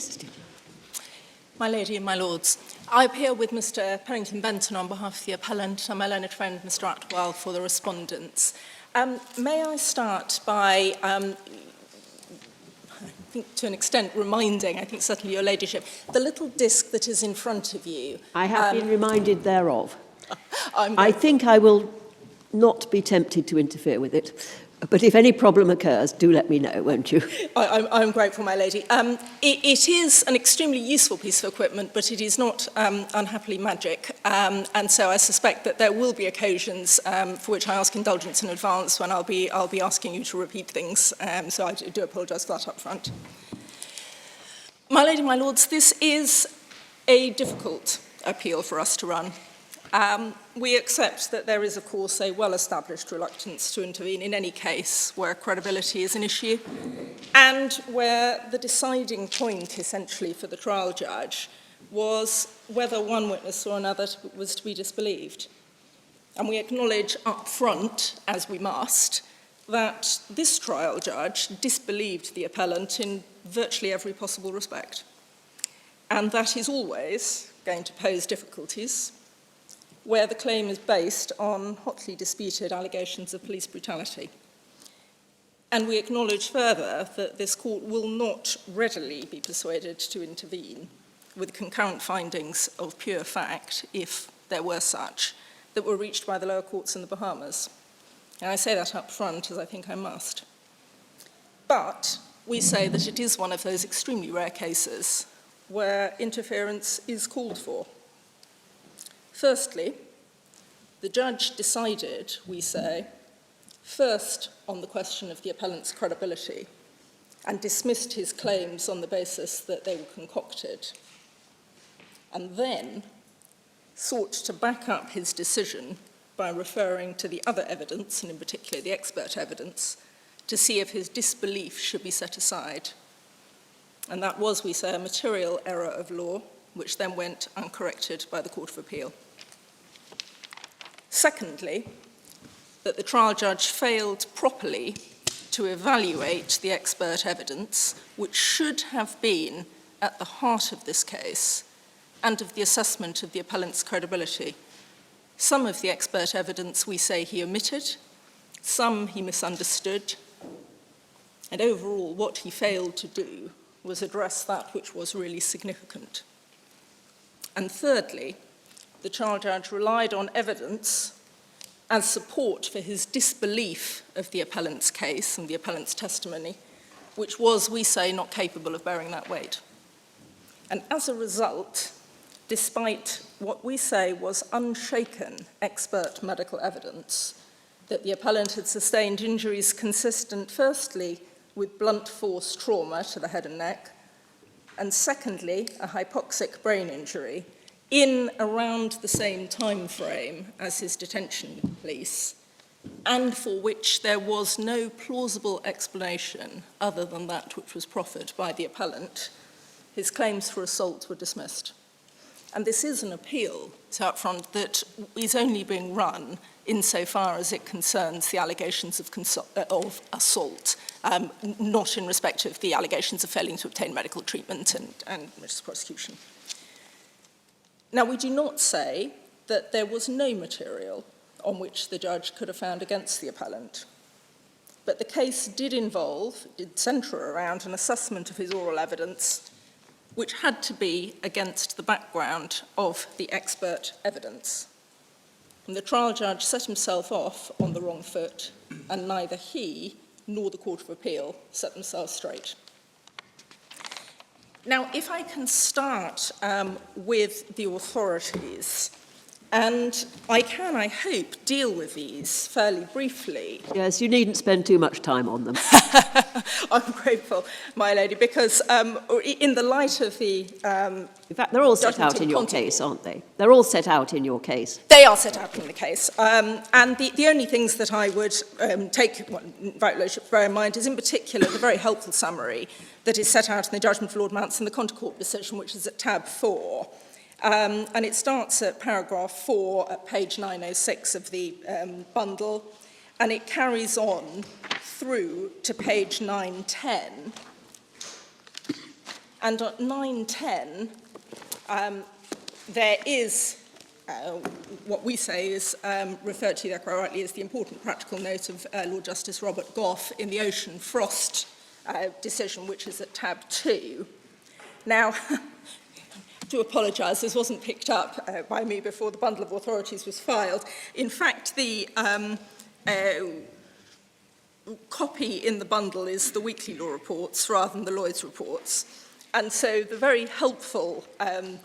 Mrs. Dillon. My Lady and my Lords, I appear with Mr. Pennington-Benton on behalf of the appellant and my learned friend Mr. Atwell for the respondents. May I start by, I think to an extent, reminding, I think certainly your ladyship, the little disc that is in front of you. I have been reminded thereof. I think I will not be tempted to interfere with it. But if any problem occurs, do let me know, won't you? I'm grateful, my lady. It is an extremely useful piece of equipment, but it is not unhappily magic. And so I suspect that there will be occasions for which I ask indulgence in advance when I'll be asking you to repeat things. So I do apologise for that up front. My lady, my lords, this is a difficult appeal for us to run. We accept that there is, of course, a well-established reluctance to intervene in any case where credibility is an issue and where the deciding point, essentially, for the trial judge was whether one witness or another was to be disbelieved. And we acknowledge up front, as we must, that this trial judge disbelieved the appellant in virtually every possible respect. And that is always going to pose difficulties where the claim is based on hotly disputed allegations of police brutality. And we acknowledge further that this court will not readily be persuaded to intervene with concurrent findings of pure fact, if there were such, that were reached by the lower courts in the Bahamas. And I say that up front, as I think I must. But we say that it is one of those extremely rare cases where interference is called for. Firstly, the judge decided, we say, first on the question of the appellant's credibility and dismissed his claims on the basis that they were concocted, and then sought to back up his decision by referring to the other evidence, and in particular the expert evidence, to see if his disbelief should be set aside. And that was, we say, a material error of law, which then went uncorrected by the Court of Appeal. Secondly, that the trial judge failed properly to evaluate the expert evidence, which should have been at the heart of this case and of the assessment of the appellant's credibility. Some of the expert evidence we say he omitted, some he misunderstood, and overall what he failed to do was address that which was really significant. And thirdly, the trial judge relied on evidence as support for his disbelief of the appellant's case and the appellant's testimony, which was, we say, not capable of bearing that weight. And as a result, despite what we say was unshaken expert medical evidence, that the appellant had sustained injuries consistent, firstly, with blunt force trauma to the head and neck, and secondly, a hypoxic brain injury, in around the same time frame as his detention release, and for which there was no plausible explanation other than that which was proffered by the appellant, his claims for assault were dismissed. And this is an appeal, so up front, that is only being run insofar as it concerns the allegations of assault, not in respect of the allegations of failing to obtain medical treatment and malicious prosecution. Now, we do not say that there was no material on which the judge could have found against the appellant, but the case did centre around an assessment of his oral evidence, which had to be against the background of the expert evidence. And the trial judge set himself off on the wrong foot, and neither he nor the Court of Appeal set themselves straight. Now, if I can start with the authorities, and I can, I hope, deal with these fairly briefly. Yes, you needn't spend too much time on them. I'm grateful, my lady, because in the light of the... in fact, they're all set out in your case, aren't they? They're all set out in your case. They are set out in the case. And the only things that I would invite Lordship to bear in mind is, in particular, the very helpful summary that is set out in the judgment for Lord Manson, the Conter decision, which is at tab 4. And it starts at paragraph 4 at page 906 of the bundle, and it carries on through to page 910. And at 9:10, there is what we say is referred to there quite rightly as the important practical note of Lord Justice Robert Gough in the Ocean Frost decision, which is at tab 2. Now, I do apologise, this wasn't picked up by me before the bundle of authorities was filed. In fact, the copy in the bundle is the weekly law reports rather than the Lloyd's reports. And so the very helpful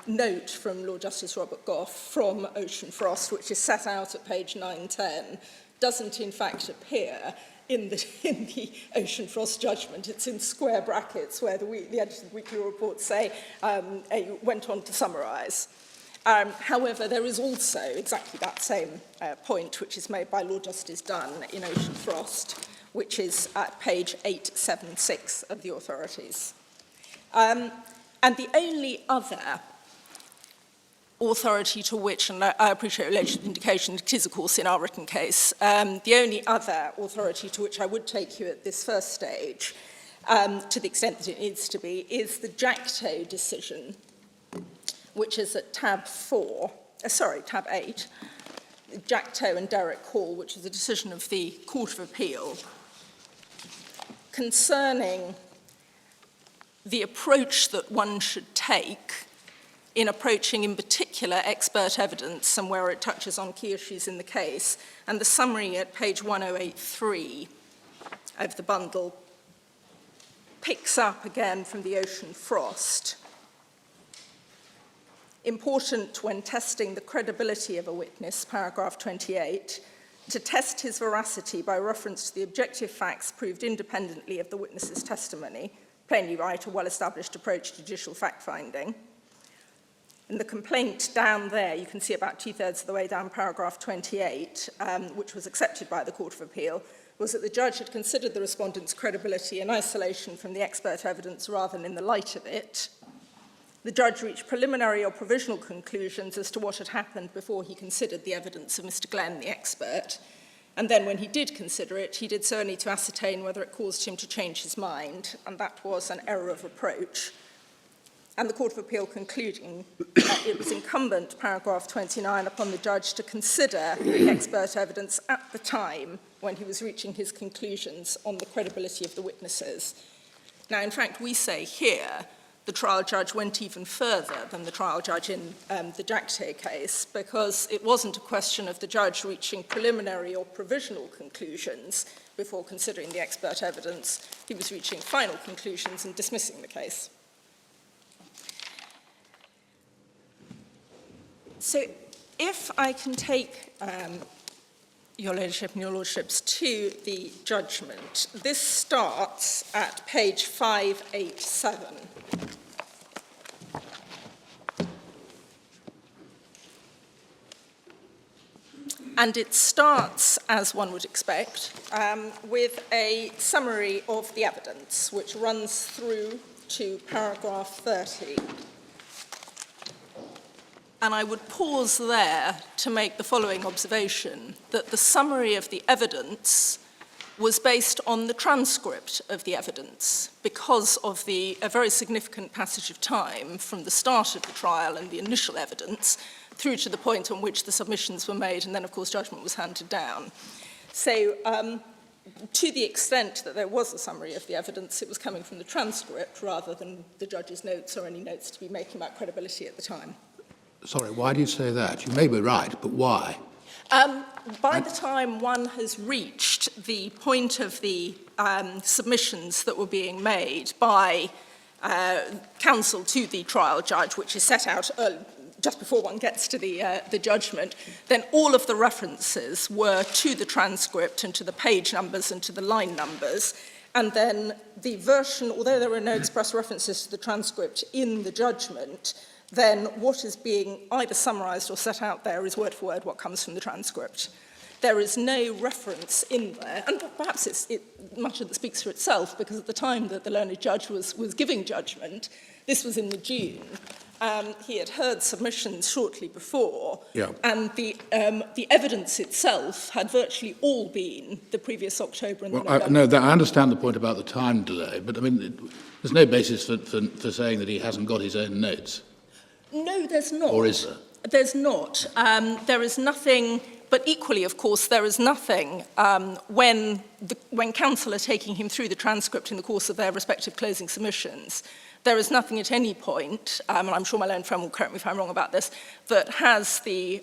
note from Lord Justice Robert Gough from Ocean Frost, which is set out at page 910, doesn't in fact appear in the Ocean Frost judgment. It's in square brackets where the editors of the weekly reports say went on to summarise. However, there is also exactly that same point which is made by Lord Justice Dunn in Ocean Frost, which is at page 876 of the authorities. And the only other authority to which, and I appreciate your alleged indication, it is of course in our written case, the only other authority to which I would take you at this first stage, to the extent that it needs to be, is the Jacto decision, which is at tab 8, Jacto and Derek Hall, which is a decision of the Court of Appeal concerning the approach that one should take in approaching, in particular, expert evidence and where it touches on key issues in the case. And the summary at page 1083 of the bundle picks up again from the Ocean Frost. Important when testing the credibility of a witness, paragraph 28, to test his veracity by reference to the objective facts proved independently of the witness's testimony, plainly right, a well-established approach to judicial fact-finding. In the complaint down there, you can see about two-thirds of the way down paragraph 28, which was accepted by the Court of Appeal, was that the judge had considered the respondent's credibility in isolation from the expert evidence rather than in the light of it. The judge reached preliminary or provisional conclusions as to what had happened before he considered the evidence of Mr. Glenn, the expert. And then when he did consider it, he did so only to ascertain whether it caused him to change his mind, and that was an error of approach. And the Court of Appeal concluding that it was incumbent, paragraph 29, upon the judge to consider the expert evidence at the time when he was reaching his conclusions on the credibility of the witnesses. Now, in fact, we say here the trial judge went even further than the trial judge in the Jacto case, because it wasn't a question of the judge reaching preliminary or provisional conclusions before considering the expert evidence. He was reaching final conclusions and dismissing the case. So if I can take your ladyship and your lordships to the judgment, this starts at page 587. And it starts, as one would expect, with a summary of the evidence, which runs through to paragraph 30. And I would pause there to make the following observation, that the summary of the evidence was based on the transcript of the evidence because of a very significant passage of time from the start of the trial and the initial evidence through to the point on which the submissions were made, and then, of course, judgment was handed down. So to the extent that there was a summary of the evidence, it was coming from the transcript rather than the judge's notes or any notes to be making about credibility at the time. Sorry, why do you say that? You may be right, but why? By the time one has reached the point of the submissions that were being made by counsel to the trial judge, which is set out just before one gets to the judgment, then all of the references were to the transcript and to the page numbers and to the line numbers. And then the version, although there were no express references to the transcript in the judgment, then what is being either summarised or set out there is word for word what comes from the transcript. there is no reference in there, and perhaps much of it speaks for itself, because at the time that the learned judge was giving judgment, this was in the June. He had heard submissions shortly before, and the evidence itself had virtually all been the previous October and November. I understand the point about the time delay, but I mean, there's no basis for saying that he hasn't got his own notes. No, there's not. Or is there? There's not. There is nothing, but equally, of course, there is nothing when counsel are taking him through the transcript in the course of their respective closing submissions. There is nothing at any point, and I'm sure my learned friend will correct me if I'm wrong about this, that has the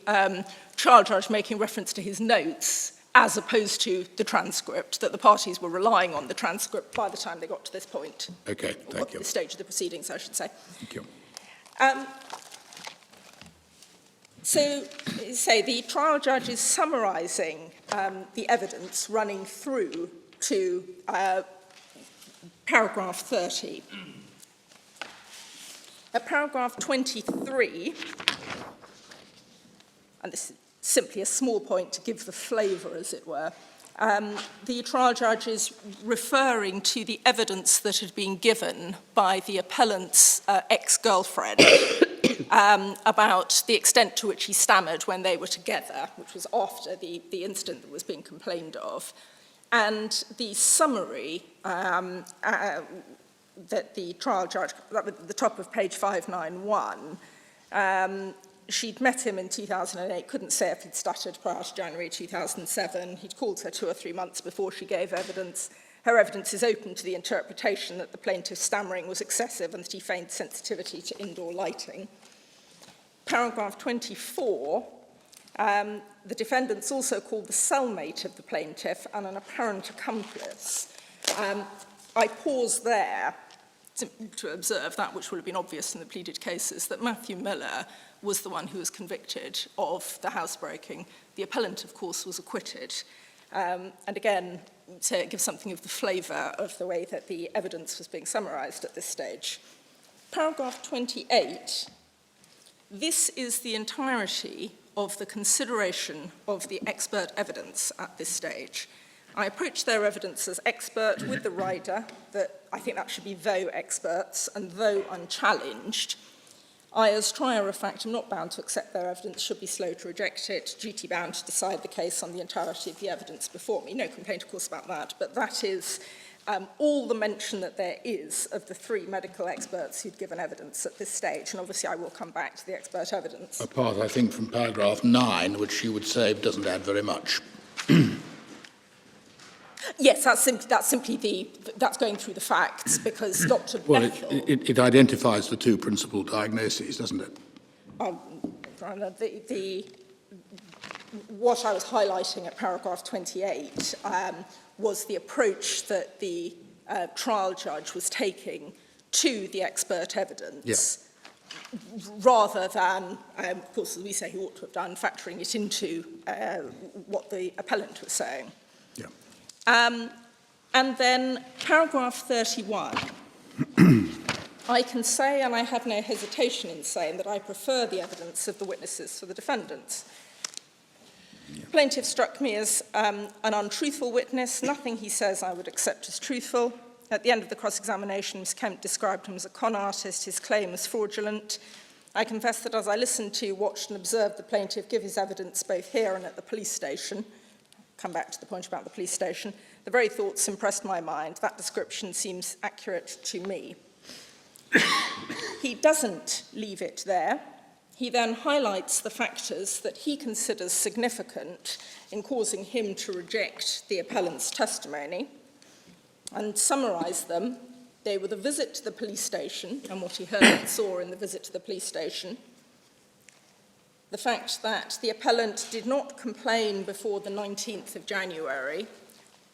trial judge making reference to his notes as opposed to the transcript, that the parties were relying on the transcript by the time they got to this point. Okay, thank you. This stage of the proceedings, I should say. Thank you. So, the trial judge is summarising the evidence running through to paragraph 30. At paragraph 23, and this is simply a small point to give the flavour, as it were, the trial judge is referring to the evidence that had been given by the appellant's ex-girlfriend about the extent to which he stammered when they were together, which was after the incident that was being complained of. And the summary that the trial judge, at the top of page 591, she'd met him in 2008, couldn't say if he'd stuttered prior to January 2007. He'd called her 2 or 3 months before she gave evidence. Her evidence is open to the interpretation that the plaintiff's stammering was excessive and that he feigned sensitivity to indoor lighting. Paragraph 24, the defendant's also called the cellmate of the plaintiff and an apparent accomplice. I pause there to observe that which would have been obvious in the pleaded cases, that Matthew Miller was the one who was convicted of the housebreaking. The appellant, of course, was acquitted. And again, to give something of the flavour of the way that the evidence was being summarised at this stage. Paragraph 28, this is the entirety of the consideration of the expert evidence at this stage. I approach their evidence as expert with the rider, that I think that should be though experts and though unchallenged. I, as trier of fact, am not bound to accept their evidence, should be slow to reject it, duty bound to decide the case on the entirety of the evidence before me. No complaint, of course, about that, but that is all the mention that there is of the 3 medical experts who'd given evidence at this stage, and obviously I will come back to the expert evidence. Apart, I think, from paragraph 9, which you would say doesn't add very much. Yes, that's going through the facts, because Dr. Bethel... Well, it identifies the 2 principal diagnoses, doesn't it? What I was highlighting at paragraph 28 was the approach that the trial judge was taking to the expert evidence, rather than, of course, as we say he ought to have done, factoring it into what the appellant was saying. And then paragraph 31, I can say, and I have no hesitation in saying, that I prefer the evidence of the witnesses for the defendants. Plaintiff struck me as an untruthful witness. Nothing he says I would accept as truthful. At the end of the cross-examination, Ms. Kemp described him as a con artist. His claim was fraudulent. I confess that as I listened to, watched and observed the plaintiff give his evidence both here and at the police station, come back to the point about the police station, the very thoughts impressed my mind. That description seems accurate to me. He doesn't leave it there. He then highlights the factors that he considers significant in causing him to reject the appellant's testimony and summarise them. They were the visit to the police station and what he heard and saw in the visit to the police station, the fact that the appellant did not complain before the 19th of January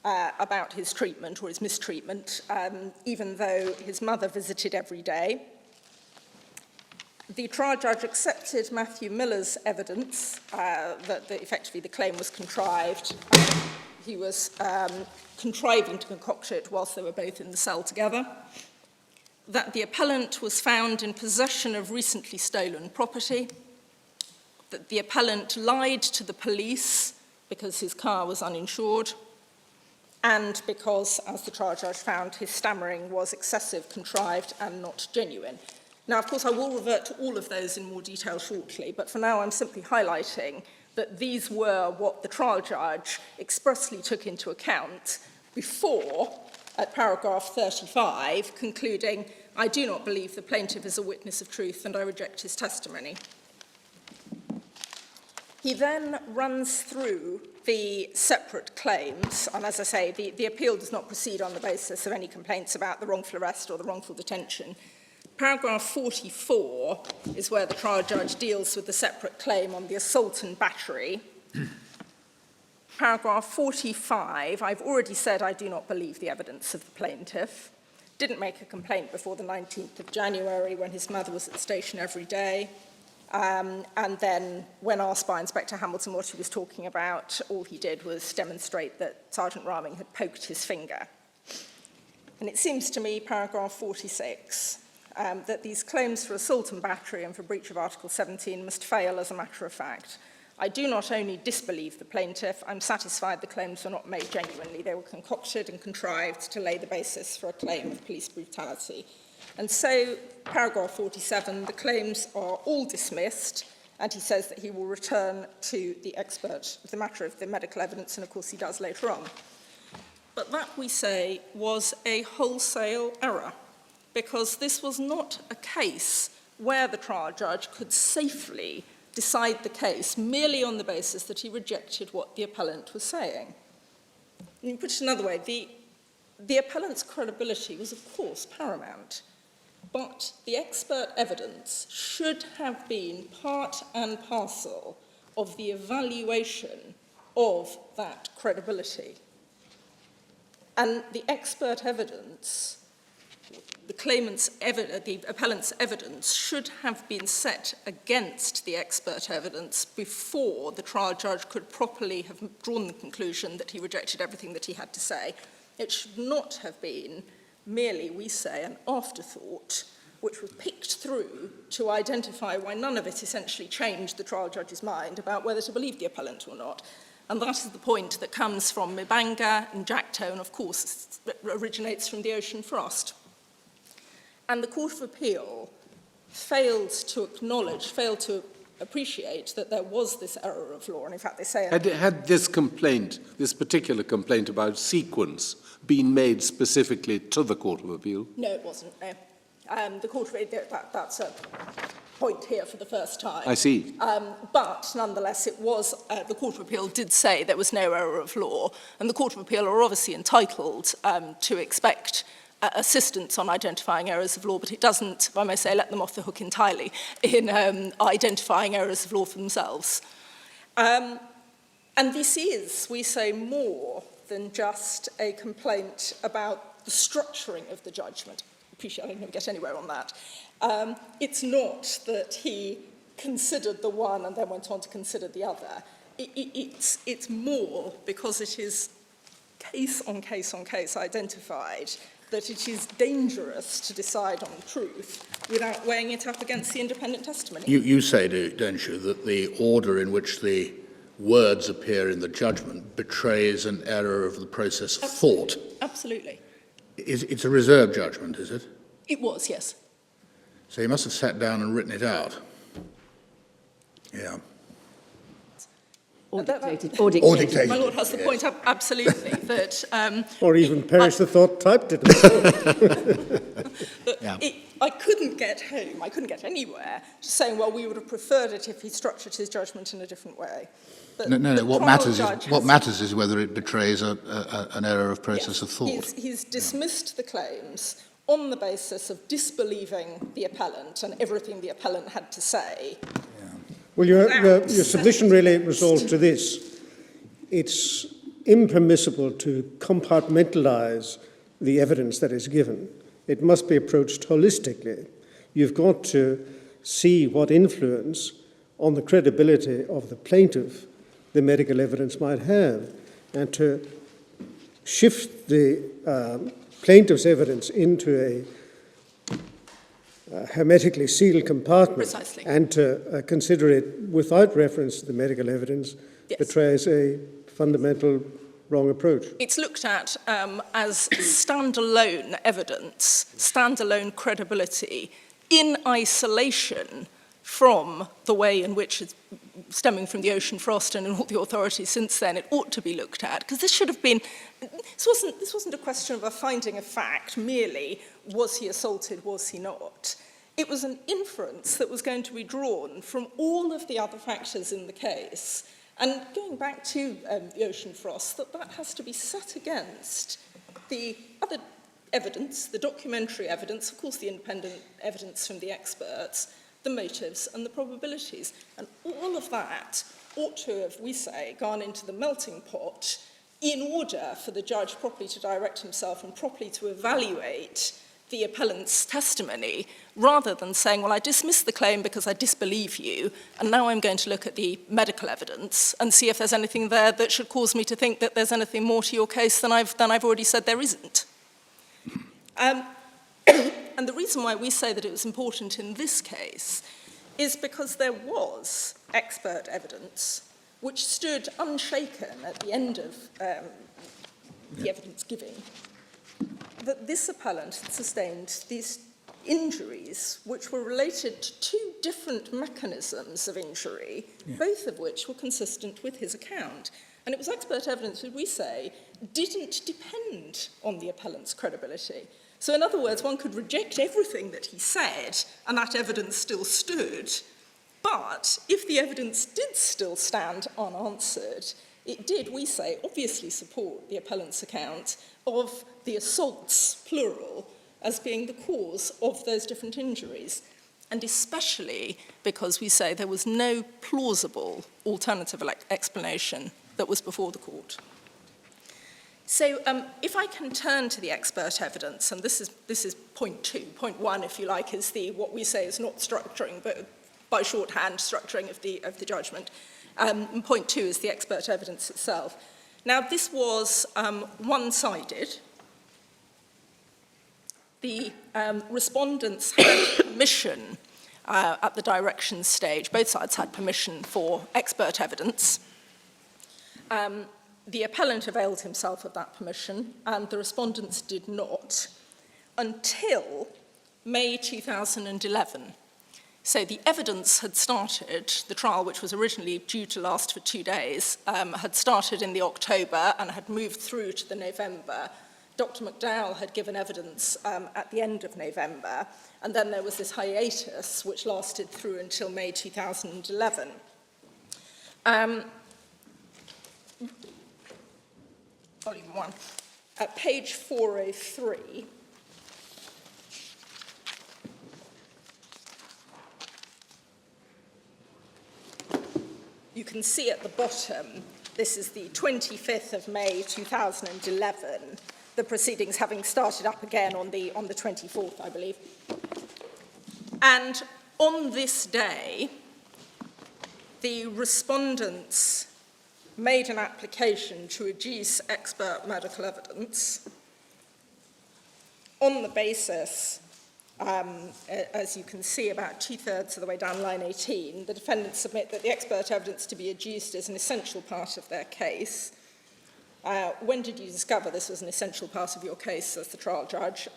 about his treatment or his mistreatment, even though his mother visited every day. The trial judge accepted Matthew Miller's evidence that effectively the claim was contrived. He was contriving to concoct it whilst they were both in the cell together. That the appellant was found in possession of recently stolen property. That the appellant lied to the police because his car was uninsured, and because, as the trial judge found, his stammering was excessive, contrived, and not genuine. Now, of course, I will revert to all of those in more detail shortly, but for now I'm simply highlighting that these were what the trial judge expressly took into account before, at paragraph 35, concluding, "I do not believe the plaintiff is a witness of truth and I reject his testimony." He then runs through the separate claims, and as I say, the appeal does not proceed on the basis of any complaints about the wrongful arrest or the wrongful detention. Paragraph 44 is where the trial judge deals with the separate claim on the assault and battery. Paragraph 45, I've already said I do not believe the evidence of the plaintiff. Didn't make a complaint before the 19th of January when his mother was at the station every day. And then, when asked by Inspector Hamilton what he was talking about, all he did was demonstrate that Sergeant Raming had poked his finger. And it seems to me, paragraph 46, that these claims for assault and battery and for breach of Article 17 must fail as a matter of fact. I do not only disbelieve the plaintiff, I'm satisfied the claims were not made genuinely. They were concocted and contrived to lay the basis for a claim of police brutality. And so, paragraph 47, the claims are all dismissed, and he says that he will return to the expert of the matter of the medical evidence, and of course he does later on. But that, we say, was a wholesale error, because this was not a case where the trial judge could safely decide the case merely on the basis that he rejected what the appellant was saying. And you put it another way, the appellant's credibility was, of course, paramount. But the expert evidence should have been part and parcel of the evaluation of that credibility. And the expert evidence, the appellant's evidence should have been set against the expert evidence before the trial judge could properly have drawn the conclusion that he rejected everything that he had to say. It should not have been merely, we say, an afterthought, which was picked through to identify why none of it essentially changed the trial judge's mind about whether to believe the appellant or not. And that is the point that comes from Mibanga and Jackto, and of course originates from the Ocean Frost. And the Court of Appeal failed to appreciate that there was this error of law, and in fact they say... Had this complaint, this particular complaint about sequence, been made specifically to the Court of Appeal? No, it wasn't, no. The Court of Appeal, that's a point here for the first time. I see. But nonetheless, it was, the Court of Appeal did say there was no error of law, and the Court of Appeal are obviously entitled to expect assistance on identifying errors of law, but it doesn't, if I may say, let them off the hook entirely in identifying errors of law for themselves. And this is, we say, more than just a complaint about the structuring of the judgment. I appreciate I didn't get anywhere on that. It's not that he considered the one and then went on to consider the other. It's more because it is case on case on case identified that it is dangerous to decide on truth without weighing it up against the independent testimony. You say, don't you, that the order in which the words appear in the judgment betrays an error of the process of thought? Absolutely. It's a reserved judgment, is it? It was, yes. So you must have sat down and written it out. Yeah. Or dictated. Or dictated. My Lord has the point, absolutely, that... or even perish the thought typed it. Yeah. I couldn't get home, I couldn't get anywhere, just saying, well, we would have preferred it if he structured his judgment in a different way. But No. What matters is whether it betrays an error of process of thought. He's dismissed the claims on the basis of disbelieving the appellant and everything the appellant had to say. Well, your submission really resolves to this. It's impermissible to compartmentalise the evidence that is given. It must be approached holistically. You've got to see what influence on the credibility of the plaintiff the medical evidence might have, and to shift the plaintiff's evidence into a hermetically sealed compartment. Precisely. And to consider it without reference to the medical evidence betrays a fundamental wrong approach. It's looked at as standalone evidence, standalone credibility, in isolation from the way in which it's stemming from the ocean frost and all the authorities since then, it ought to be looked at. Because this should have been, this wasn't a question of a finding of fact, merely, was he assaulted, was he not? It was an inference that was going to be drawn from all of the other factors in the case. And going back to the ocean frost, that has to be set against the other evidence, the documentary evidence, of course the independent evidence from the experts, the motives and the probabilities. And all of that ought to have, we say, gone into the melting pot in order for the judge properly to direct himself and properly to evaluate the appellant's testimony, rather than saying, well, I dismiss the claim because I disbelieve you, and now I'm going to look at the medical evidence and see if there's anything there that should cause me to think that there's anything more to your case than I've already said there isn't. And the reason why we say that it was important in this case is because there was expert evidence which stood unshaken at the end of the evidence giving, that this appellant had sustained these injuries which were related to two different mechanisms of injury, both of which were consistent with his account. And it was expert evidence, would we say, didn't depend on the appellant's credibility. So in other words, one could reject everything that he said, and that evidence still stood. But if the evidence did still stand unanswered, it did, we say, obviously support the appellant's account of the assaults, plural, as being the cause of those different injuries. And especially because we say there was no plausible alternative explanation that was before the court. So if I can turn to the expert evidence, and this is point two. Point one, if you like, is what we say is not structuring, but by shorthand structuring of the judgment. And point two is the expert evidence itself. Now, this was one-sided. The respondents had permission at the direction stage. Both sides had permission for expert evidence. The appellant availed himself of that permission, and the respondents did not, until May 2011. So the evidence had started, the trial, which was originally due to last for 2 days, had started in the October and had moved through to the November. Dr. McDowell had given evidence at the end of November, and then there was this hiatus which lasted through until May 2011. Volume 1, at page 403, you can see at the bottom, this is the 25th of May 2011, the proceedings having started up again on the 24th, I believe. And on this day, the respondents made an application to adduce expert medical evidence on the basis, as you can see about 2/3 of the way down line 18, the defendants submit that the expert evidence to be adduced is an essential part of their case. When did you discover this was an essential part of your case, says the trial judge?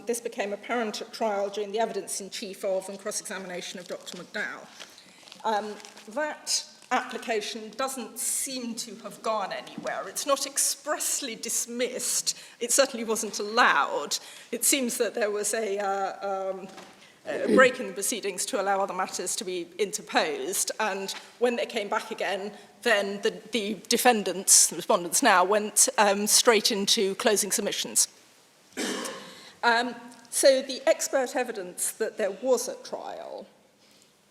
This became apparent at trial during the evidence in chief of and cross-examination of Dr. McDowell. That application doesn't seem to have gone anywhere. It's not expressly dismissed. It certainly wasn't allowed. It seems that there was a break in the proceedings to allow other matters to be interposed, and when they came back again, then the defendants, the respondents now, went straight into closing submissions. So the expert evidence that there was at trial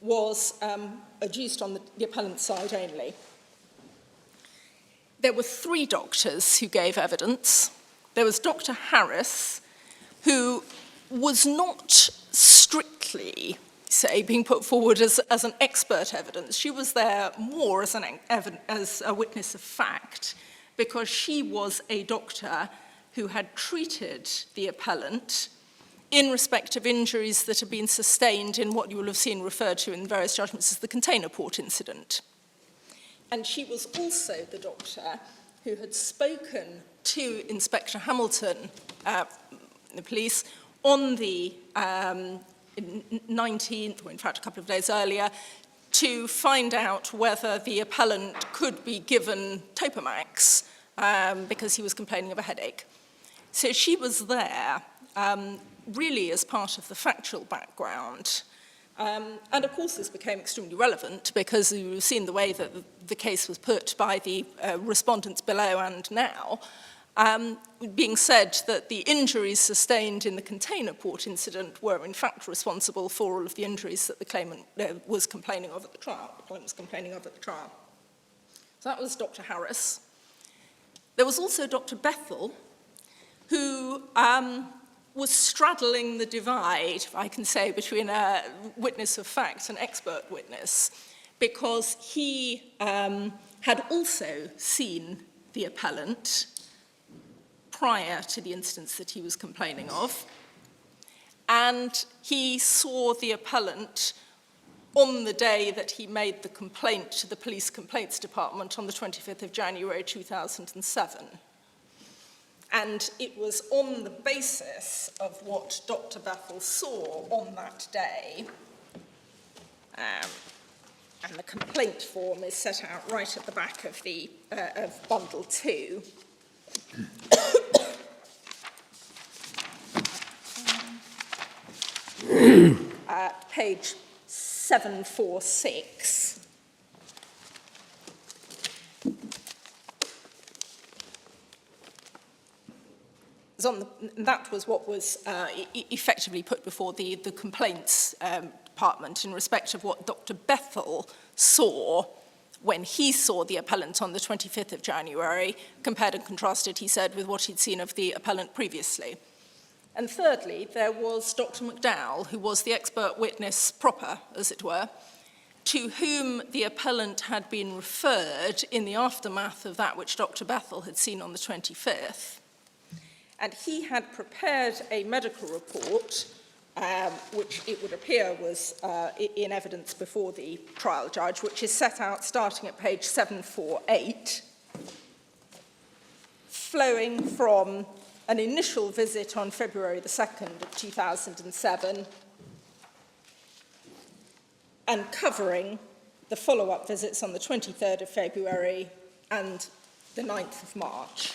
was adduced on the appellant's side only. There were 3 doctors who gave evidence. There was Dr. Harris, who was not strictly, say, being put forward as an expert evidence. She was there more as a witness of fact, because she was a doctor who had treated the appellant in respect of injuries that had been sustained in what you will have seen referred to in various judgments as the container port incident. And she was also the doctor who had spoken to Inspector Hamilton, the police, on the 19th, or in fact a couple of days earlier, to find out whether the appellant could be given Topamax because he was complaining of a headache. So she was there really as part of the factual background. And of course this became extremely relevant because we've seen the way that the case was put by the respondents below and now, being said that the injuries sustained in the container port incident were in fact responsible for all of the injuries that the claimant was complaining of at the trial. The claimant was complaining of at the trial. So that was Dr. Harris. There was also Dr. Bethel, who was straddling the divide, if I can say, between a witness of fact and expert witness, because he had also seen the appellant prior to the instance that he was complaining of, and he saw the appellant on the day that he made the complaint to the Police Complaints Department on the 25th of January 2007. And it was on the basis of what Dr. Bethel saw on that day, and the complaint form is set out right at the back of the of Bundle 2. Page 746. That was what was effectively put before the complaints department in respect of what Dr. Bethel saw when he saw the appellant on the 25th of January, compared and contrasted, he said, with what he'd seen of the appellant previously. And thirdly, there was Dr. McDowell, who was the expert witness proper, as it were, to whom the appellant had been referred in the aftermath of that which Dr. Bethel had seen on the 25th. And he had prepared a medical report, which it would appear was in evidence before the trial judge, which is set out starting at page 748, flowing from an initial visit on February the 2nd of 2007 and covering the follow-up visits on the 23rd of February and the 9th of March.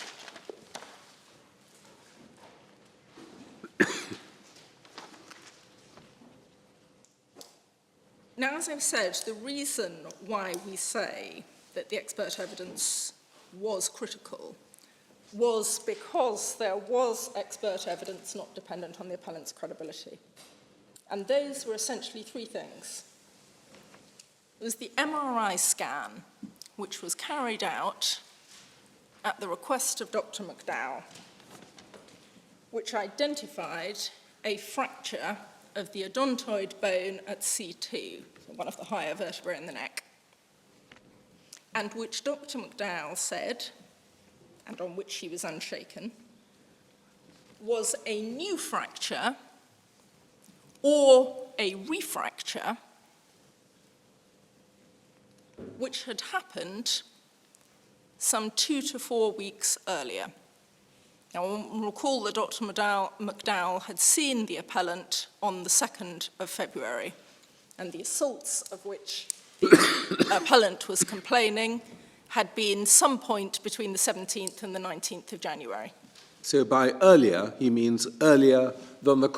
Now, as I've said, the reason why we say that the expert evidence was critical was because there was expert evidence not dependent on the appellant's credibility. And those were essentially three things. It was the MRI scan, which was carried out at the request of Dr. McDowell, which identified a fracture of the odontoid bone at C2, one of the higher vertebrae in the neck, and which Dr. McDowell said, and on which he was unshaken, was a new fracture or a refracture which had happened some 2 to 4 weeks earlier. Now, recall that Dr. McDowell had seen the appellant on the 2nd of February, and the assaults of which the appellant was complaining had been some point between the 17th and the 19th of January. So by earlier, he means earlier than the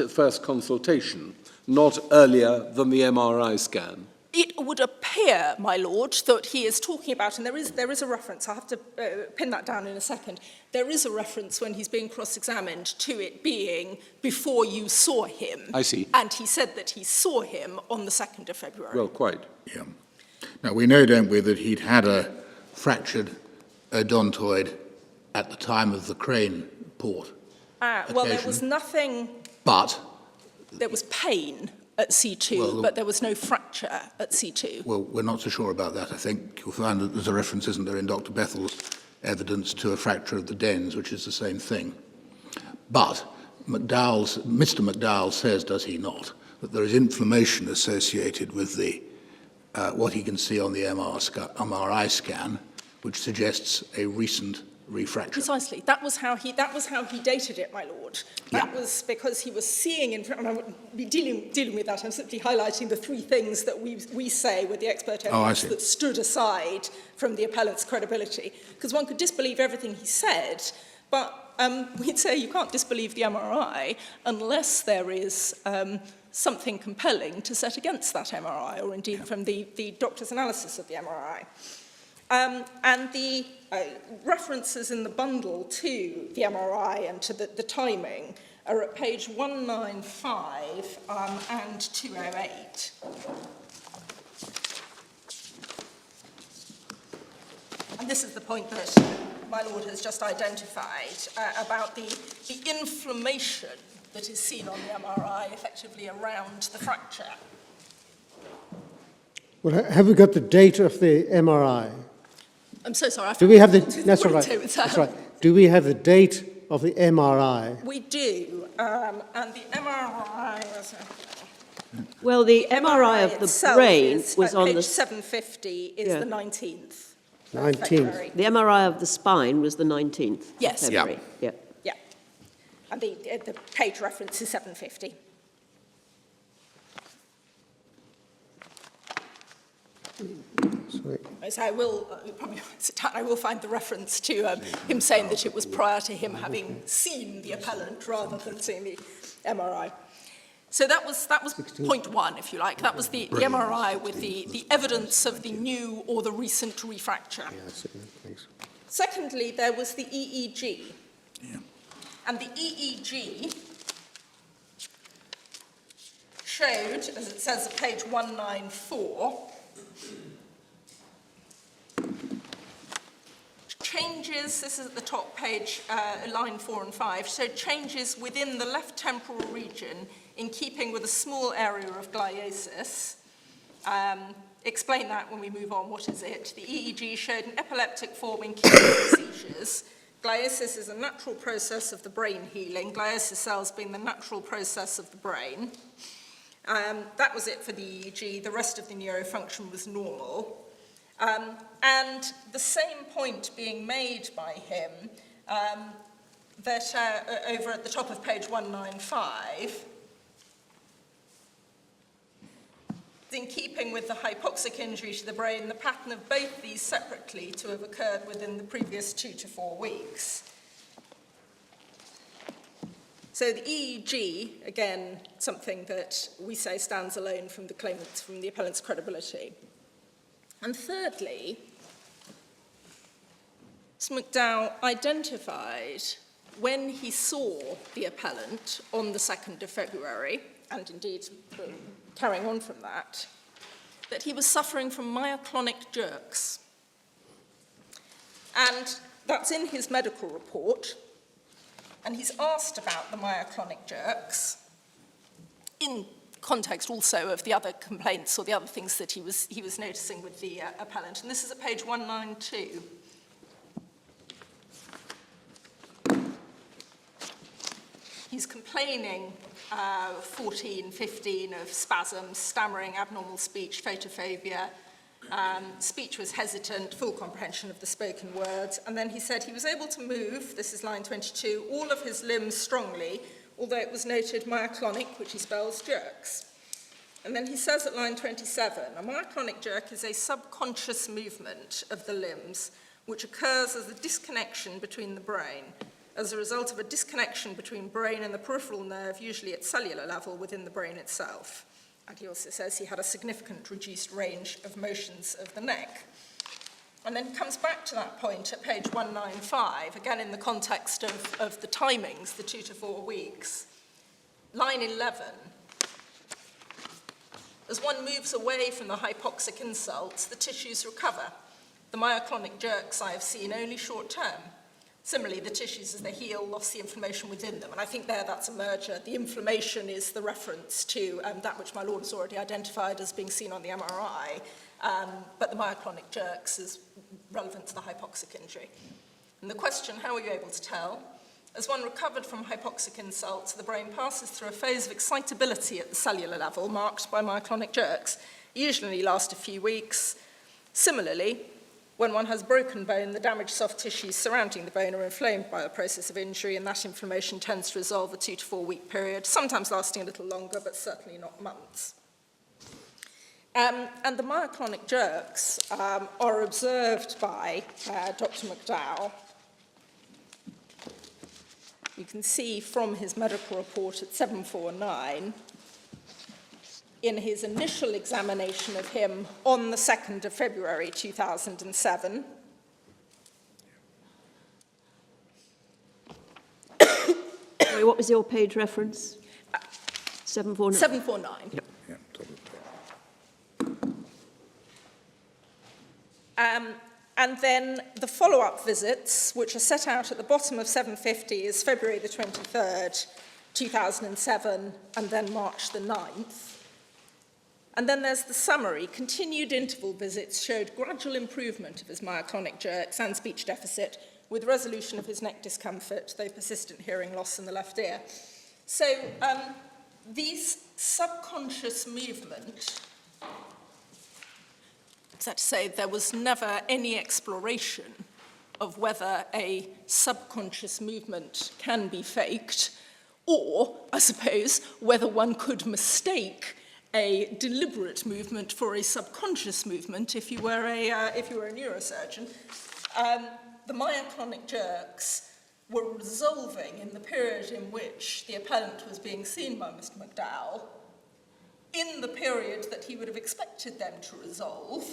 first consultation, not earlier than the MRI scan. It would appear, my lord, that he is talking about, and there is a reference, I'll have to pin that down in a second, there is a reference when he's being cross-examined to it being before you saw him. I see. And he said that he saw him on the 2nd of February. Well, quite. Yeah. Now, we know, don't we, that he'd had a fractured odontoid at the time of the crane port. Well, there was nothing... But... There was pain at C2, but there was no fracture at C2. Well, we're not so sure about that. I think you'll find that there's a reference, isn't there, in Dr. Bethel's evidence to a fracture of the dens, which is the same thing. But Mr. McDowell says, does he not, that there is inflammation associated with the what he can see on the MRI scan, which suggests a recent refracture. Precisely. That was how he dated it, my lord. That was because he was seeing, and I wouldn't be dealing with that, I'm simply highlighting the three things that we say were the expert evidence that stood aside from the appellant's credibility. Because one could disbelieve everything he said, but we'd say you can't disbelieve the MRI unless there is something compelling to set against that MRI, or indeed from the doctor's analysis of the MRI. And the references in the bundle to the MRI and to the timing are at page 195 and 208. And this is the point that my lord has just identified about the inflammation that is seen on the MRI effectively around the fracture. Well, have we got the date of the MRI? I'm so sorry. Do we have the? That's all right. That's right. Do we have the date of the MRI? We do, and the MRI. Well, the MRI of the brain was on page 750. Is the 19th. 19th. The MRI of the spine was the 19th. Yes. Of February. Yeah. Yeah. And the page reference is 750. So I will probably sit down. I will find the reference to him saying that it was prior to him having seen the appellant rather than seeing the MRI. So that was point one, if you like. That was the MRI with the evidence of the new or the recent refracture. Yeah, that's it. Thanks. Secondly, there was the EEG. Yeah. And the EEG showed, as it says at page 194, changes, this is at the top page, line 4 and 5, so changes within the left temporal region in keeping with a small area of gliosis. Explain that when we move on. What is it? The EEG showed an epileptic form in keeping with seizures. Gliosis is a natural process of the brain healing, gliosis cells being the natural process of the brain. That was it for the EEG. The rest of the neurofunction was normal. And the same point being made by him that over at the top of page 195, in keeping with the hypoxic injury to the brain, the pattern of both these separately to have occurred within the previous 2 to 4 weeks. So the EEG, again, something that we say stands alone from the claimant's, from the appellant's credibility. And thirdly, Mr. McDowell identified when he saw the appellant on the 2nd of February, and indeed carrying on from that he was suffering from myoclonic jerks. And that's in his medical report, and he's asked about the myoclonic jerks in context also of the other complaints or the other things that he was noticing with the appellant. And this is at page 192. He's complaining 14, 15 of spasms, stammering, abnormal speech, photophobia. Speech was hesitant, full comprehension of the spoken words. And then he said he was able to move, this is line 22, all of his limbs strongly, although it was noted myoclonic, which he spells jerks. And then he says at line 27, a myoclonic jerk is a subconscious movement of the limbs which occurs as a disconnection between the brain, as a result of a disconnection between brain and the peripheral nerve, usually at cellular level within the brain itself. And he also says he had a significant reduced range of motions of the neck. And then he comes back to that point at page 195, again in the context of the timings, the 2 to 4 weeks. Line 11. As one moves away from the hypoxic insults, the tissues recover. The myoclonic jerks I have seen only short term. Similarly, the tissues, as they heal, lost the inflammation within them. And I think that's a merger. The inflammation is the reference to that which my lord has already identified as being seen on the MRI, but the myoclonic jerks is relevant to the hypoxic injury. And the question, how were you able to tell? As one recovered from hypoxic insults, the brain passes through a phase of excitability at the cellular level, marked by myoclonic jerks. Usually last a few weeks. Similarly, When one has broken bone, the damaged soft tissues surrounding the bone are inflamed by the process of injury, and that inflammation tends to resolve a 2 to 4 week period, sometimes lasting a little longer, but certainly not months. And the myoclonic jerks are observed by Dr. McDowell. You can see from his medical report at 749, in his initial examination of him on the 2nd of February 2007, Sorry, what was your page reference? 749? 749. Yep. Yeah, top of the And then the follow-up visits, which are set out at the bottom of 750, is February the 23rd, 2007, and then March the 9th. And then there's the summary. Continued interval visits showed gradual improvement of his myoclonic jerks and speech deficit, with resolution of his neck discomfort, though persistent hearing loss in the left ear. So these subconscious movement, is that to say there was never any exploration of whether a subconscious movement can be faked, or, I suppose, whether one could mistake a deliberate movement for a subconscious movement if you were a neurosurgeon. The myoclonic jerks were resolving in the period in which the appellant was being seen by Mr. McDowell, in the period that he would have expected them to resolve,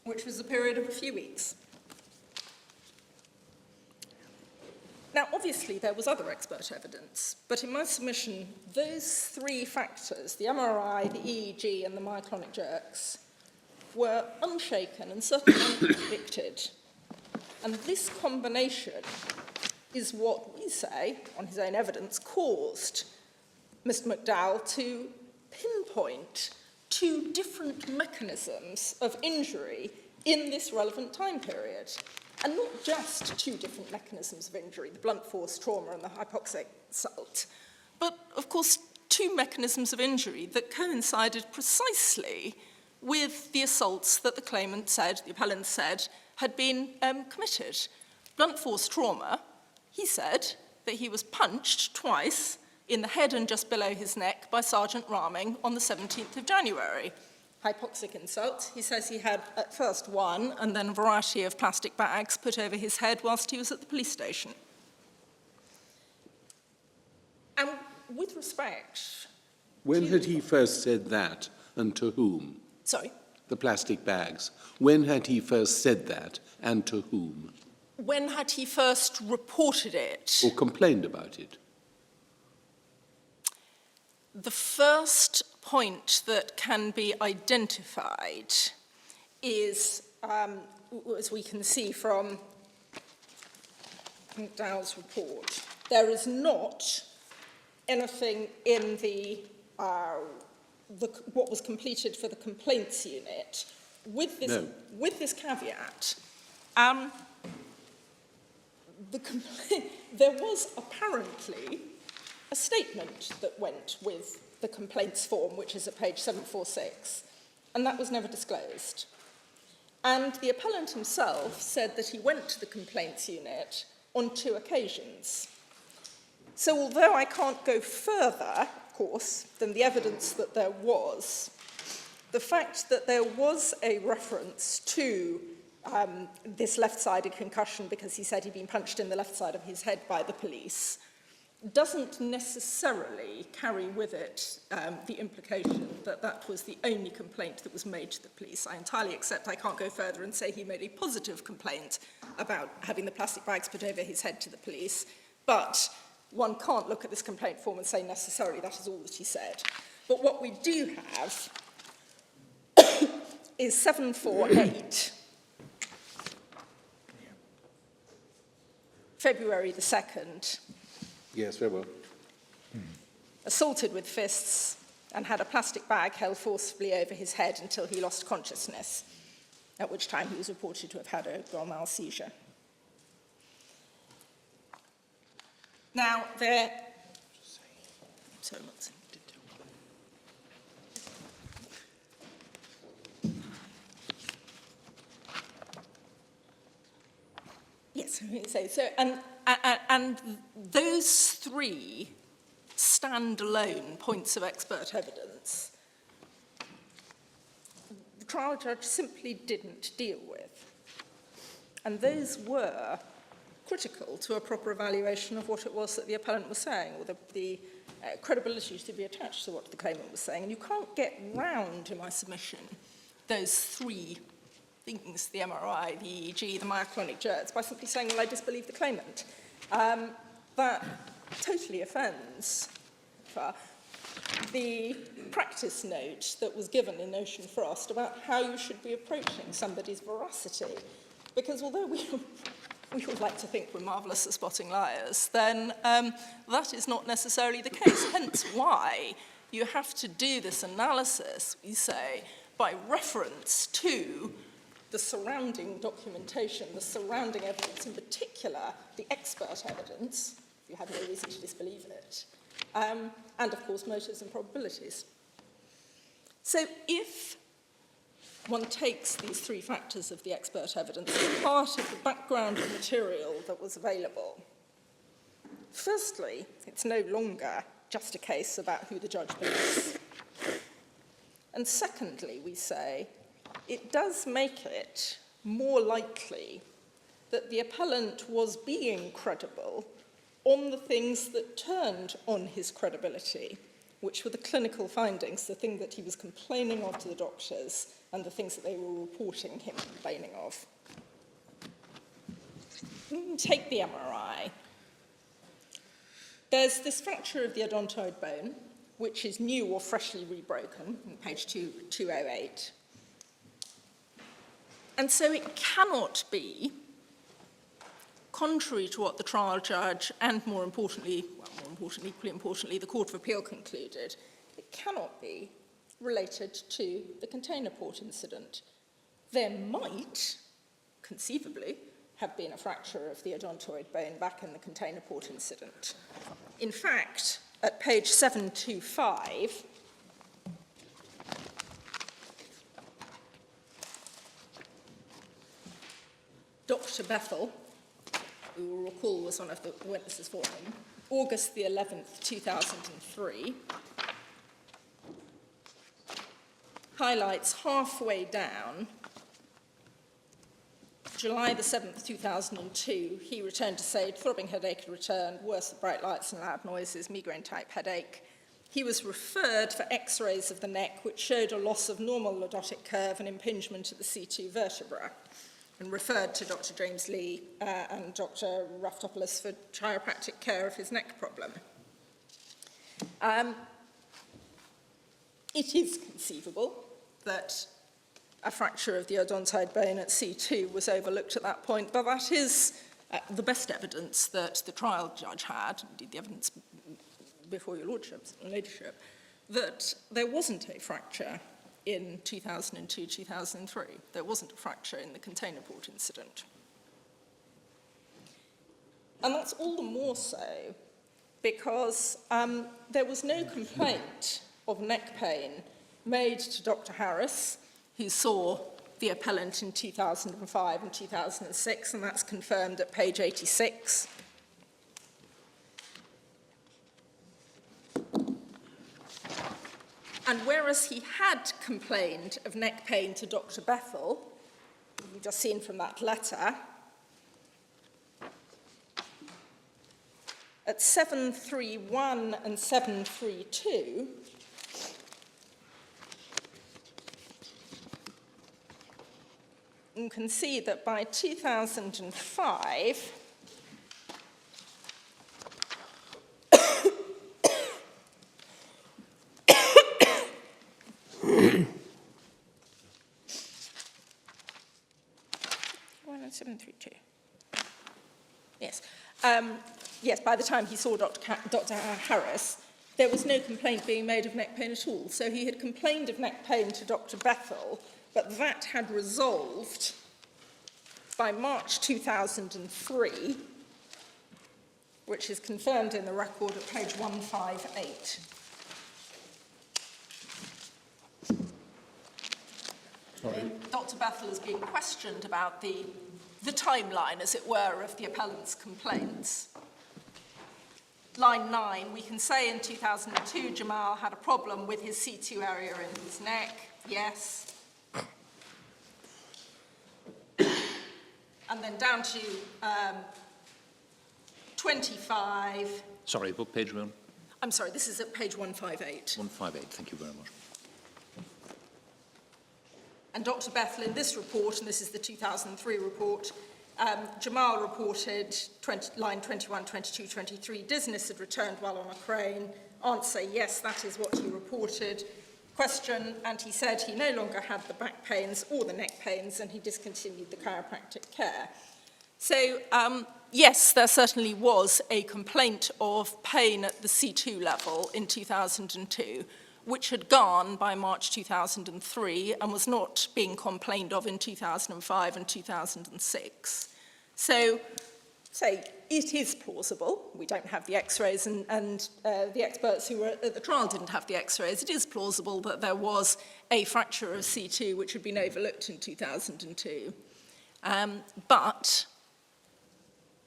which was a period of a few weeks. Now, obviously, there was other expert evidence, but in my submission, those three factors, the MRI, the EEG, and the myoclonic jerks, were unshaken and certainly unconvicted. And this combination is what we say, on his own evidence, caused Mr. McDowell to pinpoint 2 different mechanisms of injury in this relevant time period. And not just 2 different mechanisms of injury, the blunt force trauma and the hypoxic assault, but, of course, 2 mechanisms of injury that coincided precisely with the assaults that the claimant said, the appellant said, had been committed. Blunt force trauma, he said that he was punched twice in the head and just below his neck by Sergeant Raming on the 17th of January. Hypoxic insult, he says he had at first 1 and then a variety of plastic bags put over his head whilst he was at the police station. And with respect... When had he first said that, and to whom? Sorry? The plastic bags. When had he first said that, and to whom? When had he first reported it? Or complained about it? The first point that can be identified is, as we can see from McDowell's report, there is not anything in what was completed for the complaints unit. With this caveat, there was apparently a statement that went with the complaints form, which is at page 746, and that was never disclosed. And the appellant himself said that he went to the complaints unit on 2 occasions. So although I can't go further, of course, than the evidence that there was, the fact that there was a reference to this left-sided concussion because he said he'd been punched in the left side of his head by the police doesn't necessarily carry with it the implication that that was the only complaint that was made to the police. I entirely accept I can't go further and say he made a positive complaint about having the plastic bags put over his head to the police, but one can't look at this complaint form and say necessarily that is all that he said. But what we do have is 748, February the 2nd, Yes, very well. assaulted with fists and had a plastic bag held forcibly over his head until he lost consciousness, at which time he was reported to have had a grand mal seizure. Now, And those three standalone points of expert evidence, the trial judge simply didn't deal with. And those were critical to a proper evaluation of what it was that the appellant was saying, or the credibility to be attached to what the claimant was saying. And you can't get round, in my submission, those three things, the MRI, the EEG, the myoclonic jerks, by simply saying, well, I disbelieve the claimant. That totally offends the practice note that was given in Ocean Frost about how you should be approaching somebody's veracity. Because although we would like to think we're marvellous at spotting liars, then that is not necessarily the case. Hence why you have to do this analysis, we say, by reference to the surrounding documentation, the surrounding evidence, in particular the expert evidence, if you have no reason to disbelieve it, and of course motives and probabilities. So if one takes these three factors of the expert evidence as part of the background material that was available, firstly, it's no longer just a case about who the judge believes. And secondly, we say, it does make it more likely that the appellant was being credible on the things that turned on his credibility, which were the clinical findings, the thing that he was complaining of to the doctors, and the things that they were reporting him complaining of. Take the MRI. There's this fracture of the odontoid bone, which is new or freshly rebroken, on page 208. And so it cannot be, contrary to what the trial judge and equally importantly, the Court of Appeal concluded, it cannot be related to the container port incident. There might, conceivably, have been a fracture of the odontoid bone back in the container port incident. In fact, at page 725, Dr. Bethel, who will recall was one of the witnesses for him, August the 11th, 2003, highlights halfway down, July the 7th, 2002, he returned to say throbbing headache had returned, worse with bright lights and loud noises, migraine-type headache. He was referred for x-rays of the neck, which showed a loss of normal lordotic curve and impingement at the C2 vertebra, and referred to Dr. James Lee and Dr. Raftopoulos for chiropractic care of his neck problem. It is conceivable that a fracture of the odontoid bone at C2 was overlooked at that point, but that is the best evidence that the trial judge had, indeed the evidence before your lordships and ladyship, that there wasn't a fracture in 2002-2003. There wasn't a fracture in the container port incident. And that's all the more so because there was no complaint of neck pain made to Dr. Harris, who saw the appellant in 2005 and 2006, and that's confirmed at page 86. And whereas he had complained of neck pain to Dr. Bethel, you've just seen from that letter, at 731 and 732, you can see that by 2005, yes, by the time he saw Dr. Harris, there was no complaint being made of neck pain at all. So he had complained of neck pain to Dr. Bethel, but that had resolved by March 2003, which is confirmed in the record at page 158. Dr. Bethel is being questioned about the the timeline, as it were, of the appellant's complaints. Line 9, we can say in 2002 Jamal had a problem with his C2 area in his neck. Yes. And then down to 25. Sorry, what page are we on? I'm sorry, this is at page 158. 158, thank you very much. And Dr. Bethel, in this report, and this is the 2003 report, Jamal reported line 21, 22, 23, dizziness had returned while on a crane. Answer, yes, that is what he reported. Question, and he said he no longer had the back pains or the neck pains, and he discontinued the chiropractic care. So, yes, there certainly was a complaint of pain at the C2 level in 2002, which had gone by March 2003 and was not being complained of in 2005 and 2006. So, it is plausible. We don't have the x-rays, and the experts who were at the trial didn't have the x-rays. It is plausible that there was a fracture of C2 which had been overlooked in 2002. But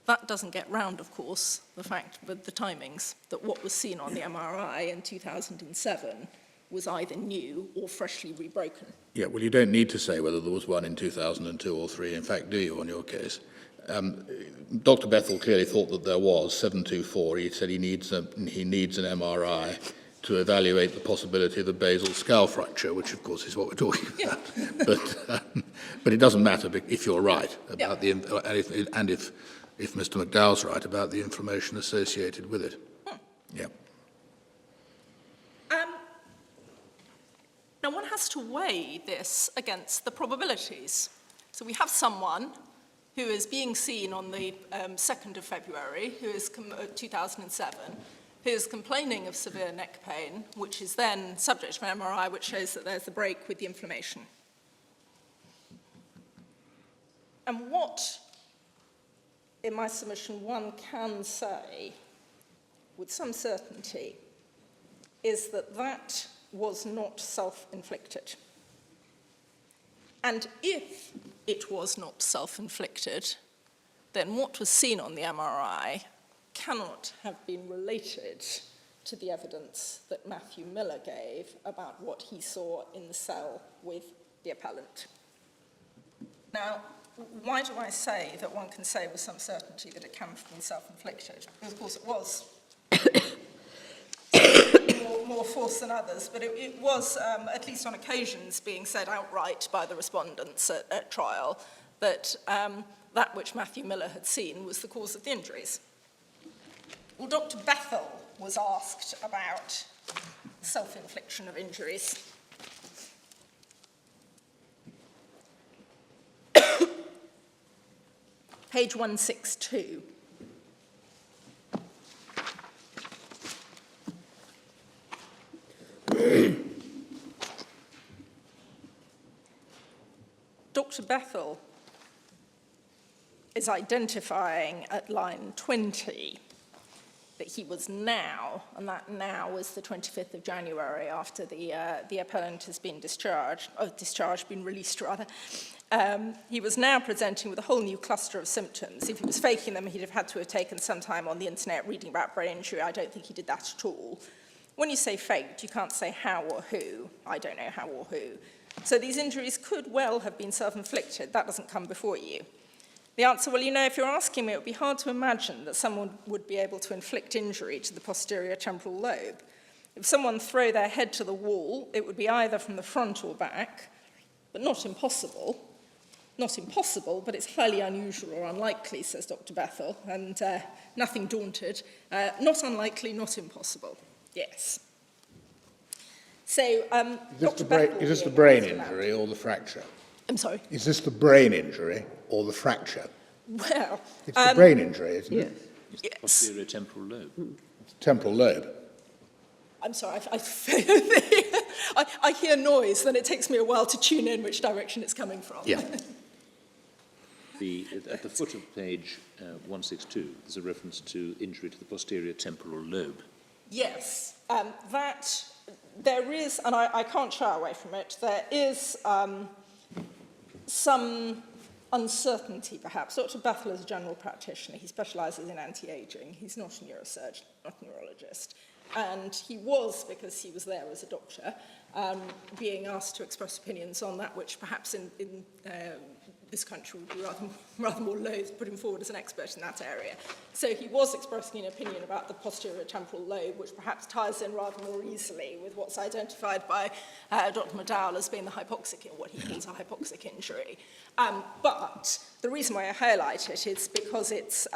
that doesn't get round, of course, the fact with the timings, that what was seen on the MRI in 2007 was either new or freshly rebroken. Yeah, well, you don't need to say whether there was one in 2002 or 3, in fact, do you, on your case? Dr. Bethel clearly thought that there was 724. He said he needs an MRI to evaluate the possibility of the basal skull fracture, which, of course, is what we're talking about. Yeah. But it doesn't matter if you're right about if Mr. McDowell's right about the information associated with it. Yeah. Now, one has to weigh this against the probabilities. So we have someone who is being seen on the 2nd of February, who is 2007, who is complaining of severe neck pain, which is then subject to an MRI, which shows that there's a break with the inflammation. And what, in my submission, one can say with some certainty is that that was not self-inflicted. And if it was not self-inflicted, then what was seen on the MRI cannot have been related to the evidence that Matthew Miller gave about what he saw in the cell with the appellant. Now, why do I say that one can say with some certainty that it can have been self-inflicted? Because, of course, it was more force than others, but it was, at least on occasions, being said outright by the respondents at trial that that which Matthew Miller had seen was the cause of the injuries. Well, Dr. Bethel was asked about self-infliction of injuries. Page 162. Dr. Bethel is identifying at line 20 that he was now, and that now was the 25th of January after the appellant has been been released rather. He was now presenting with a whole new cluster of symptoms. If he was faking them, he'd have had to have taken some time on the internet reading about brain injury. I don't think he did that at all. When you say faked, you can't say how or who. I don't know how or who. So these injuries could well have been self-inflicted. That doesn't come before you. The answer, well, you know, if you're asking me, it would be hard to imagine that someone would be able to inflict injury to the posterior temporal lobe. If someone threw their head to the wall, it would be either from the front or back, but not impossible. Not impossible, but it's highly unusual or unlikely, says Dr. Bethel, and nothing daunted. Not unlikely, not impossible. Yes. So, is this the brain injury or the fracture? I'm sorry? Is this the brain injury or the fracture? Well... It's the brain injury, isn't it? It's the posterior temporal lobe. Temporal lobe. I'm sorry, I hear noise, then it takes me a while to tune in which direction it's coming from. Yeah. At the foot of page 162, there's a reference to injury to the posterior temporal lobe. Yes, that there is, and I can't shy away from it, there is some uncertainty, perhaps. Dr. Bethel is a general practitioner. He specialises in anti-aging. He's not a neurosurgeon, not a neurologist. And he was, because he was there as a doctor, being asked to express opinions on that, which perhaps in this country would be rather more loath to put him forward as an expert in that area. So he was expressing an opinion about the posterior temporal lobe, which perhaps ties in rather more easily with what's identified by Dr. McDowell as being the hypoxic, what he calls a hypoxic injury. But the reason why I highlight it is because it's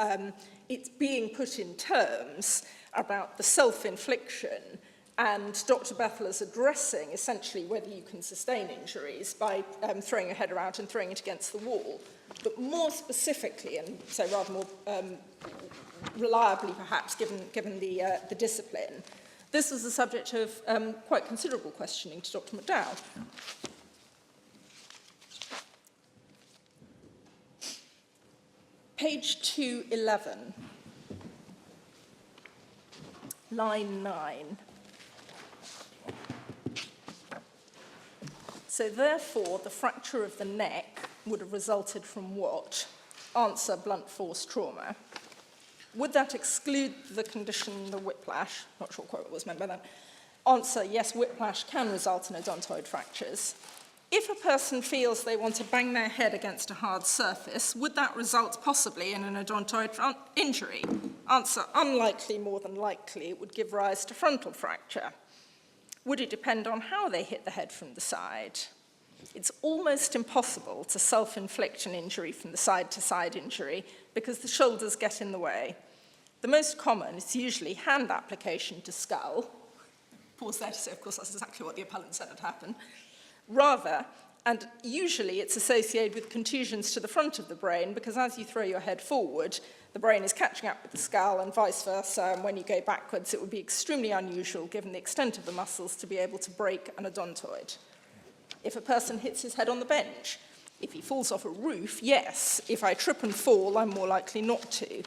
being put in terms about the self-infliction, and Dr. Bethel is addressing essentially whether you can sustain injuries by throwing your head around and throwing it against the wall. But more specifically, and so rather more reliably perhaps given the discipline, this was the subject of quite considerable questioning to Dr. McDowell. Page 211. Line 9. So therefore, the fracture of the neck would have resulted from what? Answer, blunt force trauma. Would that exclude the condition, the whiplash? Not sure quite what was meant by that. Answer, yes, whiplash can result in odontoid fractures. If a person feels they want to bang their head against a hard surface, would that result possibly in an odontoid injury? Answer, unlikely more than likely. It would give rise to frontal fracture. Would it depend on how they hit the head from the side? It's almost impossible to self-inflict an injury from the side-to-side injury because the shoulders get in the way. The most common is usually hand application to skull. Pause there to say, of course, that's exactly what the appellant said had happened. Rather, and usually it's associated with contusions to the front of the brain because as you throw your head forward, the brain is catching up with the skull and vice versa, and when you go backwards, it would be extremely unusual, given the extent of the muscles, to be able to break an odontoid. If a person hits his head on the bench, if he falls off a roof, yes. If I trip and fall, I'm more likely not to.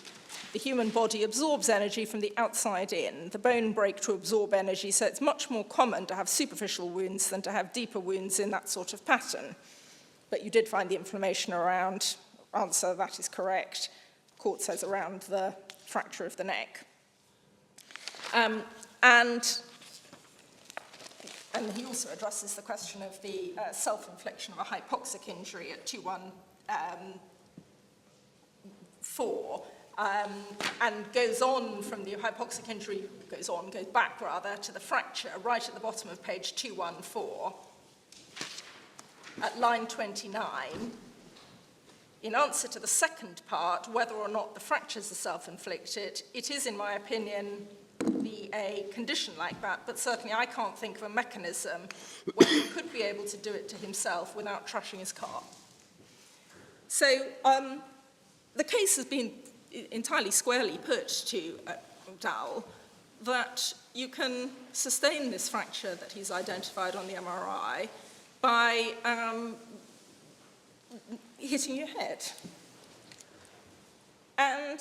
The human body absorbs energy from the outside in. The bone break to absorb energy, so it's much more common to have superficial wounds than to have deeper wounds in that sort of pattern. But you did find the inflammation around. Answer, that is correct. Court says around the fracture of the neck. And he also addresses the question of the self-infliction of a hypoxic injury at 214, and goes on from the hypoxic injury, goes back rather, to the fracture right at the bottom of page 214, at line 29. In answer to the second part, whether or not the fractures are self-inflicted, it is, in my opinion, a condition like that, but certainly I can't think of a mechanism where he could be able to do it to himself without trashing his car. So the case has been entirely squarely put to McDowell that you can sustain this fracture that he's identified on the MRI by hitting your head. And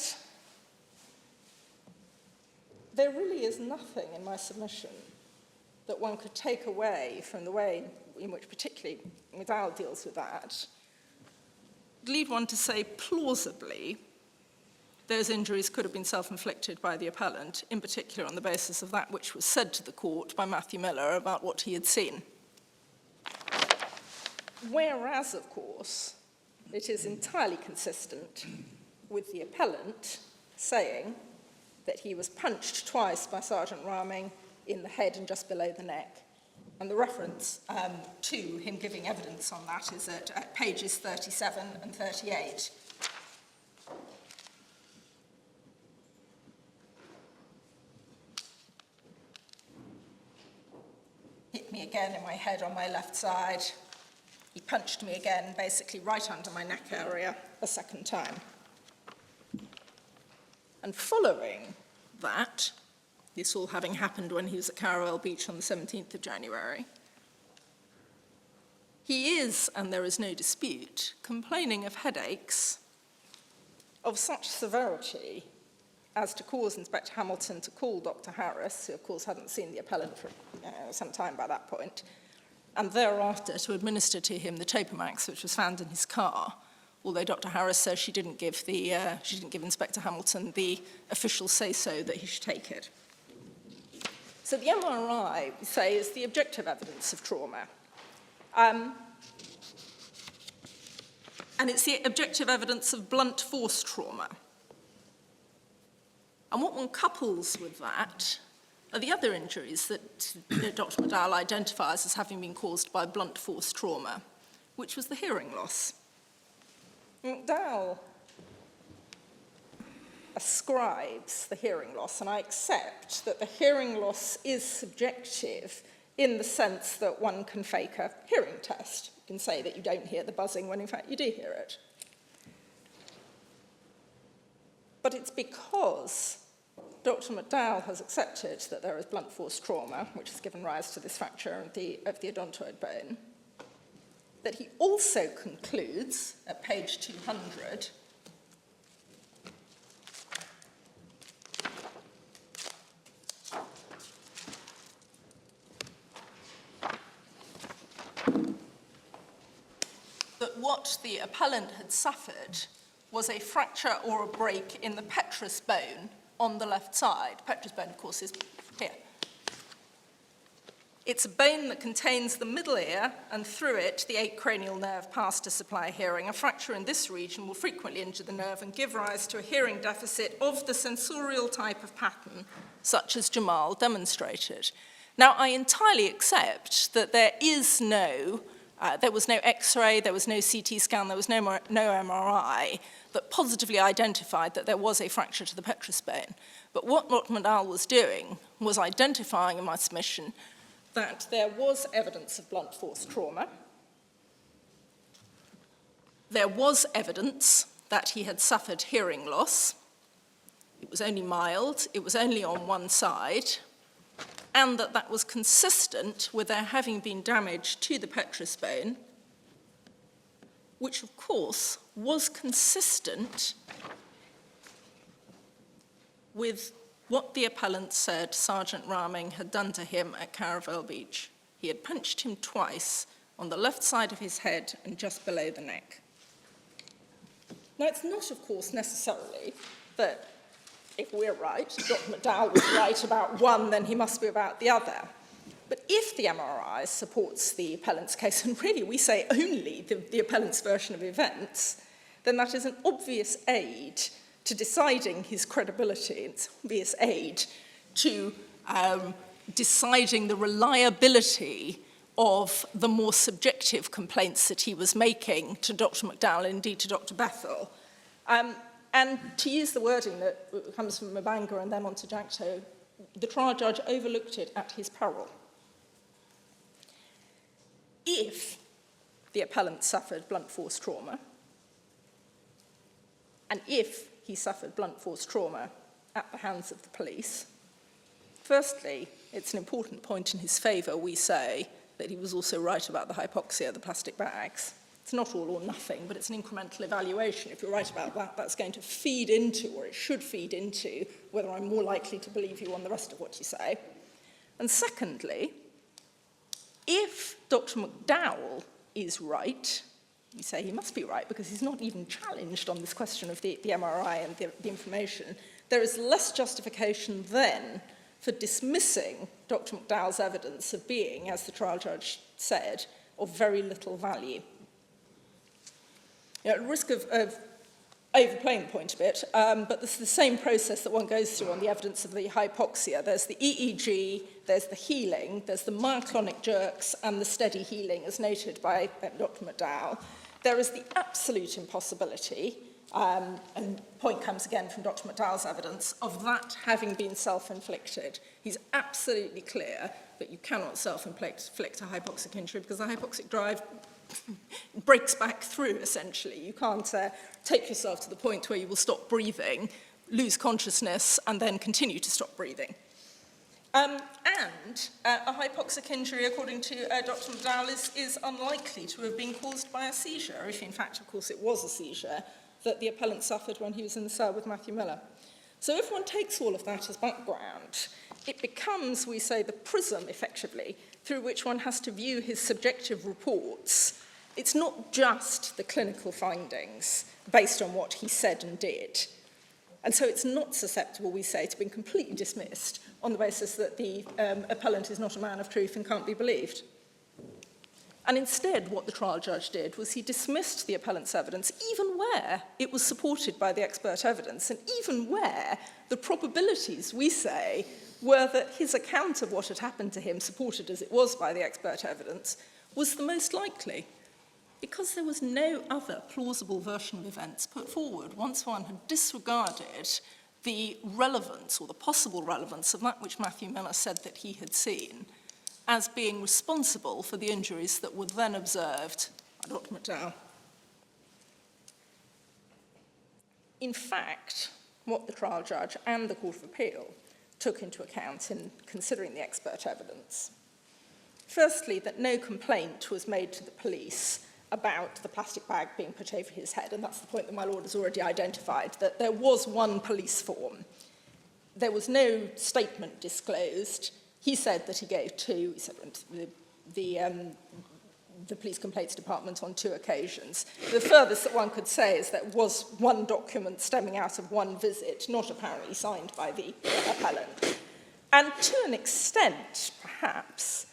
there really is nothing in my submission that one could take away from the way in which particularly McDowell deals with that, lead one to say plausibly those injuries could have been self-inflicted by the appellant, in particular on the basis of that which was said to the court by Matthew Miller about what he had seen. Whereas, of course, it is entirely consistent with the appellant saying that he was punched twice by Sergeant Raming in the head and just below the neck. And the reference to him giving evidence on that is at pages 37 and 38. Hit me again in my head on my left side. He punched me again, basically right under my neck area, a second time. And following that, this all having happened when he was at Carrawell Beach on the 17th of January, he is, and there is no dispute, complaining of headaches of such severity as to cause Inspector Hamilton to call Dr. Harris, who of course hadn't seen the appellant for some time by that point, and thereafter to administer to him the Topamax which was found in his car, although Dr. Harris says she didn't give Inspector Hamilton the official say-so that he should take it. So the MRI, we say, is the objective evidence of trauma. And it's the objective evidence of blunt force trauma. And what one couples with that are the other injuries that Dr. McDowell identifies as having been caused by blunt force trauma, which was the hearing loss. McDowell ascribes the hearing loss, and I accept that the hearing loss is subjective in the sense that one can fake a hearing test. You can say that you don't hear the buzzing when in fact you do hear it. But it's because Dr. McDowell has accepted that there is blunt force trauma, which has given rise to this fracture of the odontoid bone, that he also concludes at page 200 that what the appellant had suffered was a fracture or a break in the petrous bone on the left side. Petrous bone, of course, is here. It's a bone that contains the middle ear, and through it, the 8th cranial nerve passed to supply hearing. A fracture in this region will frequently injure the nerve and give rise to a hearing deficit of the sensorial type of pattern, such as Jamal demonstrated. Now, I entirely accept that there was no X-ray, there was no CT scan, there was no MRI that positively identified that there was a fracture to the petrous bone. But what Dr. McDowell was doing was identifying in my submission that there was evidence of blunt force trauma. There was evidence that he had suffered hearing loss. It was only mild, it was only on one side, and that was consistent with there having been damage to the petrous bone, which of course was consistent with what the appellant said Sergeant Raming had done to him at Caravel Beach. He had punched him twice on the left side of his head and just below the neck. Now, it's not, of course, necessarily that if we're right, Dr. McDowell was right about one, then he must be about the other. But if the MRI supports the appellant's case, and really we say only the appellant's version of events, then that is an obvious aid to deciding his credibility. It's an obvious aid to deciding the reliability of the more subjective complaints that he was making to Dr. McDowell and indeed to Dr. Bethel. And to use the wording that comes from Mabanga and then on to Jackto, the trial judge overlooked it at his peril. If the appellant suffered blunt force trauma, and if he suffered blunt force trauma at the hands of the police, firstly, it's an important point in his favour, we say, that he was also right about the hypoxia, the plastic bags. It's not all or nothing, but it's an incremental evaluation. If you're right about that, that's going to feed into, or it should feed into, whether I'm more likely to believe you on the rest of what you say. And secondly, if Dr. McDowell is right, you say he must be right because he's not even challenged on this question of the MRI and the information, there is less justification then for dismissing Dr. McDowell's evidence of being, as the trial judge said, of very little value. At risk of overplaying the point a bit, but this is the same process that one goes through on the evidence of the hypoxia. There's the EEG, there's the healing, there's the myoclonic jerks, and the steady healing, as noted by Dr. McDowell. There is the absolute impossibility, and the point comes again from Dr. McDowell's evidence, of that having been self-inflicted. He's absolutely clear that you cannot self-inflict a hypoxic injury because the hypoxic drive breaks back through, essentially. You can't take yourself to the point where you will stop breathing, lose consciousness, and then continue to stop breathing. And a hypoxic injury, according to Dr. McDowell, is unlikely to have been caused by a seizure, if in fact, of course, it was a seizure that the appellant suffered when he was in the cell with Matthew Miller. So if one takes all of that as background, it becomes, we say, the prism, effectively, through which one has to view his subjective reports It's not just the clinical findings based on what he said and did. And so it's not susceptible, we say, to being completely dismissed on the basis that the appellant is not a man of truth and can't be believed. And instead, what the trial judge did was he dismissed the appellant's evidence, even where it was supported by the expert evidence, and even where the probabilities, we say, were that his account of what had happened to him, supported as it was by the expert evidence, was the most likely. Because there was no other plausible version of events put forward once one had disregarded the relevance or the possible relevance of that which Matthew Miller said that he had seen as being responsible for the injuries that were then observed by Dr. McDowell. In fact, what the trial judge and the Court of Appeal took into account in considering the expert evidence, firstly, that no complaint was made to the police about the plastic bag being put over his head, and that's the point that my lord has already identified, that there was one police form. There was no statement disclosed. He said that he gave two. He said the police complaints department on 2 occasions. The furthest that one could say is there was one document stemming out of one visit, not apparently signed by the appellant. And to an extent, perhaps,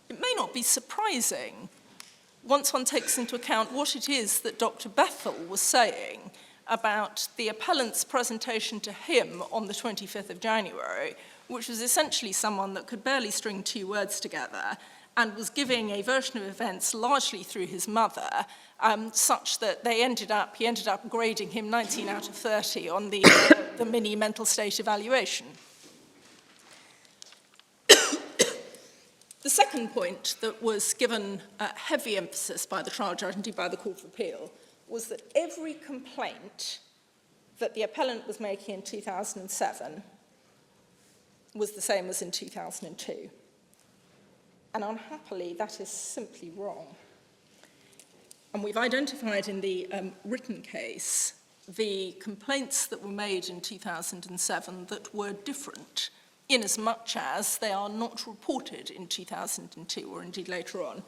it may not be surprising, once one takes into account what it is that Dr. Bethel was saying about the appellant's presentation to him on the 25th of January, which was essentially someone that could barely string 2 words together and was giving a version of events largely through his mother, such that he ended up grading him 19 out of 30 on the mini mental state evaluation. The second point that was given heavy emphasis by the trial judge, indeed by the Court of Appeal, was that every complaint that the appellant was making in 2007 was the same as in 2002. And unhappily, that is simply wrong. And we've identified in the written case the complaints that were made in 2007 that were different, inasmuch as they are not reported in 2002, or indeed later on.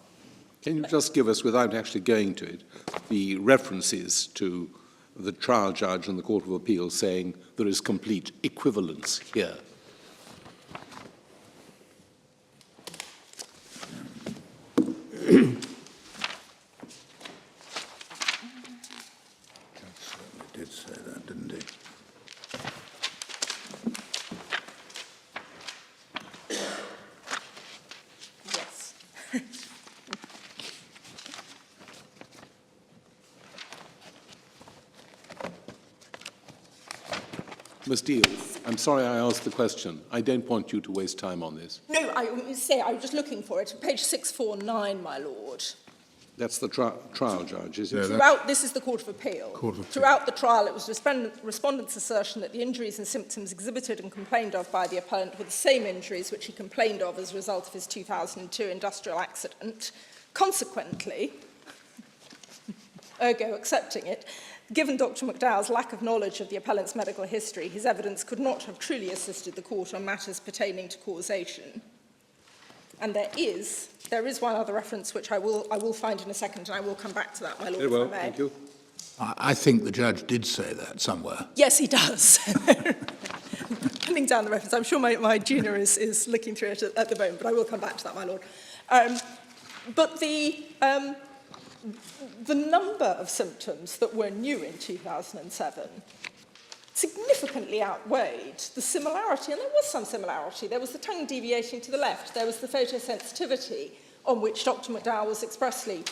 Can you just give us, without actually going to it, the references to the trial judge and the Court of Appeal saying there is complete equivalence here? Did say that, didn't he? Yes. Ms. Deal, I'm sorry I asked the question. I don't want you to waste time on this. No, I was just looking for it. Page 649, my lord. That's the trial judge, is it? Throughout, this is the Court of Appeal. Court of Appeal. Throughout the trial, it was respondent's assertion that the injuries and symptoms exhibited and complained of by the appellant were the same injuries which he complained of as a result of his 2002 industrial accident. Consequently, ergo accepting it, given Dr. McDowell's lack of knowledge of the appellant's medical history, his evidence could not have truly assisted the court on matters pertaining to causation. And there is one other reference which I will find in a second, and I will come back to that, my lord, Very well, if I may. thank you. I think the judge did say that somewhere. Yes, he does. Pinning down the reference. I'm sure my junior is looking through it at the moment, but I will come back to that, my lord. But the number of symptoms that were new in 2007 significantly outweighed the similarity, and there was some similarity. There was the tongue deviating to the left. There was the photosensitivity on which Dr. McDowell was expressly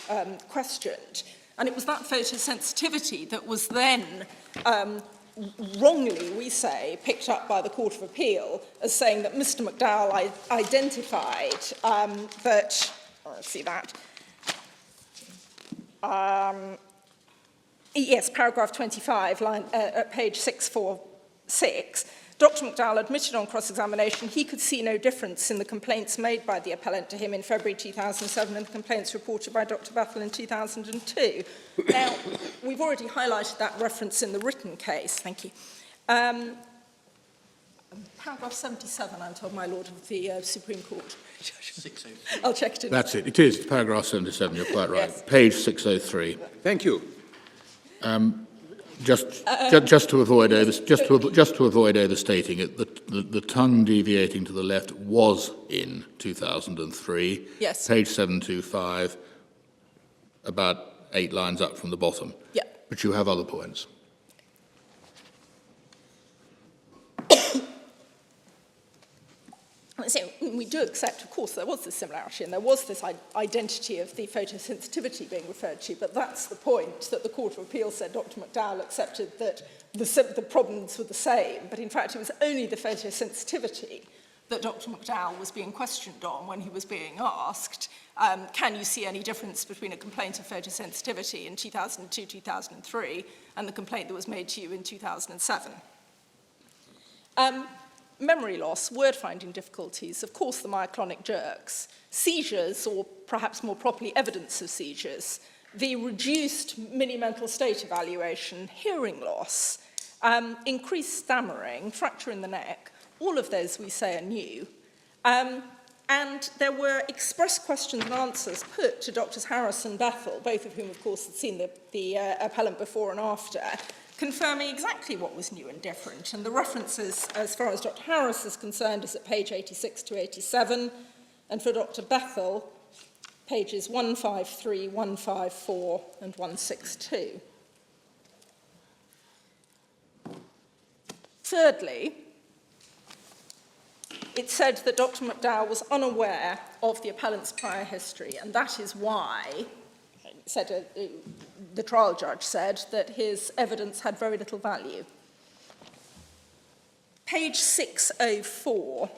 questioned. And it was that photosensitivity that was then wrongly, we say, picked up by the Court of Appeal as saying that Mr. McDowell identified that, let's see that, yes, paragraph 25, at page 646, Dr. McDowell admitted on cross-examination he could see no difference in the complaints made by the appellant to him in February 2007 and the complaints reported by Dr. Bethel in 2002. Now, we've already highlighted that reference in the written case, thank you. Paragraph 77, I'm told, my Lord, of the Supreme Court. 603. I'll check it in. That's it. It is paragraph 77. You're quite right. Yes. Page 603. Thank you. Just to avoid overstating it, the tongue deviating to the left was in 2003. Yes. Page 725, about 8 lines up from the bottom. Yeah. But you have other points. So we do accept, of course, there was this similarity and there was this identity of the photosensitivity being referred to, but that's the point that the Court of Appeal said Dr. McDowell accepted that the problems were the same, but in fact it was only the photosensitivity that Dr. McDowell was being questioned on when he was being asked, can you see any difference between a complaint of photosensitivity in 2002-2003 and the complaint that was made to you in 2007? Memory loss, word-finding difficulties, of course the myoclonic jerks, seizures, or perhaps more properly evidence of seizures, the reduced mini-mental state evaluation, hearing loss, increased stammering, fracture in the neck, all of those we say are new. And there were express questions and answers put to Drs. Harris and Bethel, both of whom, of course, had seen the appellant before and after, confirming exactly what was new and different. And the references, as far as Dr. Harris is concerned, is at page 86 to 87, and for Dr. Bethel, pages 153, 154, and 162. Thirdly, it said that Dr. McDowell was unaware of the appellant's prior history, and that is why, the trial judge said, that his evidence had very little value. Page 604.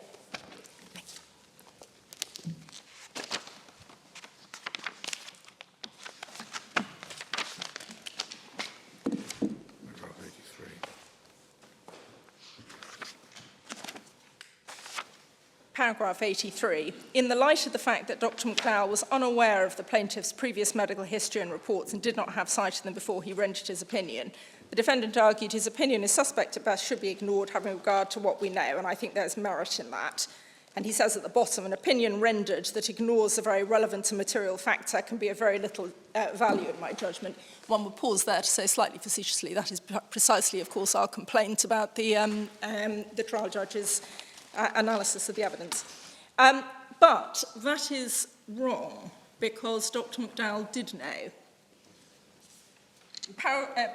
Paragraph 83. In the light of the fact that Dr. McDowell was unaware of the plaintiff's previous medical history and reports and did not have sight of them before he rendered his opinion, the defendant argued his opinion is suspect at best, should be ignored, having regard to what we know, and I think there's merit in that. And he says at the bottom, an opinion rendered that ignores a very relevant and material factor can be of very little value in my judgment. One would pause there to say slightly facetiously, that is precisely, of course, our complaint about the trial judge's analysis of the evidence. But that is wrong, because Dr. McDowell did know.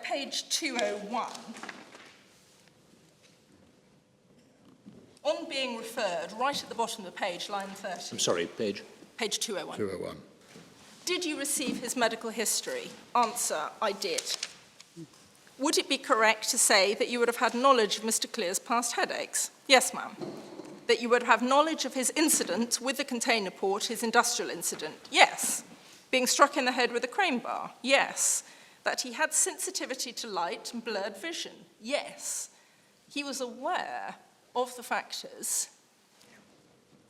Page 201. On being referred, right at the bottom of the page, line 30. I'm sorry, page? Page 201. 201. Did you receive his medical history? Answer, I did. Would it be correct to say that you would have had knowledge of Mr. Cleare's past headaches? Yes, ma'am. That you would have knowledge of his incident with the container port, his industrial incident? Yes. Being struck in the head with a crane bar? Yes. That he had sensitivity to light and blurred vision? Yes. He was aware of the factors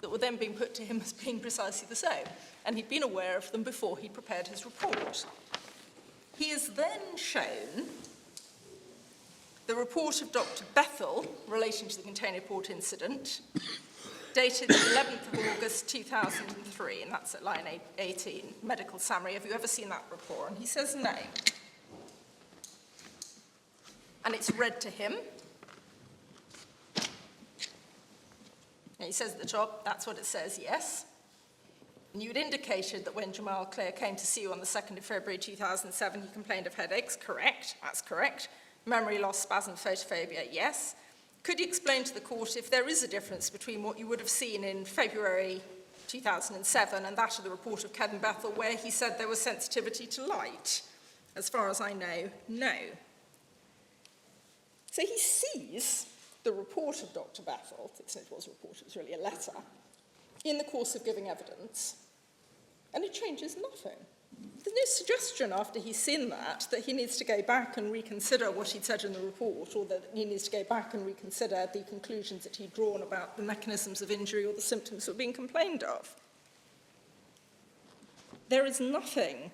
that were then being put to him as being precisely the same, and he'd been aware of them before he prepared his report. He is then shown the report of Dr. Bethel relating to the container port incident, dated the 11th of August 2003, and that's at line 18, medical summary. Have you ever seen that report? And he says no. And it's read to him. And he says at the top, that's what it says, yes. And you had indicated that when Jamal Cleare came to see you on the 2nd of February 2007, he complained of headaches. Correct, that's correct. Memory loss, spasm, photophobia, yes. Could you explain to the court if there is a difference between what you would have seen in February 2007 and that of the report of Kevin Bethel, where he said there was sensitivity to light? As far as I know, no. So he sees the report of Dr. Bethel, it was a report, it was really a letter, in the course of giving evidence, and it changes nothing. There's no suggestion after he's seen that he needs to go back and reconsider what he'd said in the report, or that he needs to go back and reconsider the conclusions that he'd drawn about the mechanisms of injury or the symptoms that were being complained of. There is nothing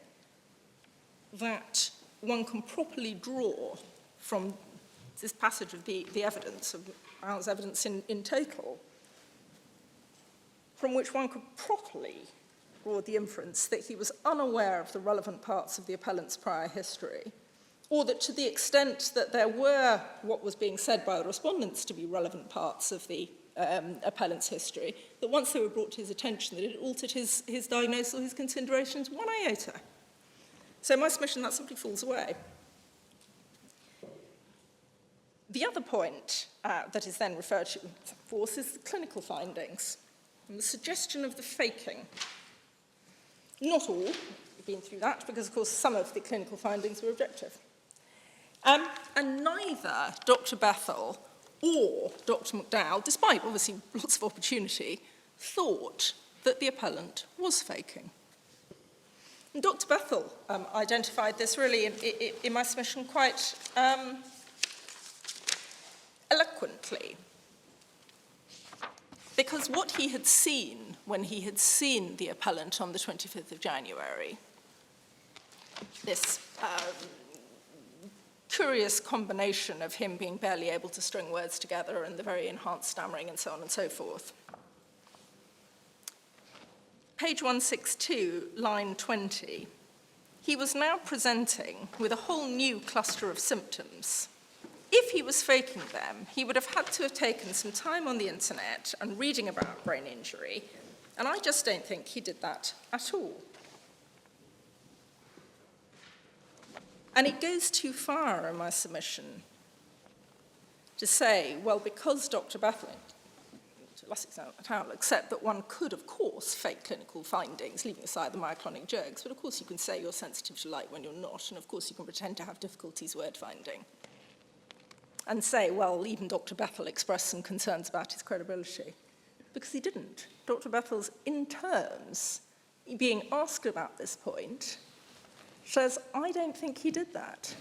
that one can properly draw from this passage of the evidence of hours evidence in total, from which one could properly draw the inference that he was unaware of the relevant parts of the appellant's prior history, or that to the extent that there were what was being said by the respondents to be relevant parts of the appellant's history, that once they were brought to his attention, that it altered his diagnosis or his considerations 1 iota. So my submission, that simply falls away. The other point that is then referred to, of course, is the clinical findings and the suggestion of the faking. Not all, we've been through that, because, of course, some of the clinical findings were objective. And neither Dr. Bethel or Dr. McDowell, despite obviously lots of opportunity, thought that the appellant was faking. And Dr. Bethel identified this really in my submission quite eloquently, because what he had seen when he had seen the appellant on the 25th of January, this curious combination of him being barely able to string words together and the very enhanced stammering and so on and so forth. Page 162, line 20, he was now presenting with a whole new cluster of symptoms. If he was faking them, he would have had to have taken some time on the internet and reading about brain injury, and I just don't think he did that at all. And it goes too far in my submission to say, well, because Dr. Bethel, to a lesser extent, I will accept that one could, of course, fake clinical findings, leaving aside the myoclonic jerks, but of course you can say you're sensitive to light when you're not, and of course you can pretend to have difficulties word finding. And say, well, even Dr. Bethel expressed some concerns about his credibility. Because he didn't. Dr. Bethel's, in terms, being asked about this point, says, I don't think he did that.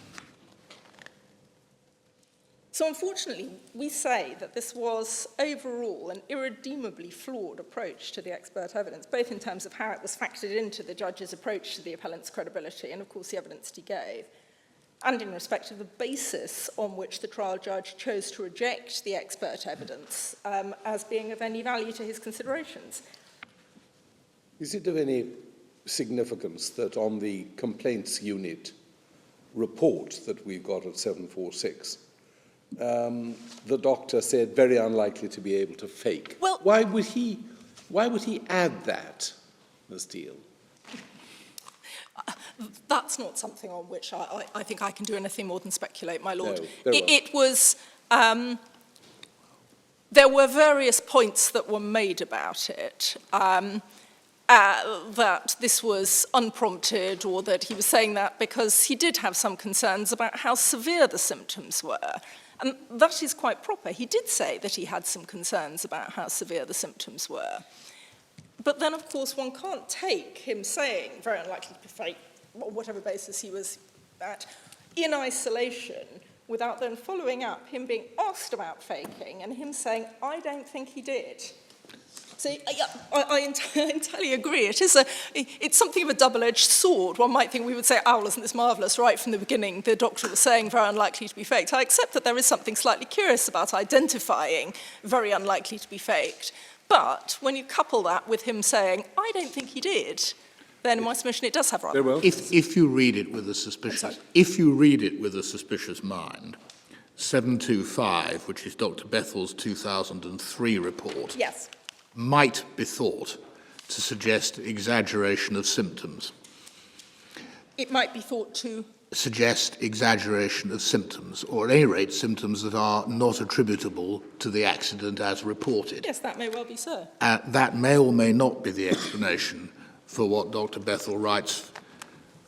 So unfortunately, we say that this was overall an irredeemably flawed approach to the expert evidence, both in terms of how it was factored into the judge's approach to the appellant's credibility and, of course, the evidence he gave, and in respect of the basis on which the trial judge chose to reject the expert evidence as being of any value to his considerations. Is it of any significance that on the complaints unit report that we've got at 746, the doctor said very unlikely to be able to fake? Well, why would he add that, Ms. Deal? That's not something on which I think I can do anything more than speculate, my lord. No, it was, there were various points that were made about it, that this was unprompted, or that he was saying that because he did have some concerns about how severe the symptoms were. And that is quite proper. He did say that he had some concerns about how severe the symptoms were. But then, of course, one can't take him saying, very unlikely to be fake, or whatever basis he was at, in isolation, without then following up him being asked about faking and him saying, I don't think he did. So I entirely agree. It's something of a double-edged sword. One might think we would say, oh, isn't this marvellous? Right from the beginning, the doctor was saying very unlikely to be faked. I accept that there is something slightly curious about identifying very unlikely to be faked. But when you couple that with him saying, I don't think he did, then in my submission it does have rather. Well. If you read it with a suspicious, mind, 725, which is Dr. Bethel's 2003 report, Yes. might be thought to suggest exaggeration of symptoms. It might be thought to Suggest exaggeration of symptoms, or at any rate symptoms that are not attributable to the accident as reported. Yes, that may well be so. That may or may not be the explanation for what Dr. Bethel writes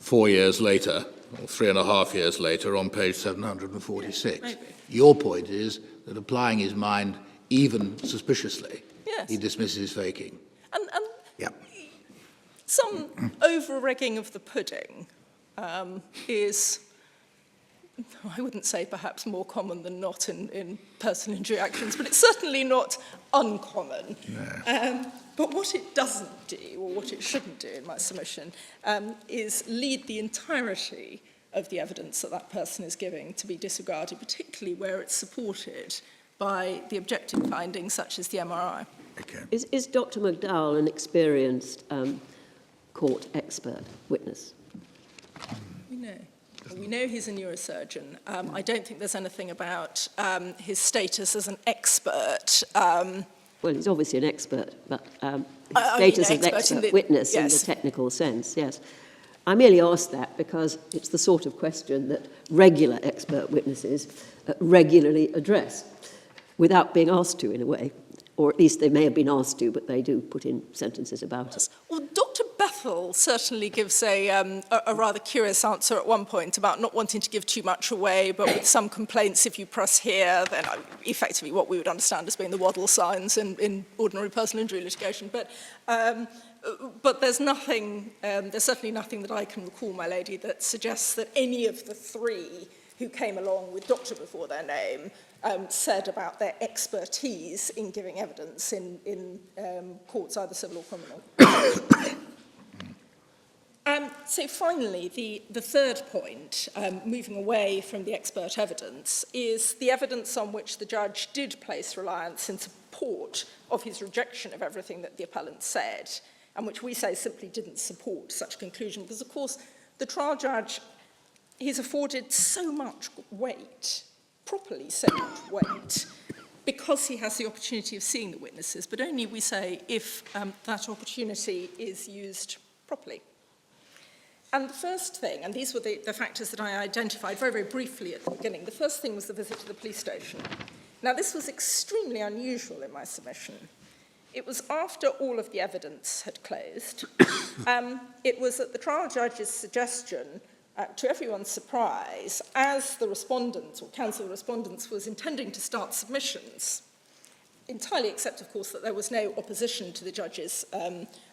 4 years later, or 3.5 years later, on page 746. Maybe. Your point is that applying his mind even suspiciously, Yes. he dismisses faking. And Yep. some over-egging of the pudding is, I wouldn't say perhaps more common than not in personal injury actions, but it's certainly not uncommon. No. But what it doesn't do, or what it shouldn't do in my submission, is lead the entirety of the evidence that that person is giving to be disregarded, particularly where it's supported by the objective findings such as the MRI. Okay. Is Dr. McDowell an experienced court expert witness? We know he's a neurosurgeon. I don't think there's anything about his status as an expert. Well, he's obviously an expert, but status as an expert witness in the technical sense, yes. I merely ask that because it's the sort of question that regular expert witnesses regularly address without being asked to, in a way. Or at least they may have been asked to, but they do put in sentences about it. Well, Dr. Bethel certainly gives a rather curious answer at one point about not wanting to give too much away, but with some complaints, if you press here, then effectively what we would understand as being the waddle signs in ordinary personal injury litigation. But there's nothing, there's certainly nothing that I can recall, my lady, that suggests that any of the three who came along with doctor before their name said about their expertise in giving evidence in courts, either civil or criminal. So finally, the third point, moving away from the expert evidence, is the evidence on which the judge did place reliance in support of his rejection of everything that the appellant said, and which we say simply didn't support such conclusion, because, of course, the trial judge, he's afforded so much weight, properly so much weight, because he has the opportunity of seeing the witnesses, but only, we say, if that opportunity is used properly. And the first thing, and these were the factors that I identified very, very briefly at the beginning, the first thing was the visit to the police station. Now, this was extremely unusual in my submission. It was after all of the evidence had closed. It was at the trial judge's suggestion, to everyone's surprise, as the respondents, or counsel respondents, was intending to start submissions, entirely except, of course, that there was no opposition to the judge's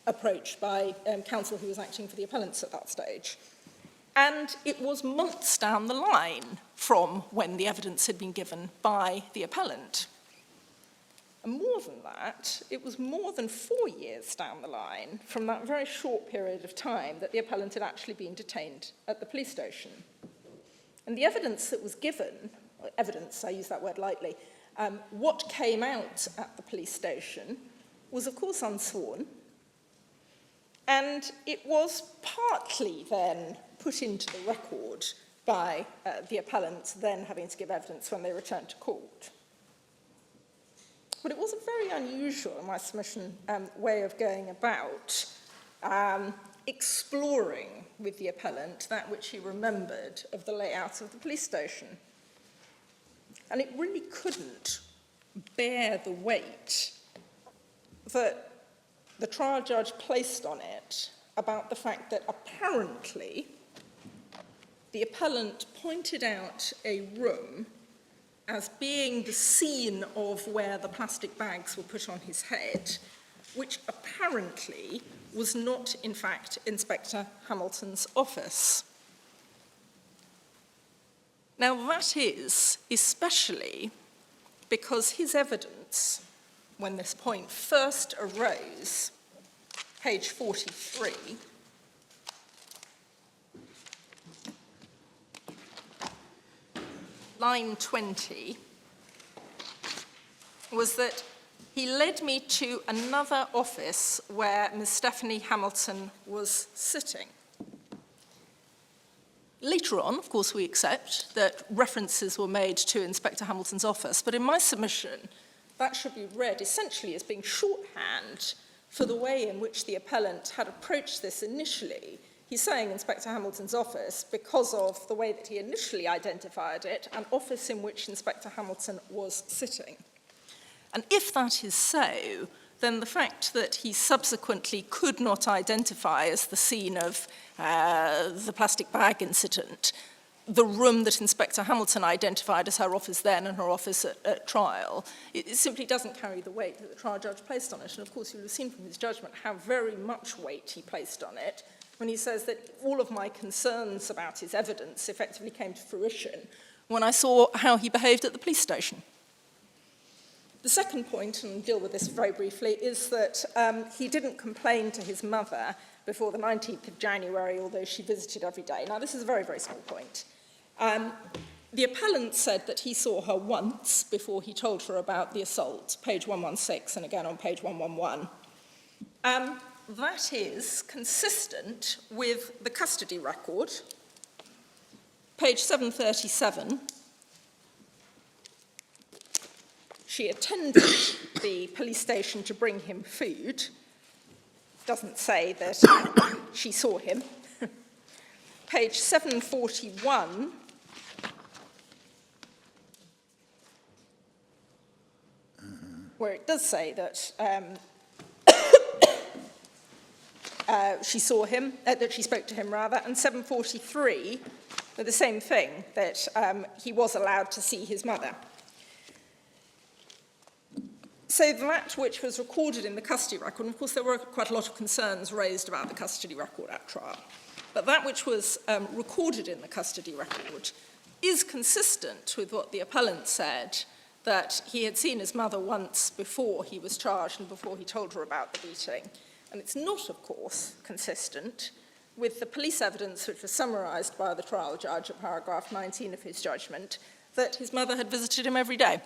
approach by counsel who was acting for the appellants at that stage. And it was months down the line from when the evidence had been given by the appellant. And more than that, it was more than 4 years down the line from that very short period of time that the appellant had actually been detained at the police station. And the evidence that was given, evidence, I use that word lightly, what came out at the police station was, of course, unsworn, and it was partly then put into the record by the appellant then having to give evidence when they returned to court. But it was a very unusual, in my submission, way of going about exploring with the appellant that which he remembered of the layout of the police station. And it really couldn't bear the weight that the trial judge placed on it about the fact that apparently the appellant pointed out a room as being the scene of where the plastic bags were put on his head, which apparently was not, in fact, Inspector Hamilton's office. Now, that is especially because his evidence, when this point first arose, page 43, line 20, was that he led me to another office where Miss Stephanie Hamilton was sitting. Later on, of course, we accept that references were made to Inspector Hamilton's office, but in my submission, that should be read essentially as being shorthand for the way in which the appellant had approached this initially. He's saying Inspector Hamilton's office because of the way that he initially identified it, an office in which Inspector Hamilton was sitting. And if that is so, then the fact that he subsequently could not identify as the scene of the plastic bag incident the room that Inspector Hamilton identified as her office then and her office at trial, it simply doesn't carry the weight that the trial judge placed on it. And of course, you'll have seen from his judgment how very much weight he placed on it when he says that all of my concerns about his evidence effectively came to fruition when I saw how he behaved at the police station. The second point, and I'll deal with this very briefly, is that he didn't complain to his mother before the 19th of January, although she visited every day. Now, this is a very, very small point. The appellant said that he saw her once before he told her about the assault, page 116 and again on page 111. That is consistent with the custody record, page 737. She attended the police station to bring him food. Doesn't say that she saw him. Page 741. Where it does say that she saw him, that she spoke to him rather, and 743, with the same thing, that he was allowed to see his mother. So that which was recorded in the custody record, and of course there were quite a lot of concerns raised about the custody record at trial, but that which was recorded in the custody record is consistent with what the appellant said, that he had seen his mother once before he was charged and before he told her about the beating. And it's not, of course, consistent with the police evidence which was summarised by the trial judge at paragraph 19 of his judgment, that his mother had visited him every day.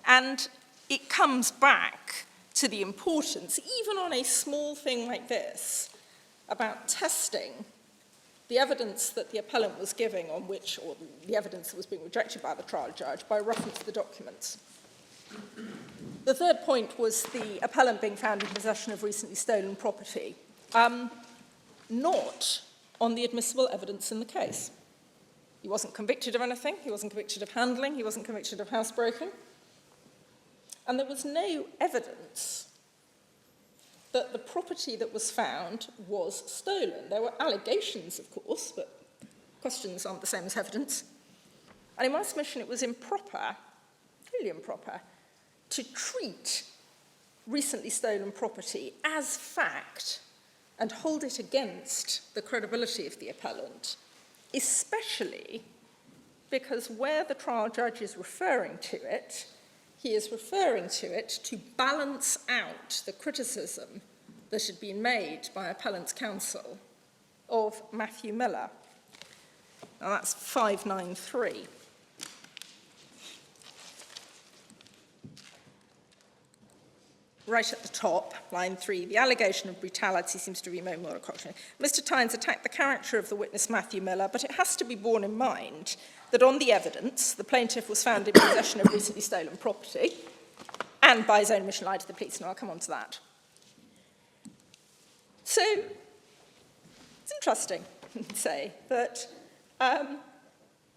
And it comes back to the importance, even on a small thing like this, about testing the evidence that the appellant was giving on which, or the evidence that was being rejected by the trial judge, by reference to the documents. The third point was the appellant being found in possession of recently stolen property, not on the admissible evidence in the case. He wasn't convicted of anything, he wasn't convicted of handling, he wasn't convicted of housebreaking, and there was no evidence that the property that was found was stolen. There were allegations, of course, but questions aren't the same as evidence. And in my submission, it was improper, really improper, to treat recently stolen property as fact and hold it against the credibility of the appellant, especially because where the trial judge is referring to it, he is referring to it to balance out the criticism that had been made by appellant's counsel of Matthew Miller. Now that's 593. Right at the top, line 3, the allegation of brutality seems to be no more a Mr. Tynes attacked the character of the witness Matthew Miller, but it has to be borne in mind that on the evidence, the plaintiff was found in possession of recently stolen property, and by his own admission lied to the police, and I'll come on to that. So, it's interesting to say that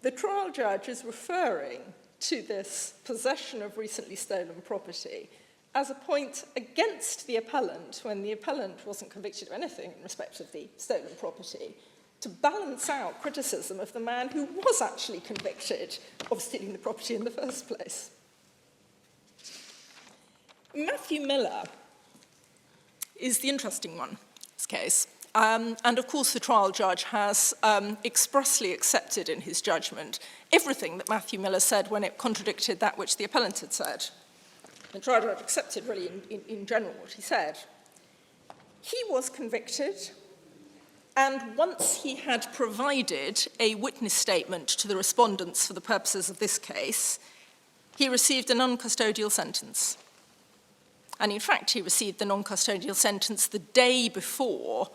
the trial judge is referring to this possession of recently stolen property as a point against the appellant when the appellant wasn't convicted of anything in respect of the stolen property, to balance out criticism of the man who was actually convicted of stealing the property in the first place. Matthew Miller is the interesting one in this case. And of course the trial judge has expressly accepted in his judgment everything that Matthew Miller said when it contradicted that which the appellant had said. The trial judge accepted really in general what he said. He was convicted, and once he had provided a witness statement to the respondents for the purposes of this case, he received a non-custodial sentence. And in fact, he received the non-custodial sentence the day before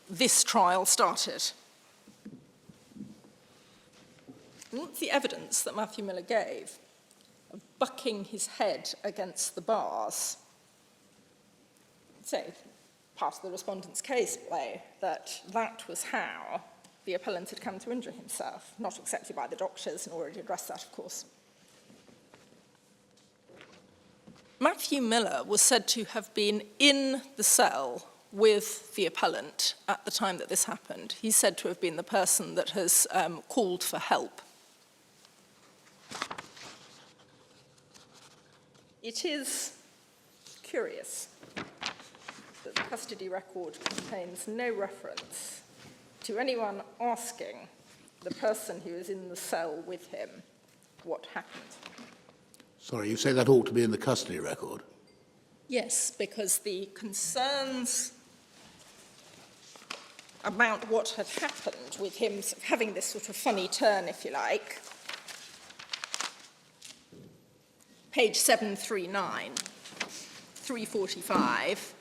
this trial started. And what's the evidence that Matthew Miller gave of bucking his head against the bars? So, part of the respondent's case play that was how the appellant had come to injure himself, not accepted by the doctors, and already addressed that, of course. Matthew Miller was said to have been in the cell with the appellant at the time that this happened. He's said to have been the person that has called for help. It is curious that the custody record contains no reference to anyone asking the person who is in the cell with him what happened. Sorry, you say that ought to be in the custody record? Yes, because the concerns about what had happened with him having this sort of funny turn, if you like. Page 739, 345,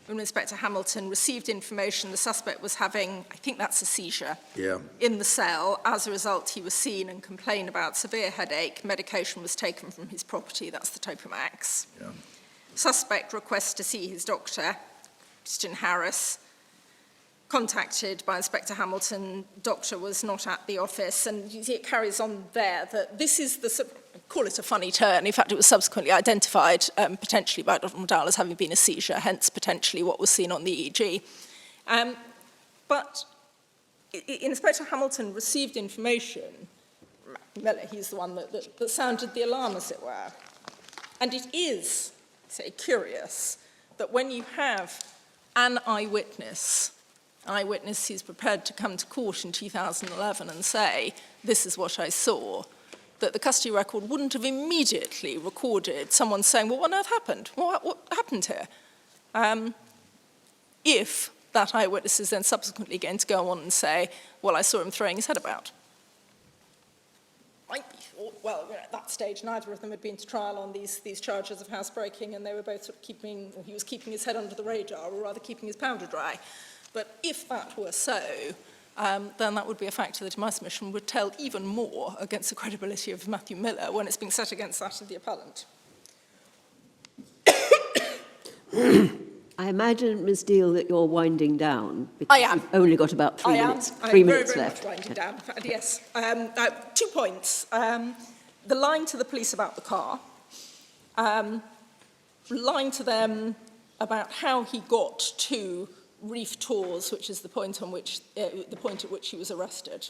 when Inspector Hamilton received information the suspect was having, I think that's a seizure, in the cell. As a result, he was seen and complained about severe headache. Medication was taken from his property, that's the Topamax. Suspect requests to see his doctor, Christian Harris, contacted by Inspector Hamilton. Doctor was not at the office, and you see it carries on there that this is the, call it a funny turn. In fact, it was subsequently identified potentially by Dr. McDowell as having been a seizure, hence potentially what was seen on the EEG. But Inspector Hamilton received information, Miller, he's the one that sounded the alarm, as it were. And it is, say, curious that when you have an eyewitness who's prepared to come to court in 2011 and say, this is what I saw, that the custody record wouldn't have immediately recorded someone saying, well, what on earth happened? What happened here? If that eyewitness is then subsequently going to go on and say, well, I saw him throwing his head about. Might be thought, well, at that stage, neither of them had been to trial on these charges of housebreaking, and they were both sort of he was keeping his head under the radar, or rather keeping his powder dry. But if that were so, then that would be a factor that, in my submission, would tell even more against the credibility of Matthew Miller when it's being set against that of the appellant. I imagine, Ms. Deal, that you're winding down. Because I am. You've only got about 3 minutes. I am. 3 minutes very left. Much winding down, in fact, yes. 2 points. The line to the police about the car, line to them about how he got to Reef Tours, which is the point at which he was arrested.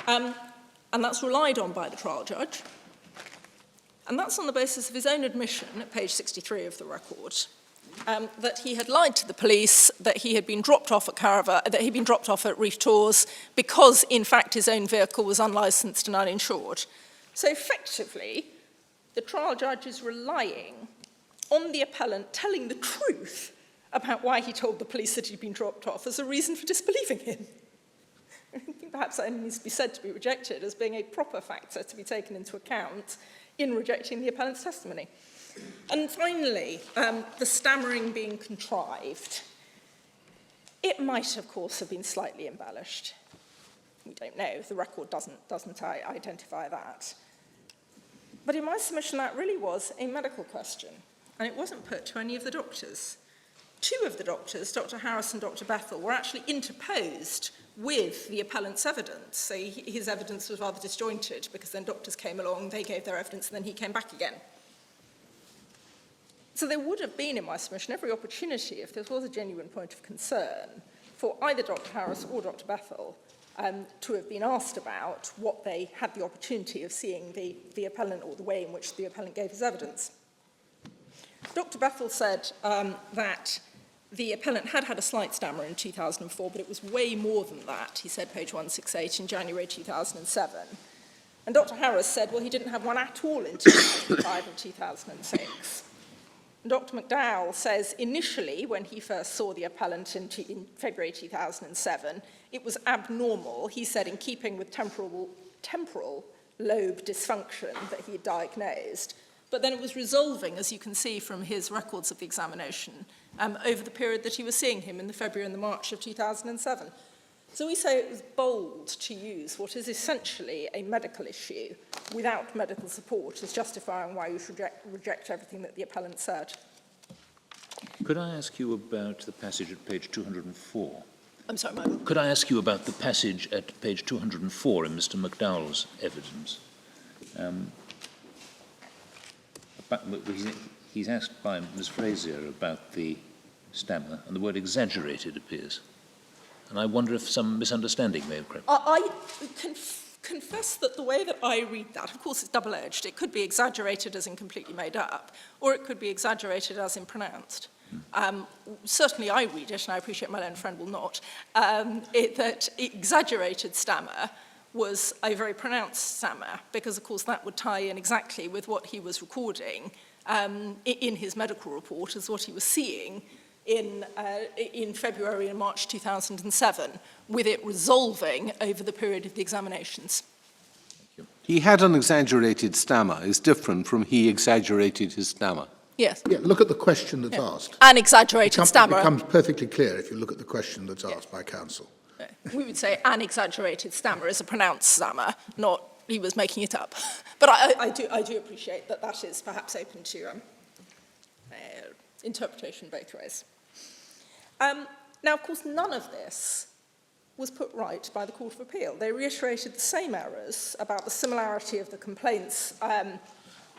And that's relied on by the trial judge. And that's on the basis of his own admission at page 63 of the record, that he had lied to the police, that he had been dropped off at Reef Tours because, in fact, his own vehicle was unlicensed and uninsured. So effectively, the trial judge is relying on the appellant telling the truth about why he told the police that he'd been dropped off as a reason for disbelieving him. I think perhaps that needs to be said to be rejected as being a proper factor to be taken into account in rejecting the appellant's testimony. And finally, the stammering being contrived. It might, of course, have been slightly embellished. We don't know. The record doesn't identify that. But in my submission, that really was a medical question, and it wasn't put to any of the doctors. 2 of the doctors, Dr. Harris and Dr. Bethel, were actually interposed with the appellant's evidence. So his evidence was rather disjointed, because then doctors came along, they gave their evidence, and then he came back again. So there would have been, in my submission, every opportunity, if there was a genuine point of concern, for either Dr. Harris or Dr. Bethel to have been asked about what they had the opportunity of seeing the appellant, or the way in which the appellant gave his evidence. Dr. Bethel said that the appellant had a slight stammer in 2004, but it was way more than that, he said, page 168, in January 2007. And Dr. Harris said, well, he didn't have one at all in 2005 and 2006. And Dr. McDowell says, initially, when he first saw the appellant in February 2007, it was abnormal, he said, in keeping with temporal lobe dysfunction that he had diagnosed. But then it was resolving, as you can see from his records of the examination, over the period that he was seeing him in the February and the March of 2007. So we say it was bold to use what is essentially a medical issue without medical support as justifying why you should reject everything that the appellant said. Could I ask you about the passage at page 204? I'm sorry, Michael. Could I ask you about the passage at page 204 in Mr. McDowell's evidence? He's asked by Ms. Frazier about the stammer, and the word exaggerated appears. And I wonder if some misunderstanding may have crept. I confess that the way that I read that, of course it's double-edged. It could be exaggerated as in completely made up, or it could be exaggerated as in pronounced. Certainly I read it, and I appreciate my own friend will not, that exaggerated stammer was a very pronounced stammer, because of course that would tie in exactly with what he was recording in his medical report as what he was seeing in February and March 2007, with it resolving over the period of the examinations. He had an exaggerated stammer. It's different from he exaggerated his stammer. Yes. Yeah, look at the question that's asked. An exaggerated stammer. It becomes perfectly clear if you look at the question that's asked by counsel. We would say an exaggerated stammer is a pronounced stammer, not he was making it up. But I do appreciate that that is perhaps open to interpretation both ways. Now, of course, none of this was put right by the Court of Appeal. They reiterated the same errors about the similarity of the complaints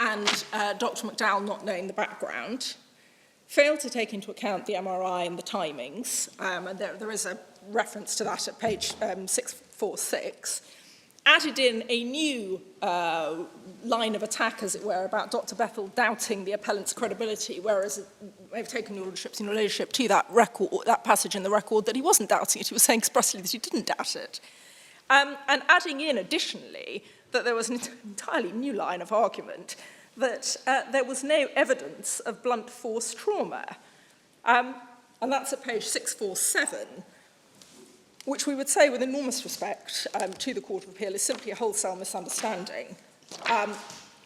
and Dr. McDowell not knowing the background, failed to take into account the MRI and the timings, and there is a reference to that at page 646, added in a new line of attack, as it were, about Dr. Bethel doubting the appellant's credibility, whereas they've taken your lordship in relationship to that record, that passage in the record, that he wasn't doubting it. He was saying expressly that he didn't doubt it. And adding in, additionally, that there was an entirely new line of argument that there was no evidence of blunt force trauma. And that's at page 647, which we would say with enormous respect to the Court of Appeal is simply a wholesale misunderstanding,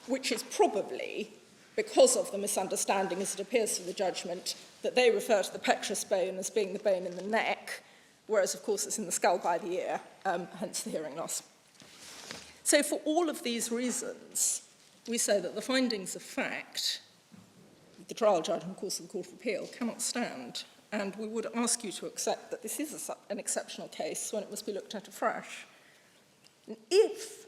which is probably because of the misunderstanding as it appears from the judgment that they refer to the petrous bone as being the bone in the neck, whereas of course it's in the skull by the ear, hence the hearing loss. So for all of these reasons, we say that the findings of fact, the trial judge and of course the Court of Appeal cannot stand. And we would ask you to accept that this is an exceptional case when it must be looked at afresh. And if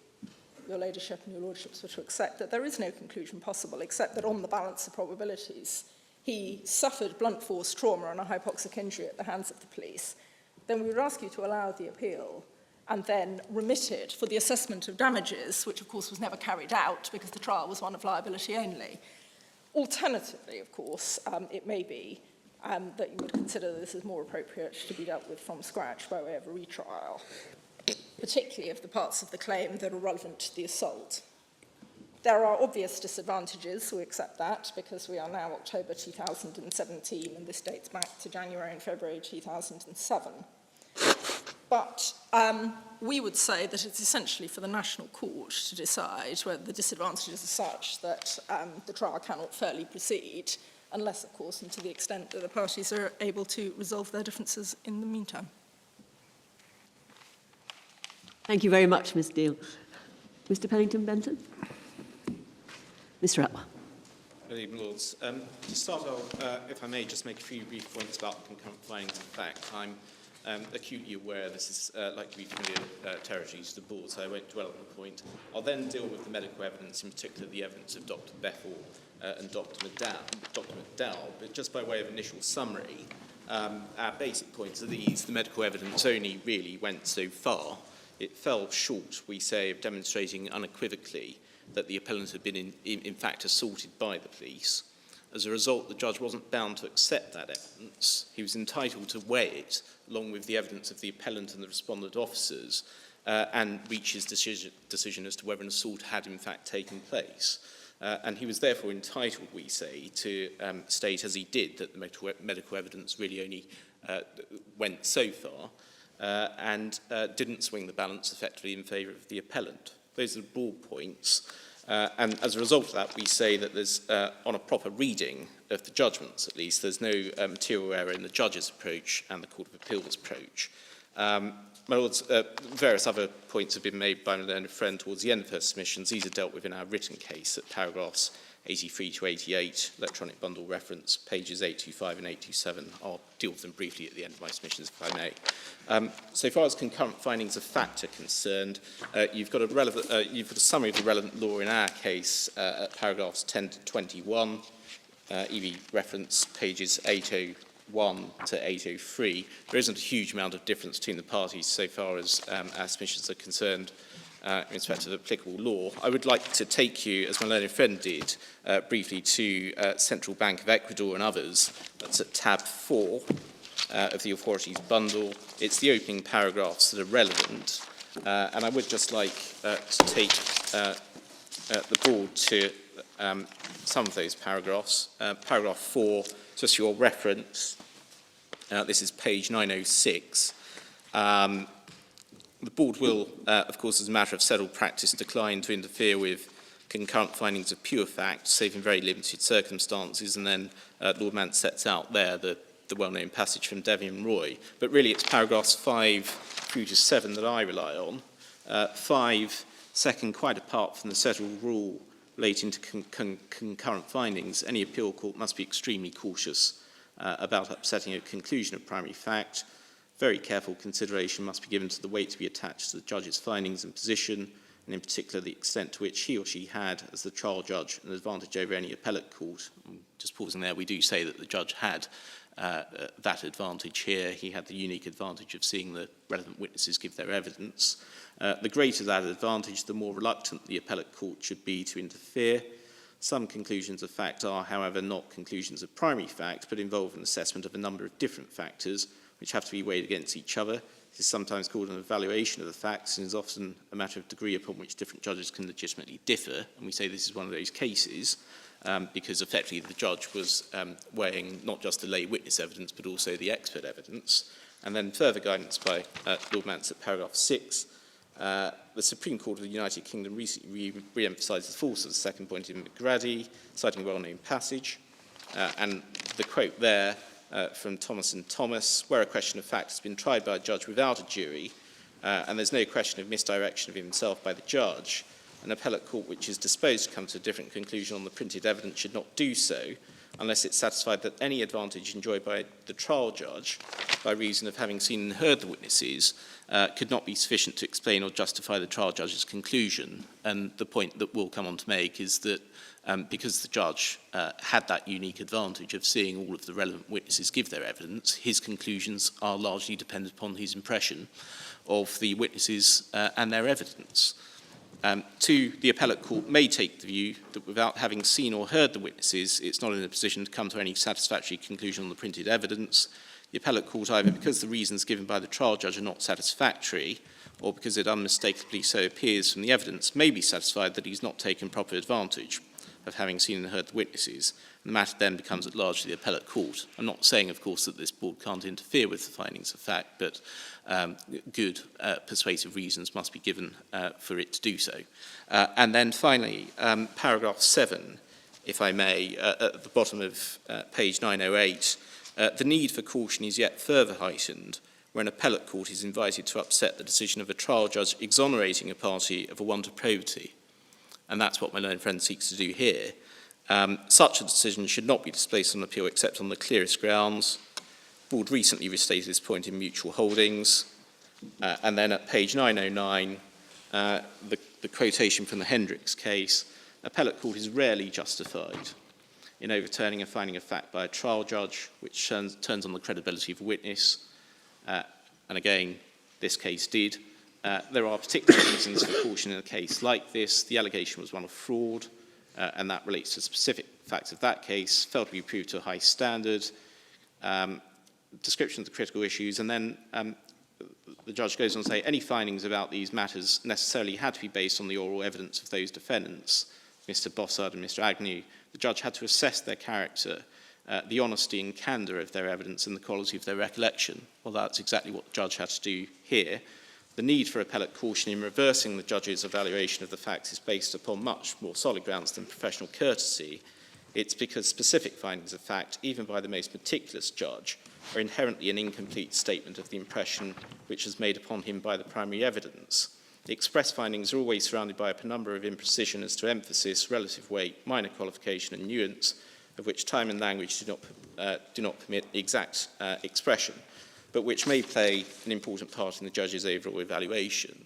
your ladyship and your lordships were to accept that there is no conclusion possible except that on the balance of probabilities he suffered blunt force trauma and a hypoxic injury at the hands of the police, then we would ask you to allow the appeal and then remit it for the assessment of damages, which of course was never carried out because the trial was one of liability only. Alternatively, of course, it may be that you would consider this as more appropriate to be dealt with from scratch by way of a retrial, particularly of the parts of the claim that are relevant to the assault. There are obvious disadvantages, we accept that, because we are now October 2017 and this dates back to January and February 2007. But we would say that it's essentially for the National Court to decide whether the disadvantages are such that the trial cannot fairly proceed, unless, of course, and to the extent that the parties are able to resolve their differences in the meantime. Thank you very much, Ms. Deal. Mr. Pennington-Benton? Mr. Atwell. Good evening, Lords. To start off, if I may, just make a few brief points about concurrent findings of fact. I'm acutely aware this is likely to be familiar territory to the board, so I won't dwell on the point. I'll then deal with the medical evidence, in particular the evidence of Dr. Bethel and Dr. McDowell, but just by way of initial summary, our basic points are these. The medical evidence only really went so far. It fell short, we say, of demonstrating unequivocally that the appellant had been in fact assaulted by the police. As a result, the judge wasn't bound to accept that evidence. He was entitled to weigh it, along with the evidence of the appellant and the respondent officers, and reach his decision as to whether an assault had in fact taken place. And he was therefore entitled, we say, to state, as he did, that the medical evidence really only went so far and didn't swing the balance effectively in favour of the appellant. Those are the broad points. And as a result of that, we say that there's, on a proper reading of the judgments at least, there's no material error in the judge's approach and the Court of Appeal's approach. My Lords, various other points have been made by my learned friend towards the end of her submissions. These are dealt with in our written case at paragraphs 83 to 88, electronic bundle reference, pages 825 and 827. I'll deal with them briefly at the end of my submissions, if I may. So far as concurrent findings of fact are concerned, you've got a summary of the relevant law in our case at paragraphs 10 to 21, EV reference pages 801 to 803. There isn't a huge amount of difference between the parties so far as our submissions are concerned in respect to the applicable law. I would like to take you, as my learned friend did, briefly to Central Bank of Ecuador and others. That's at tab 4 of the authorities bundle. It's the opening paragraphs that are relevant. And I would just like to take the board to some of those paragraphs. Paragraph 4, just your reference. This is page 906. The board will, of course, as a matter of settled practice, decline to interfere with concurrent findings of pure fact, save in very limited circumstances, and then Lord Mance sets out there the well-known passage from Devian Roy. But really it's paragraphs 5 through to 7 that I rely on. 5, second, quite apart from the settled rule relating to concurrent findings, any appeal court must be extremely cautious about upsetting a conclusion of primary fact. Very careful consideration must be given to the weight to be attached to the judge's findings and position, and in particular the extent to which he or she had, as the trial judge, an advantage over any appellate court. Just pausing there, we do say that the judge had that advantage here. He had the unique advantage of seeing the relevant witnesses give their evidence. The greater that advantage, the more reluctant the appellate court should be to interfere. Some conclusions of fact are, however, not conclusions of primary fact, but involve an assessment of a number of different factors which have to be weighed against each other. This is sometimes called an evaluation of the facts and is often a matter of degree upon which different judges can legitimately differ. And we say this is one of those cases because effectively the judge was weighing not just the lay witness evidence but also the expert evidence. And then further guidance by Lord Mance at paragraph 6. The Supreme Court of the United Kingdom recently re-emphasised the force of the second point in McGrady, citing a well-known passage. And the quote there from Thomas and Thomas, where a question of fact has been tried by a judge without a jury, and there's no question of misdirection of himself by the judge, an appellate court which is disposed to come to a different conclusion on the printed evidence should not do so unless it's satisfied that any advantage enjoyed by the trial judge by reason of having seen and heard the witnesses could not be sufficient to explain or justify the trial judge's conclusion. And the point that we'll come on to make is that because the judge had that unique advantage of seeing all of the relevant witnesses give their evidence, his conclusions are largely dependent upon his impression of the witnesses and their evidence. The appellate court may take the view that without having seen or heard the witnesses, it's not in a position to come to any satisfactory conclusion on the printed evidence. The appellate court, either because the reasons given by the trial judge are not satisfactory, or because it unmistakably so appears from the evidence, may be satisfied that he's not taken proper advantage of having seen and heard the witnesses. And the matter then becomes at large to the appellate court. I'm not saying, of course, that this board can't interfere with the findings of fact, but good persuasive reasons must be given for it to do so. And then finally, paragraph 7, if I may, at the bottom of page 908, the need for caution is yet further heightened where an appellate court is invited to upset the decision of a trial judge exonerating a party of a want of probity. And that's what my learned friend seeks to do here. Such a decision should not be displaced on appeal except on the clearest grounds. The board recently restated this point in Mutual Holdings. And then at page 909, the quotation from the Hendricks case, appellate court is rarely justified in overturning a finding of fact by a trial judge, which turns on the credibility of a witness. And again, this case did. There are particular reasons for caution in a case like this. The allegation was one of fraud, and that relates to specific facts of that case, failed to be proved to a high standard, description of the critical issues, and then the judge goes on to say any findings about these matters necessarily had to be based on the oral evidence of those defendants, Mr. Bossard and Mr. Agnew. The judge had to assess their character, the honesty and candour of their evidence and the quality of their recollection. Well, that's exactly what the judge had to do here. The need for appellate caution in reversing the judge's evaluation of the facts is based upon much more solid grounds than professional courtesy. It's because specific findings of fact, even by the most meticulous judge, are inherently an incomplete statement of the impression which is made upon him by the primary evidence. The express findings are always surrounded by a penumbra of imprecision as to emphasis, relative weight, minor qualification and nuance, of which time and language do not permit exact expression, but which may play an important part in the judge's overall evaluation.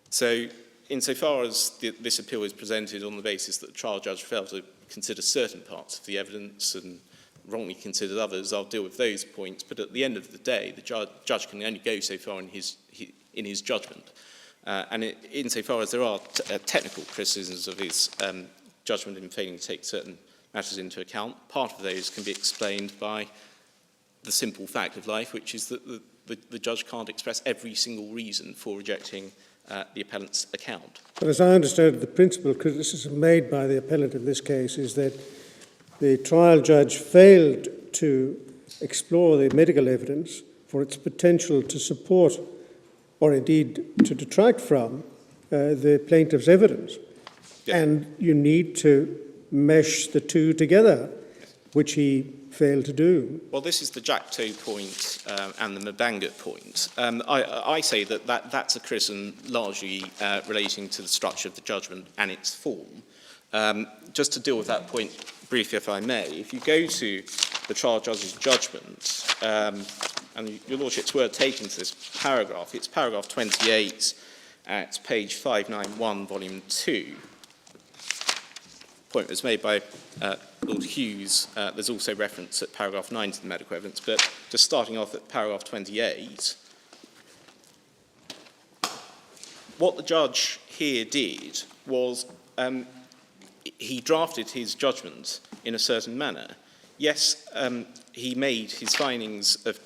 So, insofar as this appeal is presented on the basis that the trial judge failed to consider certain parts of the evidence and wrongly considered others, I'll deal with those points, but at the end of the day, the judge can only go so far in his judgment. And insofar as there are technical criticisms of his judgment in failing to take certain matters into account, part of those can be explained by the simple fact of life, which is that the judge can't express every single reason for rejecting the appellant's account. But as I understand it, the principal criticism made by the appellant in this case is that the trial judge failed to explore the medical evidence for its potential to support or indeed to detract from the plaintiff's evidence. Yeah. And you need to mesh the two together, which he failed to do. Well, this is the Jackto point and the Mabanga point. I say that's a criticism largely relating to the structure of the judgment and its form. Just to deal with that point briefly, if I may, if you go to the trial judge's judgment, and your Lordship's word taken to this paragraph, it's paragraph 28 at page 591, volume 2. Point was made by Lord Hughes. There's also reference at paragraph 9 to the medical evidence, but just starting off at paragraph 28, what the judge here did was he drafted his judgment in a certain manner. Yes, he made his findings of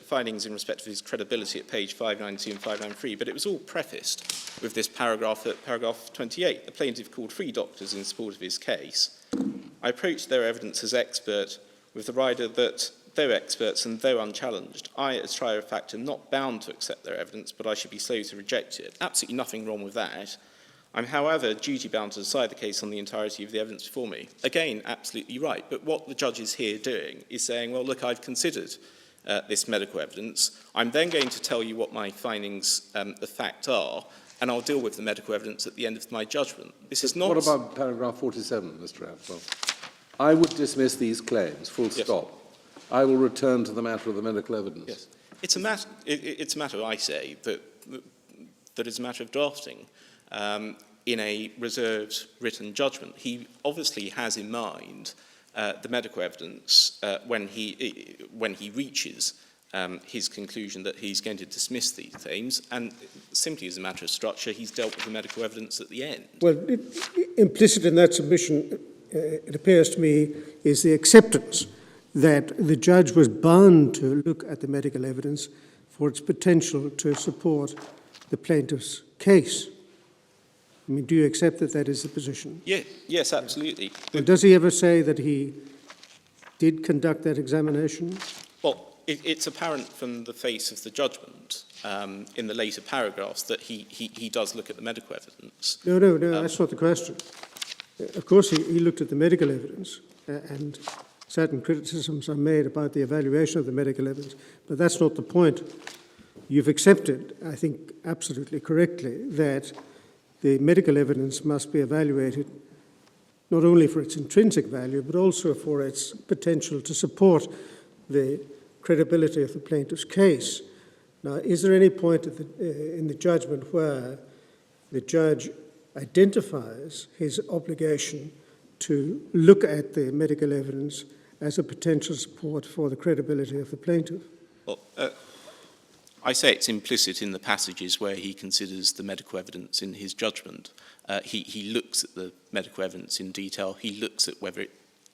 findings in respect of his credibility at page 592 and 593, but it was all prefaced with this paragraph at paragraph 28. The plaintiff called 3 doctors in support of his case. I approached their evidence as expert with the rider that though experts and though unchallenged, I, as trier of fact, am not bound to accept their evidence, but I should be slow to reject it. Absolutely nothing wrong with that. I'm, however, duty-bound to decide the case on the entirety of the evidence before me. Again, absolutely right, but what the judge is here doing is saying, well, look, I've considered this medical evidence. I'm then going to tell you what my findings of fact are, and I'll deal with the medical evidence at the end of my judgment. This is not... What about paragraph 47, Mr. Atwell? I would dismiss these claims, full stop. Yes. I will return to the matter of the medical evidence. Yes. It's a matter, I say, that is a matter of drafting in a reserved written judgment. He obviously has in mind the medical evidence when he reaches his conclusion that he's going to dismiss these claims, and simply as a matter of structure, he's dealt with the medical evidence at the end. Well, implicit in that submission, it appears to me, is the acceptance that the judge was bound to look at the medical evidence for its potential to support the plaintiff's case. I mean, do you accept that that is the position? Yeah, yes, absolutely. Well, does he ever say that he did conduct that examination? Well, it's apparent from the face of the judgment in the later paragraphs that he does look at the medical evidence. No, that's not the question. Of course, he looked at the medical evidence, and certain criticisms are made about the evaluation of the medical evidence, but that's not the point. You've accepted, I think absolutely correctly, that the medical evidence must be evaluated not only for its intrinsic value, but also for its potential to support the credibility of the plaintiff's case. Now, is there any point in the judgment where the judge identifies his obligation to look at the medical evidence as a potential support for the credibility of the plaintiff? Well, I say it's implicit in the passages where he considers the medical evidence in his judgment. He looks at the medical evidence in detail. He looks at whether,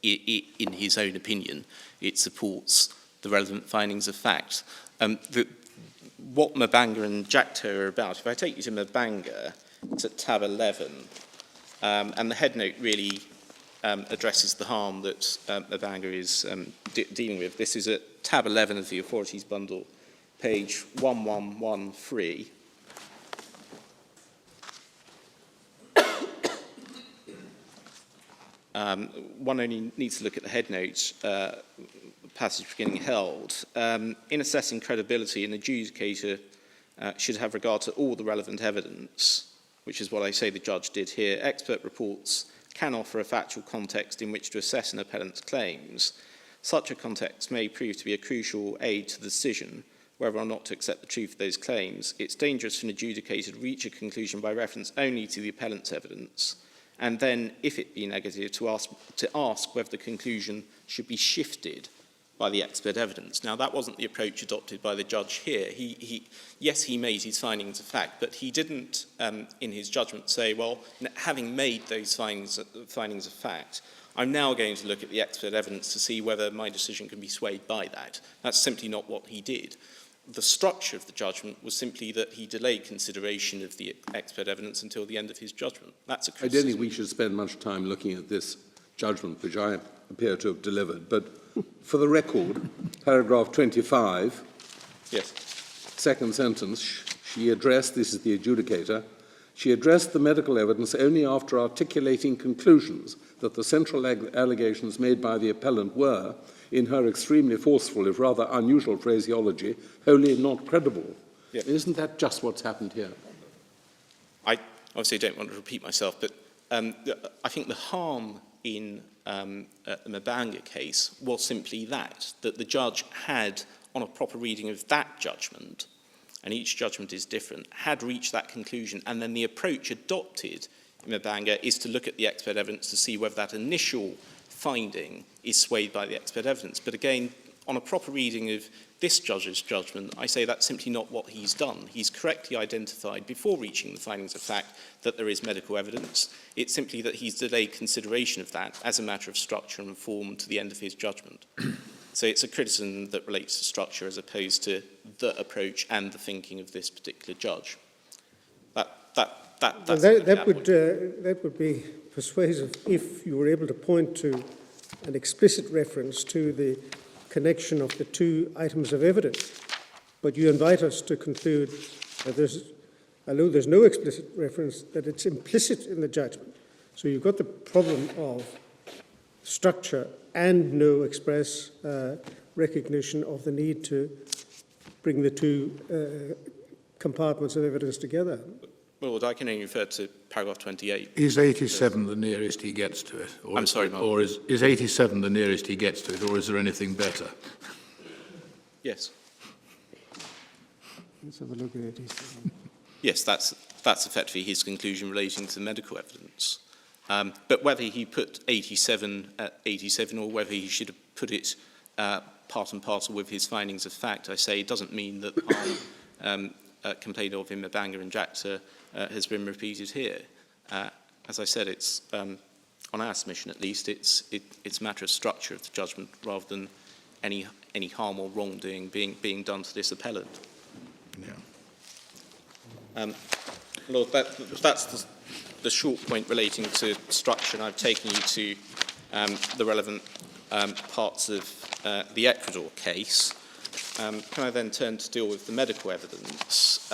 in his own opinion, it supports the relevant findings of fact. What Mabanga and Jackto are about, if I take you to Mabanga, it's at tab 11, and the headnote really addresses the harm that Mabanga is dealing with. This is at tab 11 of the authorities bundle, page 1113. One only needs to look at the headnotes, passage beginning held. In assessing credibility, an adjudicator should have regard to all the relevant evidence, which is what I say the judge did here. Expert reports can offer a factual context in which to assess an appellant's claims. Such a context may prove to be a crucial aid to the decision whether or not to accept the truth of those claims. It's dangerous for an adjudicator to reach a conclusion by reference only to the appellant's evidence, and then, if it be negative, to ask whether the conclusion should be shifted by the expert evidence. Now, that wasn't the approach adopted by the judge here. Yes, he made his findings of fact, but he didn't, in his judgment, say, well, having made those findings of fact, I'm now going to look at the expert evidence to see whether my decision can be swayed by that. That's simply not what he did. The structure of the judgment was simply that he delayed consideration of the expert evidence until the end of his judgment. That's a criticism. I don't think we should spend much time looking at this judgment, which I appear to have delivered, but for the record, paragraph 25, Yes. second sentence, she addressed, this is the adjudicator, she addressed the medical evidence only after articulating conclusions that the central allegations made by the appellant were, in her extremely forceful, if rather unusual phraseology, wholly not credible. Yeah. Isn't that just what's happened here? I obviously don't want to repeat myself, but I think the harm in the Mbanga case was simply that the judge had, on a proper reading of that judgment, and each judgment is different, had reached that conclusion, and then the approach adopted in Mbanga is to look at the expert evidence to see whether that initial finding is swayed by the expert evidence. But again, on a proper reading of this judge's judgment, I say that's simply not what he's done. He's correctly identified, before reaching the findings of fact, that there is medical evidence. It's simply that he's delayed consideration of that as a matter of structure and form to the end of his judgment. So it's a criticism that relates to structure as opposed to the approach and the thinking of this particular judge. That would be persuasive if you were able to point to an explicit reference to the connection of the two items of evidence. But you invite us to conclude that although there's no explicit reference, that it's implicit in the judgment. So you've got the problem of structure and no express recognition of the need to bring the two compartments of evidence together. Well, I can only refer to paragraph 28. Is 87 the nearest he gets to it? Or I'm sorry, Mark. Or is 87 the nearest he gets to it, or is there anything better? Yes. Let's have a look at 87. Yes, that's effectively his conclusion relating to medical evidence. But whether he put 87 at 87 or whether he should have put it part and parcel with his findings of fact, I say, doesn't mean that harm complained of in Mbanga and JAXA has been repeated here. As I said, it's on our submission at least, it's a matter of structure of the judgment rather than any harm or wrongdoing being done to this appellant. Yeah. Lord, that's the short point relating to structure, and I've taken you to the relevant parts of the Ecuador case. Can I then turn to deal with the medical evidence?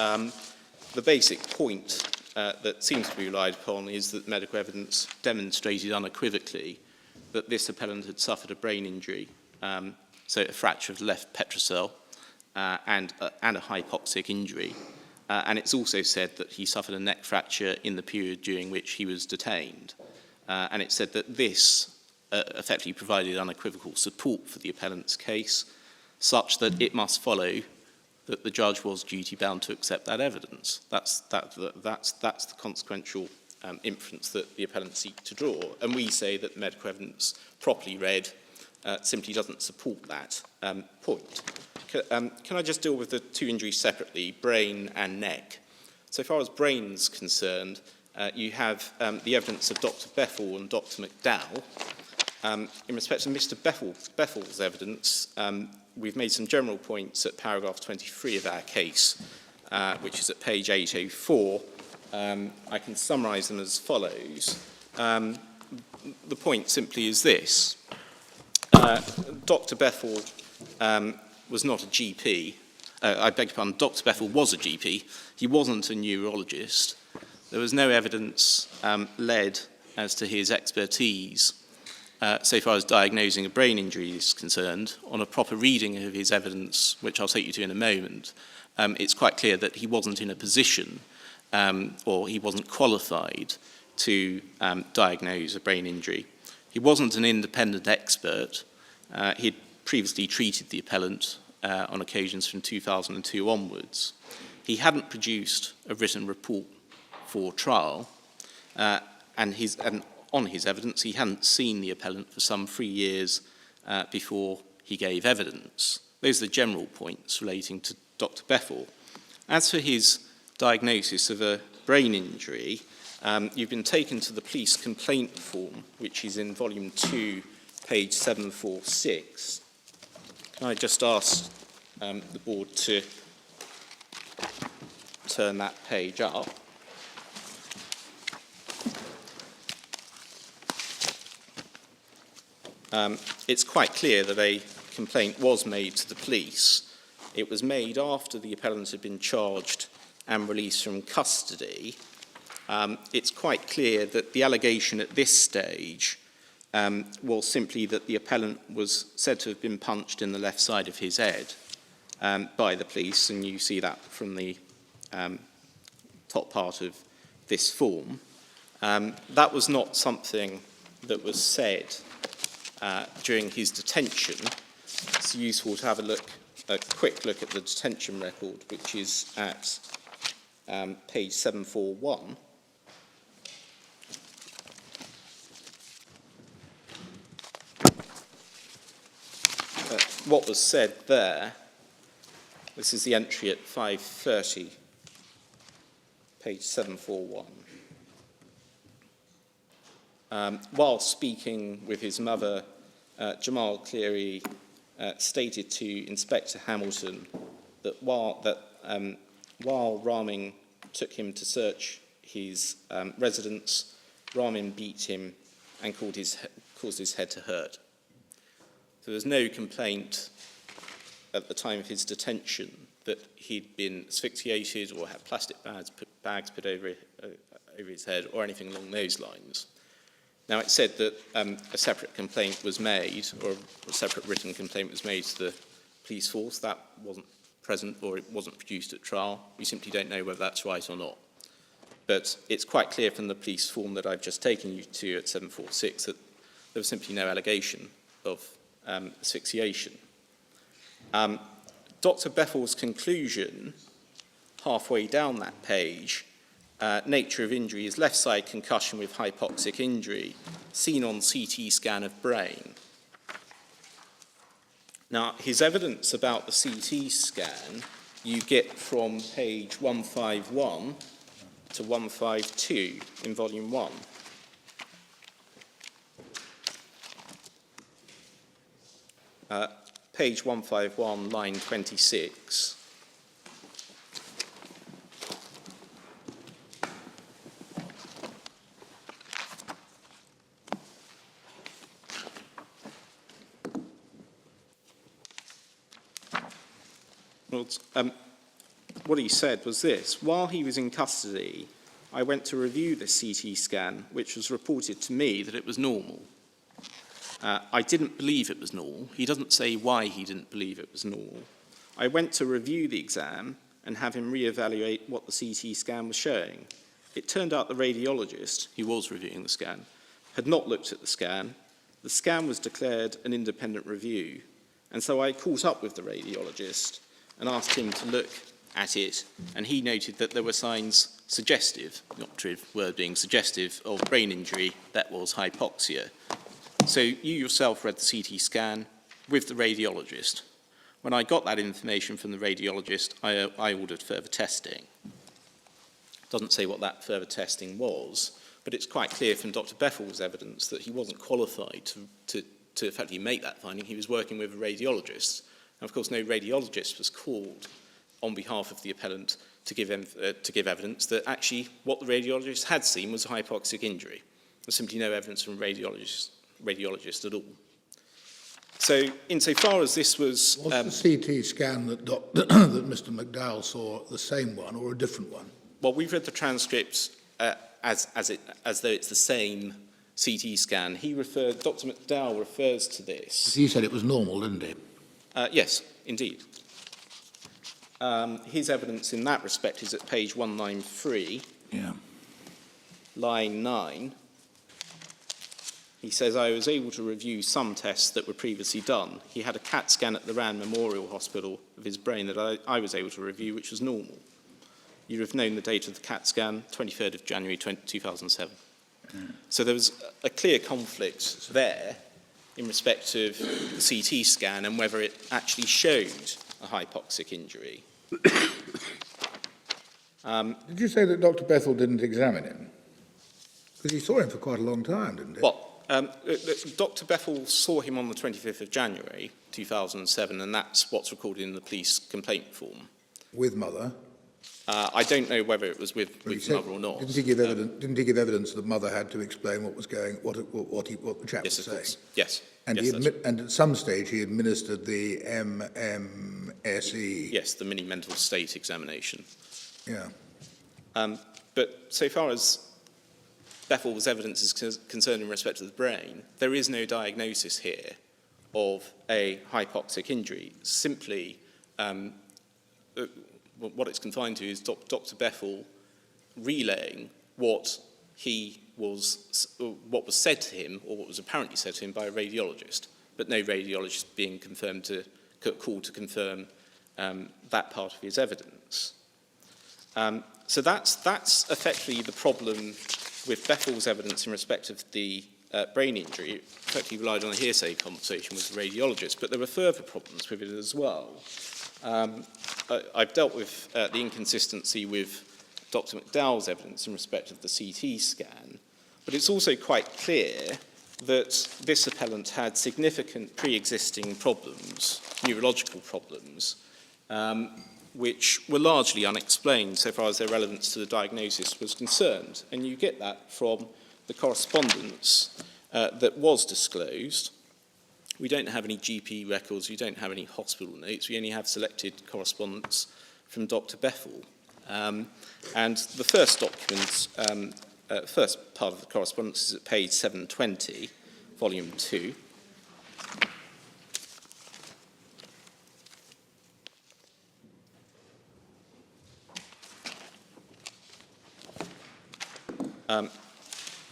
The basic point that seems to be relied upon is that medical evidence demonstrated unequivocally that this appellant had suffered a brain injury, so a fracture of the left petrocell and a hypoxic injury. And it's also said that he suffered a neck fracture in the period during which he was detained. And it said that this effectively provided unequivocal support for the appellant's case, such that it must follow that the judge was duty-bound to accept that evidence. That's the consequential inference that the appellant seeks to draw. And we say that medical evidence, properly read, simply doesn't support that point. Can I just deal with the two injuries separately, brain and neck? So far as brain's concerned, you have the evidence of Dr. Bethel and Dr. McDowell. In respect to Mr. Bethel's evidence, we've made some general points at paragraph 23 of our case, which is at page 804. I can summarise them as follows. The point simply is this. Dr. Bethel was not a GP. I beg your pardon, Dr. Bethel was a GP. He wasn't a neurologist. There was no evidence led as to his expertise so far as diagnosing a brain injury is concerned. On a proper reading of his evidence, which I'll take you to in a moment, it's quite clear that he wasn't in a position or he wasn't qualified to diagnose a brain injury. He wasn't an independent expert. He'd previously treated the appellant on occasions from 2002 onwards. He hadn't produced a written report for trial, and on his evidence, he hadn't seen the appellant for some 3 years before he gave evidence. Those are the general points relating to Dr. Bethel. As for his diagnosis of a brain injury, you've been taken to the police complaint form, which is in volume 2, page 746. Can I just ask the board to turn that page up? it's quite clear that a complaint was made to the police. It was made after the appellant had been charged and released from custody. It's quite clear that the allegation at this stage was simply that the appellant was said to have been punched in the left side of his head by the police, and you see that from the top part of this form. That was not something that was said during his detention. It's useful to have a quick look at the detention record, which is at page 741. What was said there, this is the entry at 5:30, page 741. While speaking with his mother, Jamal Cleare stated to Inspector Hamilton that while Ramin took him to search his residence, Ramin beat him and caused his head to hurt. So there's no complaint at the time of his detention that he'd been asphyxiated or had plastic bags put over his head or anything along those lines. Now, it's said that a separate complaint was made, or a separate written complaint was made to the police force. That wasn't present, or it wasn't produced at trial. We simply don't know whether that's right or not. But it's quite clear from the police form that I've just taken you to at 746 that there was simply no allegation of asphyxiation. Dr. Bethel's conclusion, halfway down that page, nature of injury is left side concussion with hypoxic injury, seen on CT scan of brain. Now, his evidence about the CT scan you get from page 151 to 152 in volume 1. Page 151, line 26. What he said was this: while he was in custody, I went to review the CT scan, which was reported to me that it was normal. I didn't believe it was normal. He doesn't say why he didn't believe it was normal. I went to review the exam and have him re-evaluate what the CT scan was showing. It turned out the radiologist, who was reviewing the scan, had not looked at the scan. The scan was declared an independent review, and so I caught up with the radiologist and asked him to look at it, and he noted that there were signs suggestive, the operative word being suggestive, of brain injury, that was hypoxia. So you yourself read the CT scan with the radiologist. When I got that information from the radiologist, I ordered further testing. It doesn't say what that further testing was, but it's quite clear from Dr. Bethel's evidence that he wasn't qualified to effectively make that finding. He was working with a radiologist. And of course, no radiologist was called on behalf of the appellant to give evidence that actually what the radiologist had seen was a hypoxic injury. There's simply no evidence from a radiologist at all. So, insofar as this was... Was the CT scan that Mr. McDowell saw the same one or a different one? Well, we've read the transcripts as though it's the same CT scan. Dr. McDowell refers to this. He said it was normal, didn't he? Yes, indeed. His evidence in that respect is at page 193, line 9. He says, I was able to review some tests that were previously done. He had a CAT scan at the Rand Memorial Hospital of his brain that I was able to review, which was normal. You have known the date of the CAT scan, 23rd of January 2007. So there was a clear conflict there in respect of the CT scan and whether it actually showed a hypoxic injury. Did you say that Dr. Bethel didn't examine him? Because he saw him for quite a long time, didn't he? Well, Dr. Bethel saw him on the 25th of January 2007, and that's what's recorded in the police complaint form. With mother? I don't know whether it was with mother or not. Didn't he give evidence that mother had to explain what was going, what the chap was saying? Course. Yes. And, yes, and at some stage he administered the MMSE. Yes, the mini mental state examination. Yeah. But so far as Bethel's evidence is concerned in respect to the brain, there is no diagnosis here of a hypoxic injury. Simply, what it's confined to is Dr. Bethel relaying what was said to him, or what was apparently said to him by a radiologist, but no radiologist being called to confirm that part of his evidence. So that's effectively the problem with Bethel's evidence in respect of the brain injury. It effectively relied on a hearsay conversation with the radiologist, but there were further problems with it as well. I've dealt with the inconsistency with Dr. McDowell's evidence in respect of the CT scan, but it's also quite clear that this appellant had significant pre-existing problems, neurological problems, which were largely unexplained so far as their relevance to the diagnosis was concerned. And you get that from the correspondence that was disclosed. We don't have any GP records, we don't have any hospital notes, we only have selected correspondence from Dr. Bethel. And the first document, first part of the correspondence is at page 720, volume 2.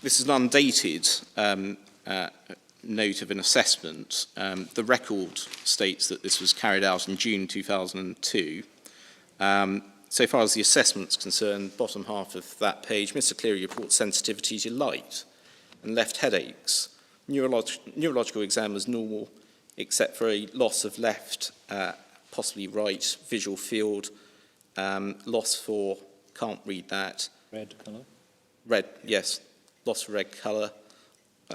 This is an undated note of an assessment. The record states that this was carried out in June 2002. So far as the assessment's concerned, bottom half of that page, Mr. Cleare reports sensitivity to light and left headaches. Neurological exam was normal, except for a loss of left, possibly right, visual field, loss for, can't read that. Red colour? Red, yes, loss of red colour.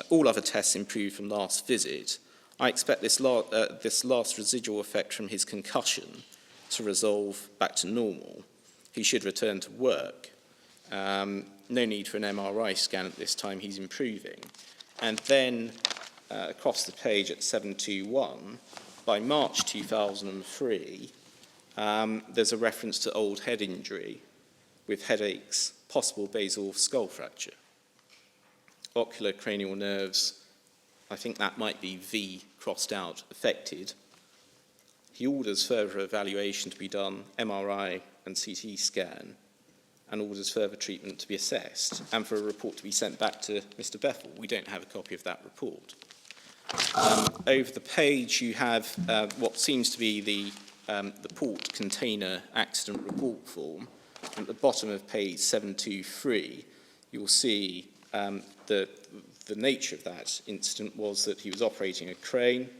All other tests improved from last visit. I expect this last residual effect from his concussion to resolve back to normal. He should return to work. No need for an MRI scan at this time, he's improving. And then across the page at 721, by March 2003, there's a reference to old head injury with headaches, possible basal skull fracture. Ocular cranial nerves, I think that might be V crossed out, affected. He orders further evaluation to be done, MRI and CT scan, and orders further treatment to be assessed, and for a report to be sent back to Mr. Bethel. We don't have a copy of that report. Over the page you have what seems to be the port container accident report form. At the bottom of page 723, you'll see the nature of that incident was that he was operating a crane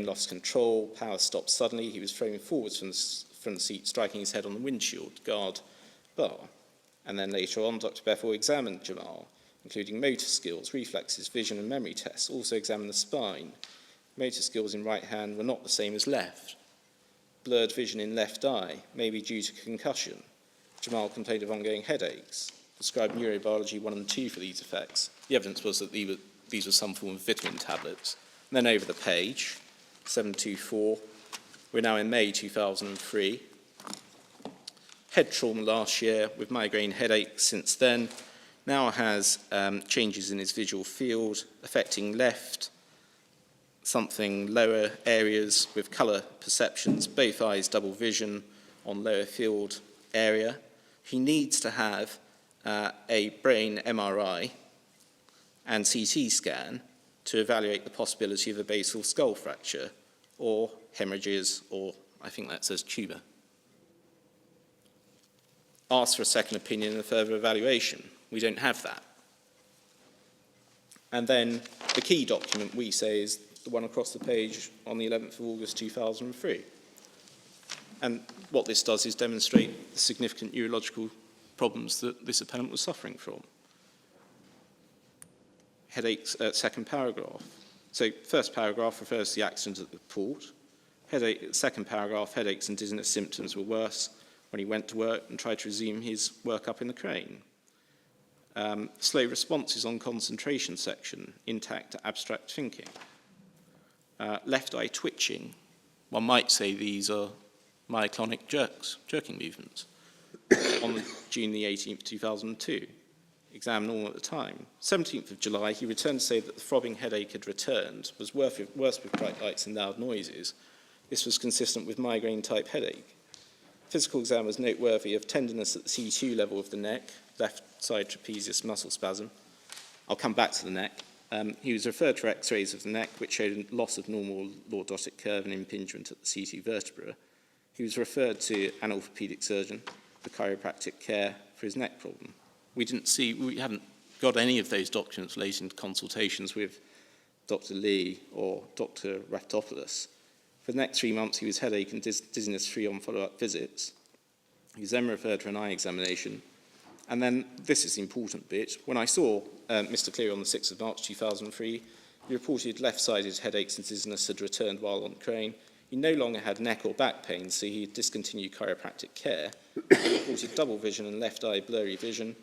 lost control, power stopped suddenly, he was thrown forwards from the seat, striking his head on the windshield guard bar. And then later on, Dr. Bethel examined Jamal, including motor skills, reflexes, vision and memory tests, also examined the spine. Motor skills in right hand were not the same as left. Blurred vision in left eye, maybe due to concussion. Jamal complained of ongoing headaches. Described neurobiology 1 and 2 for these effects. The evidence was that these were some form of vitamin tablets. And then over the page, 724, we're now in May 2003. Head trauma last year with migraine headaches since then. Now has changes in his visual field affecting left, something lower areas with colour perceptions, both eyes double vision on lower field area. He needs to have a brain MRI and CT scan to evaluate the possibility of a basal skull fracture or hemorrhages, or I think that says tumour. Ask for a second opinion and a further evaluation. We don't have that. And then the key document we say is the one across the page on the 11th of August 2003. And what this does is demonstrate the significant neurological problems that this appellant was suffering from. Headaches, second paragraph. So first paragraph refers to the accident at the port. Second paragraph, headaches and dizziness symptoms were worse. when he went to work and tried to resume his work up in the crane. Slow responses on concentration section, intact to abstract thinking. Left eye twitching. One might say these are myoclonic jerking movements. On June the 18th, 2002. Exam normal at the time. 17th of July, he returned to say that the throbbing headache had returned, was worse with bright lights and loud noises. This was consistent with migraine-type headache. Physical exam was noteworthy of tenderness at the C2 level of the neck, left side trapezius muscle spasm. I'll come back to the neck. He was referred to X-rays of the neck, which showed a loss of normal lordotic curve and impingement at the C2 vertebra. He was referred to an orthopedic surgeon for chiropractic care for his neck problem. We haven't got any of those documents relating to consultations with Dr. Lee or Dr. Raptopoulos. For the next 3 months, he was headache and dizziness-free on follow-up visits. He was then referred to an eye examination. And then, this is the important bit, when I saw Mr. Cleare on the 6th of March 2003, he reported left-sided headaches and dizziness had returned while on crane. He no longer had neck or back pain, so he had discontinued chiropractic care. He reported double vision and left eye blurry vision.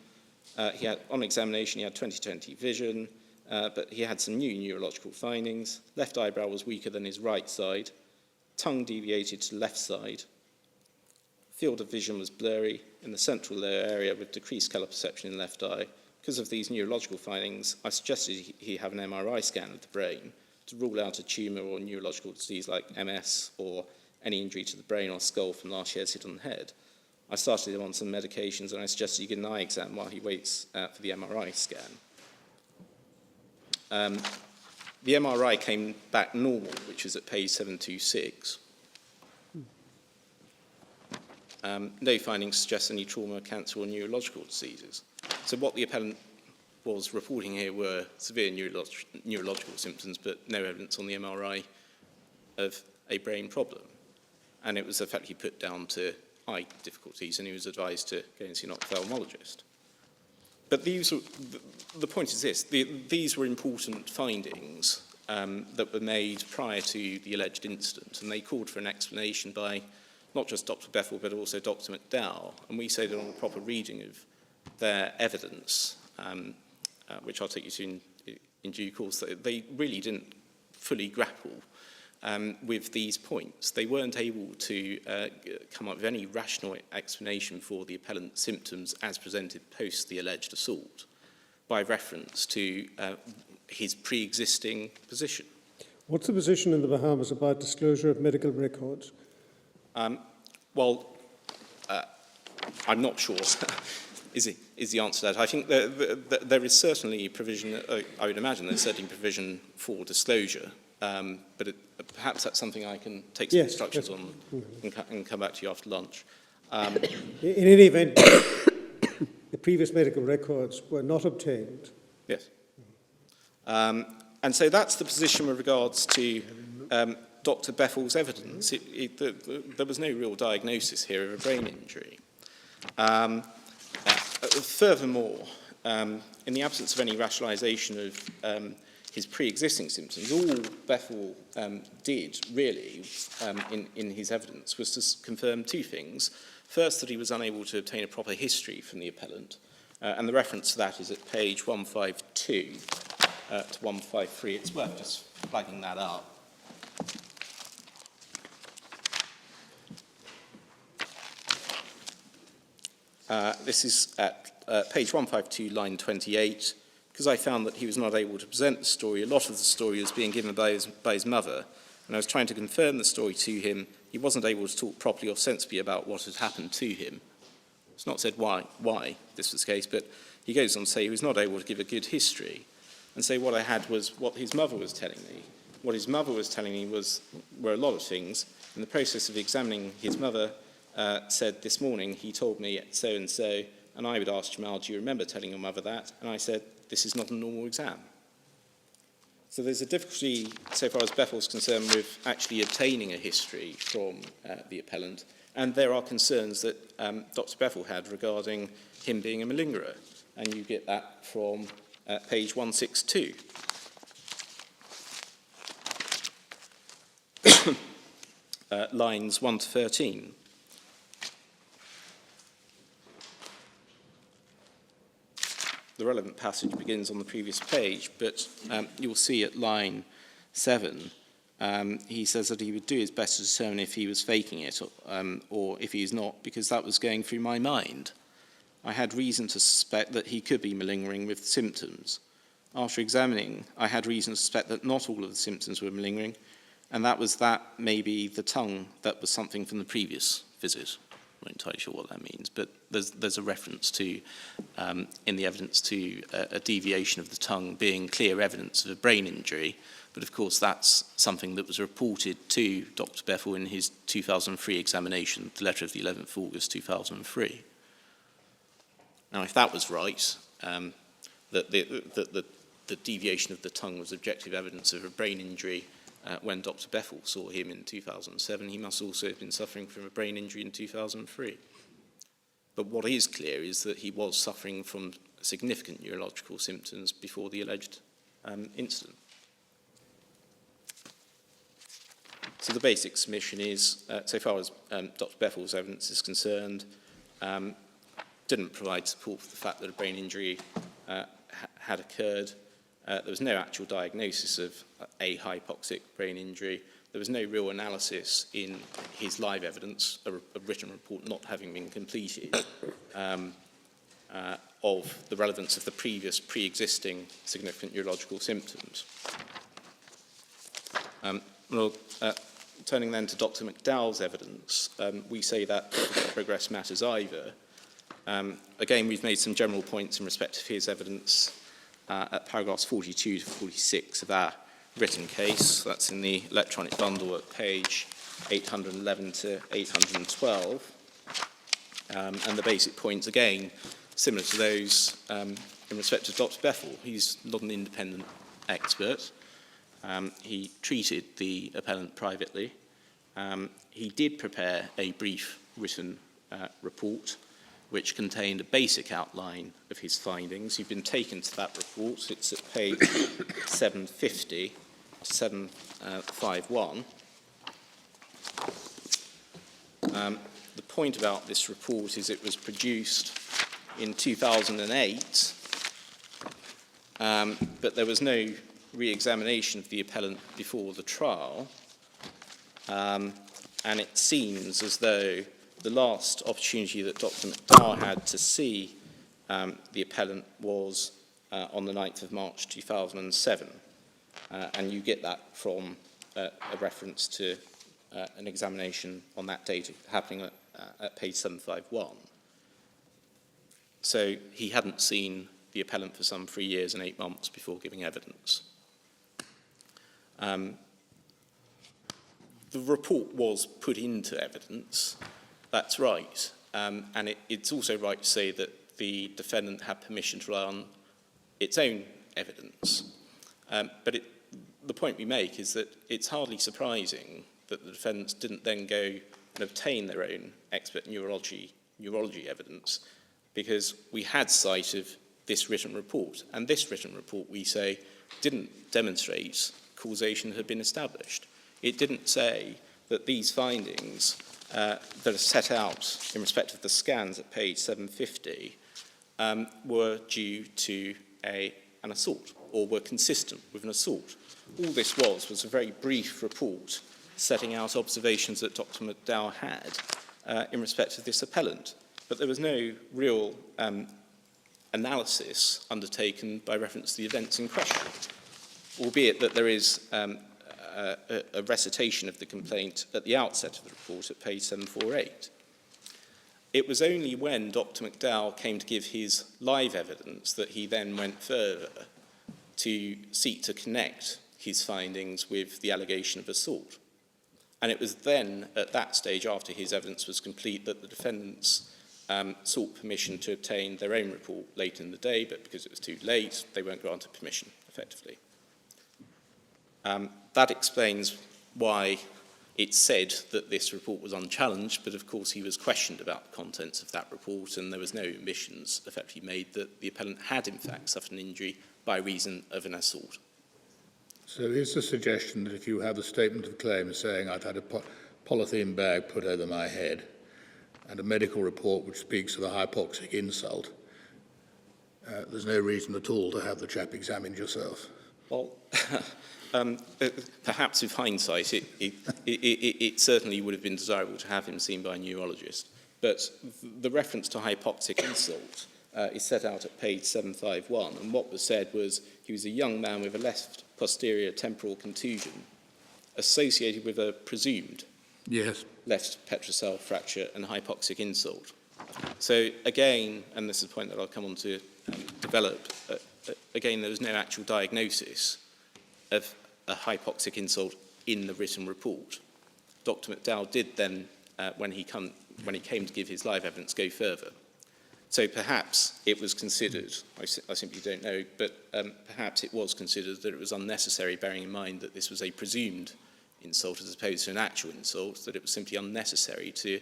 On examination, he had 20/20 vision, but he had some new neurological findings. Left eyebrow was weaker than his right side. Tongue deviated to left side. Field of vision was blurry in the central lower area with decreased colour perception in left eye. Because of these neurological findings, I suggested he have an MRI scan of the brain to rule out a tumour or neurological disease like MS or any injury to the brain or skull from last year's hit on the head. I started him on some medications and I suggested he get an eye exam while he waits for the MRI scan. The MRI came back normal, which is at page 726. No findings suggest any trauma, cancer or neurological diseases. So what the appellant was reporting here were severe neurological symptoms, but no evidence on the MRI of a brain problem. And it was effectively put down to eye difficulties, and he was advised to go and see an ophthalmologist. But the point is this, these were important findings that were made prior to the alleged incident, and they called for an explanation by not just Dr. Bethel, but also Dr. McDowell. And we say that on a proper reading of their evidence, which I'll take you to in due course, that they really didn't fully grapple with these points. They weren't able to come up with any rational explanation for the appellant's symptoms as presented post the alleged assault by reference to his pre-existing position. What's the position in the Bahamas about disclosure of medical records? I'm not sure is the answer to that. I think there is certainly provision, I would imagine there's certainly provision for disclosure, but perhaps that's something I can take some instructions on and come back to you after lunch. In any event, the previous medical records were not obtained. Yes. And so that's the position with regards to Dr. Bethel's evidence. There was no real diagnosis here of a brain injury. Furthermore, in the absence of any rationalisation of his pre-existing symptoms, all Bethel did, really, in his evidence, was to confirm two things. First, that he was unable to obtain a proper history from the appellant, and the reference to that is at page 152 to 153. It's worth just flagging that up. This is at page 152, line 28. Because I found that he was not able to present the story, a lot of the story was being given by his mother, and I was trying to confirm the story to him. He wasn't able to talk properly or sensibly about what had happened to him. It's not said why this was the case, but he goes on to say he was not able to give a good history, and say what I had was what his mother was telling me. What his mother was telling me were a lot of things. In the process of examining his mother, said this morning he told me so-and-so, and I would ask Jamal, do you remember telling your mother that? And I said, this is not a normal exam. So there's a difficulty, so far as Bethel's concerned, with actually obtaining a history from the appellant, and there are concerns that Dr. Bethel had regarding him being a malingerer, and you get that from page 162. Lines 1 to 13. the relevant passage begins on the previous page, but you'll see at line 7, he says that he would do his best to determine if he was faking it or if he's not, because that was going through my mind. I had reason to suspect that he could be malingering with symptoms. After examining, I had reason to suspect that not all of the symptoms were malingering, and that was that maybe the tongue that was something from the previous visit. I'm not entirely sure what that means, but there's a reference to, in the evidence, to a deviation of the tongue being clear evidence of a brain injury. But of course, that's something that was reported to Dr. Bethel in his 2003 examination, the letter of the 11th of August 2003. Now, if that was right, that the deviation of the tongue was objective evidence of a brain injury when Dr. Bethel saw him in 2007, he must also have been suffering from a brain injury in 2003. But what is clear is that he was suffering from significant neurological symptoms before the alleged incident. So the basic submission is, so far as Dr. Bethel's evidence is concerned, didn't provide support for the fact that a brain injury had occurred. There was no actual diagnosis of a hypoxic brain injury. There was no real analysis in his live evidence, a written report not having been completed, of the relevance of the previous pre-existing significant neurological symptoms. Turning then to Dr. McDowell's evidence, we say that progress matters either. Again, we've made some general points in respect of his evidence at paragraphs 42 to 46 of our written case. That's in the electronic bundle at page 811 to 812. And the basic points, again, similar to those in respect of Dr. Bethel. He's not an independent expert. He treated the appellant privately. He did prepare a brief written report which contained a basic outline of his findings. You've been taken to that report. It's at page 750 to 751. The point about this report is it was produced in 2008, but there was no re-examination of the appellant before the trial, and it seems as though the last opportunity that Dr. McDowell had to see the appellant was on the 9th of March 2007, and you get that from a reference to an examination on that date happening at page 751. So he hadn't seen the appellant for some 3 years and 8 months before giving evidence. The report was put into evidence, that's right, and it's also right to say that the defendant had permission to rely on its own evidence. But the point we make is that it's hardly surprising that the defendants didn't then go and obtain their own expert neurology evidence, because we had sight of this written report, and this written report, we say, didn't demonstrate causation had been established. It didn't say that these findings that are set out in respect of the scans at page 750 were due to an assault or were consistent with an assault. All this was a very brief report setting out observations that Dr. McDowell had in respect of this appellant. But there was no real analysis undertaken by reference to the events in question, albeit that there is a recitation of the complaint at the outset of the report at page 748. It was only when Dr. McDowell came to give his live evidence that he then went further to seek to connect his findings with the allegation of assault. And it was then, at that stage, after his evidence was complete, that the defendants sought permission to obtain their own report late in the day, but because it was too late, they weren't granted permission, effectively. That explains why it's said that this report was unchallenged, but of course he was questioned about the contents of that report, and there was no admissions effectively made that the appellant had in fact suffered an injury by reason of an assault. So is the suggestion that if you have a statement of claim saying I've had a polythene bag put over my head and a medical report which speaks of a hypoxic insult, there's no reason at all to have the chap examined yourself. Well, perhaps with hindsight, it certainly would have been desirable to have him seen by a neurologist. But the reference to hypoxic insult is set out at page 751, and what was said was he was a young man with a left posterior temporal contusion associated with a presumed left petrocell fracture and hypoxic insult. So again, and this is a point that I'll come on to develop, again, there was no actual diagnosis of a hypoxic insult in the written report. Dr. McDowell did then, when he came to give his live evidence, go further. So perhaps it was considered, I simply don't know, but perhaps it was considered that it was unnecessary, bearing in mind that this was a presumed insult as opposed to an actual insult, that it was simply unnecessary to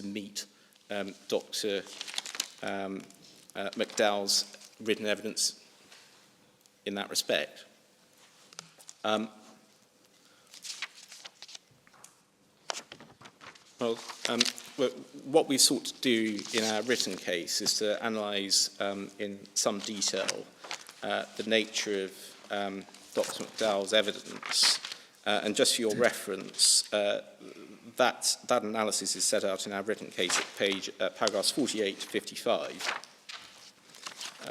meet Dr. McDowell's written evidence in that respect. What we sought to do in our written case is to analyse in some detail the nature of Dr. McDowell's evidence. And just for your reference, that analysis is set out in our written case at paragraphs 48 to 55,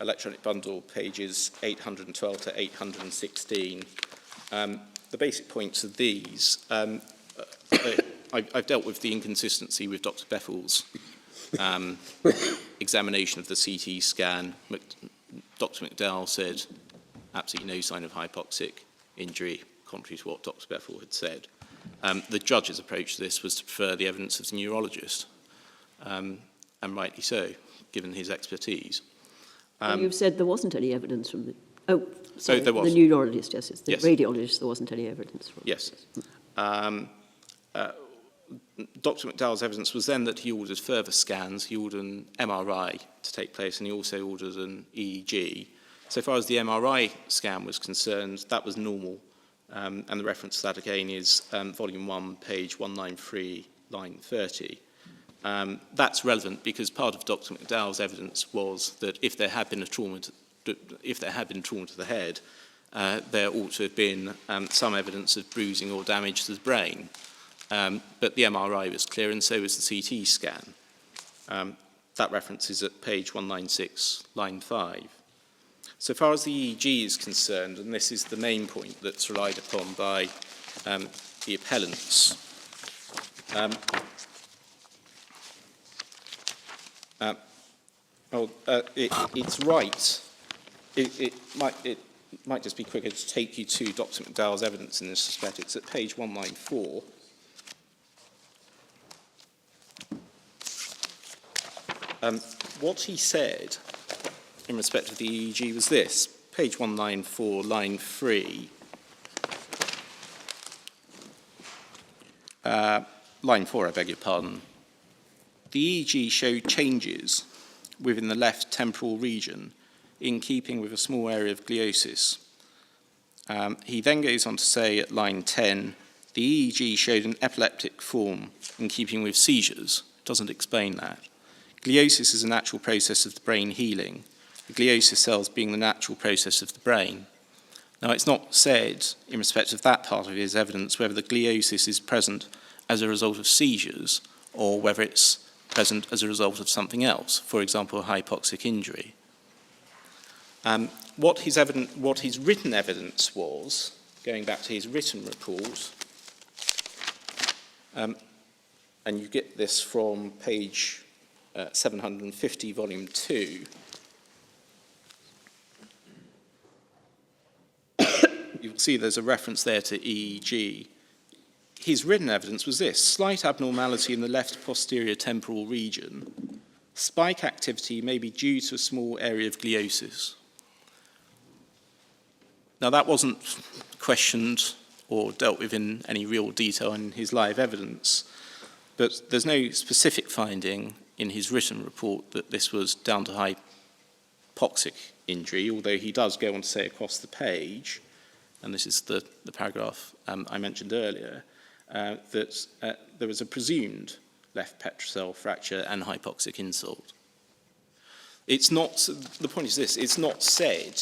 electronic bundle pages 812 to 816. The basic points of these, I've dealt with the inconsistency with Dr. Bethell's examination of the CT scan. Dr. McDowell said absolutely no sign of hypoxic injury, contrary to what Dr. Bethell had said. The judge's approach to this was to prefer the evidence of the neurologist, and rightly so, given his expertise. You've said there wasn't any evidence from the... Oh, sorry, there was. The neurologist, yes. It's the Yes. radiologist, there wasn't any evidence from. Yes. Dr. McDowell's evidence was then that he ordered further scans. He ordered an MRI to take place, and he also ordered an EEG. So far as the MRI scan was concerned, that was normal. And the reference to that again is volume 1, page 193, line 30. That's relevant because part of Dr. McDowell's evidence was that if there had been trauma to the head, there ought to have been some evidence of bruising or damage to the brain. But the MRI was clear, and so was the CT scan. That reference is at page 196, line 5. So far as the EEG is concerned, and this is the main point that's relied upon by the appellants, it's right. It might just be quicker to take you to Dr. McDowell's evidence in this respect. It's at page 194. What he said in respect of the EEG was this, page 194, line 3. Line 4, I beg your pardon. The EEG showed changes within the left temporal region in keeping with a small area of gliosis. He then goes on to say at line 10, the EEG showed an epileptic form in keeping with seizures. It doesn't explain that. Gliosis is a natural process of the brain healing, the gliosis cells being the natural process of the brain. Now, it's not said, in respect of that part of his evidence, whether the gliosis is present as a result of seizures or whether it's present as a result of something else, for example, a hypoxic injury. What his written evidence was, going back to his written report, and you get this from page 750, volume 2, you'll see there's a reference there to EEG. His written evidence was this: slight abnormality in the left posterior temporal region. Spike activity may be due to a small area of gliosis. Now, that wasn't questioned or dealt with in any real detail in his live evidence, but there's no specific finding in his written report that this was down to hypoxic injury, although he does go on to say across the page, and this is the paragraph I mentioned earlier, that there was a presumed left petrocell fracture and hypoxic insult. It's not, the point is this, it's not said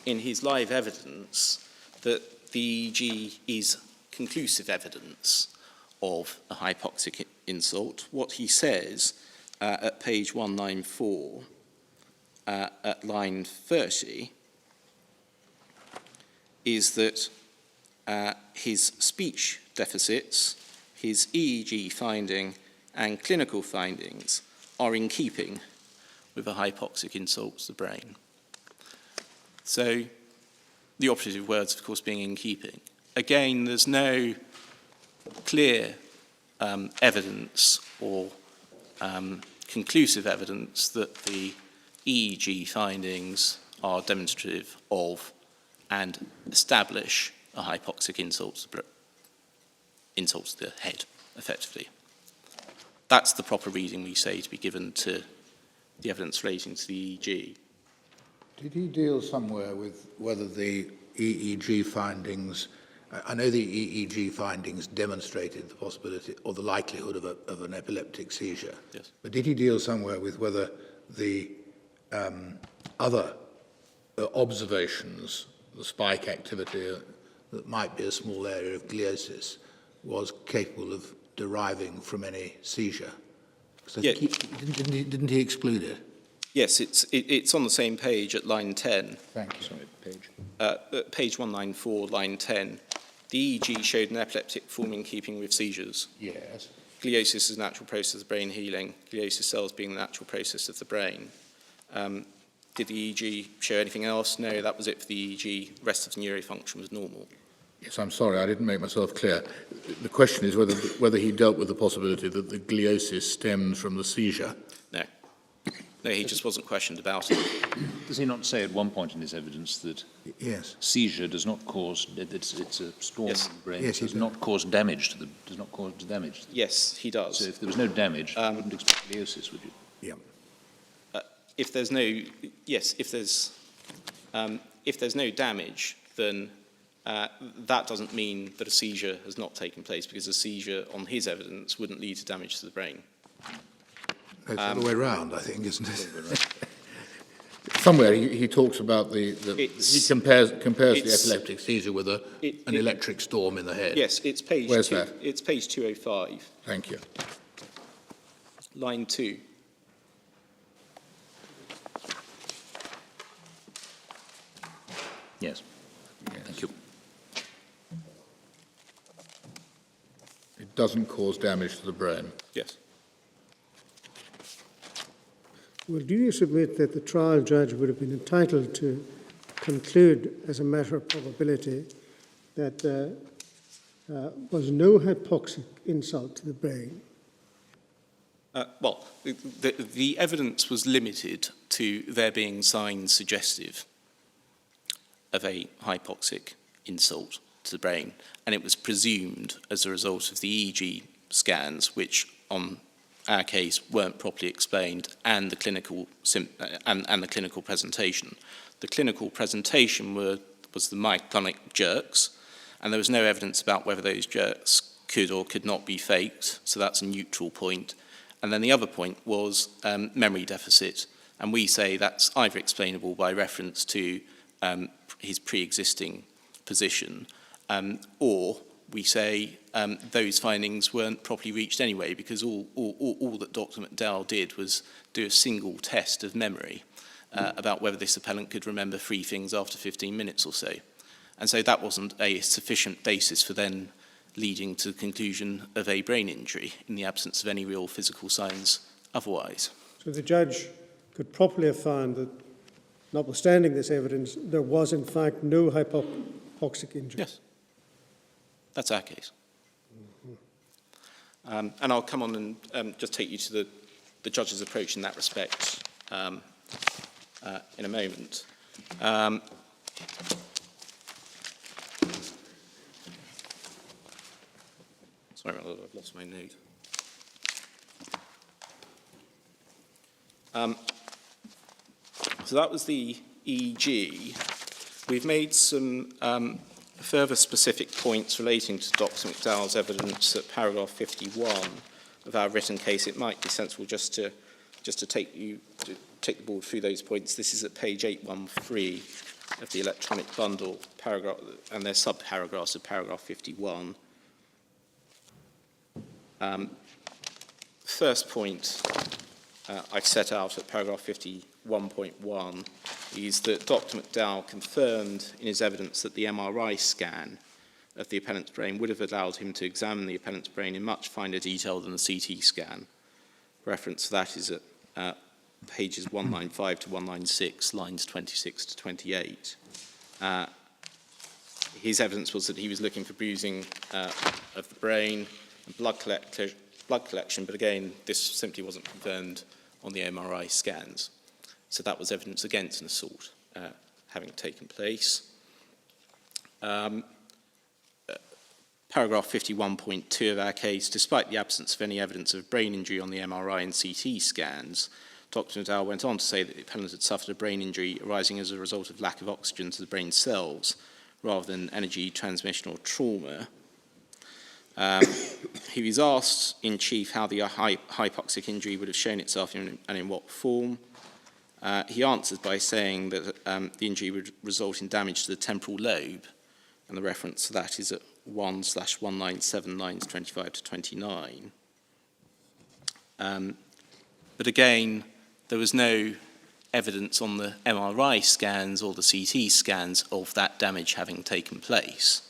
in his live evidence that the EEG is conclusive evidence of a hypoxic insult. What he says at page 194, at line 30, is that his speech deficits, his EEG finding and clinical findings are in keeping with a hypoxic insult to the brain. So the operative words, of course, being in keeping. Again, there's no clear evidence or conclusive evidence that the EEG findings are demonstrative of and establish a hypoxic insult to the head, effectively. That's the proper reading, we say, to be given to the evidence relating to the EEG. Did he deal somewhere with whether the EEG findings, I know the EEG findings demonstrated the possibility or the likelihood of an epileptic seizure, Yes. but did he deal somewhere with whether the other observations, the spike activity that might be a small area of gliosis, was capable of deriving from any seizure? So Yeah. didn't he exclude it? Yes, it's on the same page at line 10. Thank you. Sorry, page. At page 194, line 10. The EEG showed an epileptic form in keeping with seizures. Yes. Gliosis is a natural process of brain healing, gliosis cells being the natural process of the brain. Did the EEG show anything else? No, that was it for the EEG. The rest of the neurofunction was normal. Yes, I'm sorry, I didn't make myself clear. The question is whether he dealt with the possibility that the gliosis stems from the seizure. No. No, he just wasn't questioned about it. Does he not say at one point in his evidence that Yes. seizure does not cause, it's a storm Yes. in the brain, Yes, he does does. not cause damage to the, does not cause damage to the, Yes, he does. so if there was no damage, you wouldn't expect gliosis, would you? Yeah. If there's no, yes, if there's no damage, then that doesn't mean that a seizure has not taken place, because a seizure, on his evidence, wouldn't lead to damage to the brain. It's the other way round, I think, isn't it? Somewhere he talks about he compares the epileptic seizure with an electric storm in the head. Yes, it's page Where's two, that? It's page 205, Thank you. line 2. Yes. Thank you. It doesn't cause damage to the brain. Yes. Well, do you submit that the trial judge would have been entitled to conclude, as a matter of probability, that there was no hypoxic insult to the brain? Well, the evidence was limited to there being signs suggestive of a hypoxic insult to the brain, and it was presumed as a result of the EEG scans, which on our case weren't properly explained, and the clinical and the clinical presentation. The clinical presentation was the myoclonic jerks, and there was no evidence about whether those jerks could or could not be faked, so that's a neutral point. And then the other point was memory deficit, and we say that's either explainable by reference to his pre-existing position, or we say those findings weren't properly reached anyway, because all that Dr. McDowell did was do a single test of memory about whether this appellant could remember 3 things after 15 minutes or so. And so that wasn't a sufficient basis for then leading to the conclusion of a brain injury in the absence of any real physical signs otherwise. So the judge could properly have found that, notwithstanding this evidence, there was in fact no hypoxic injury? Yes. That's our case. And I'll come on and just take you to the judge's approach in that respect in a moment. Sorry, I've lost my note. So that was the EEG. We've made some further specific points relating to Dr. McDowell's evidence at paragraph 51 of our written case. It might be sensible just to take you take the board through those points. This is at page 813 of the electronic bundle, paragraph, and there's sub-paragraphs of paragraph 51. First point I've set out at paragraph 51.1 is that Dr. McDowell confirmed in his evidence that the MRI scan of the appellant's brain would have allowed him to examine the appellant's brain in much finer detail than the CT scan. Reference to that is at pages 195 to 196, lines 26 to 28. His evidence was that he was looking for bruising of the brain and blood collection, but again, this simply wasn't confirmed on the MRI scans. So that was evidence against an assault having taken place. Paragraph 51.2 of our case, despite the absence of any evidence of brain injury on the MRI and CT scans, Dr. McDowell went on to say that the appellant had suffered a brain injury arising as a result of lack of oxygen to the brain cells, rather than energy transmission or trauma. He was asked in chief how the hypoxic injury would have shown itself and in what form. He answered by saying that the injury would result in damage to the temporal lobe, and the reference to that is at 1/197 lines 25 to 29. But again, there was no evidence on the MRI scans or the CT scans of that damage having taken place.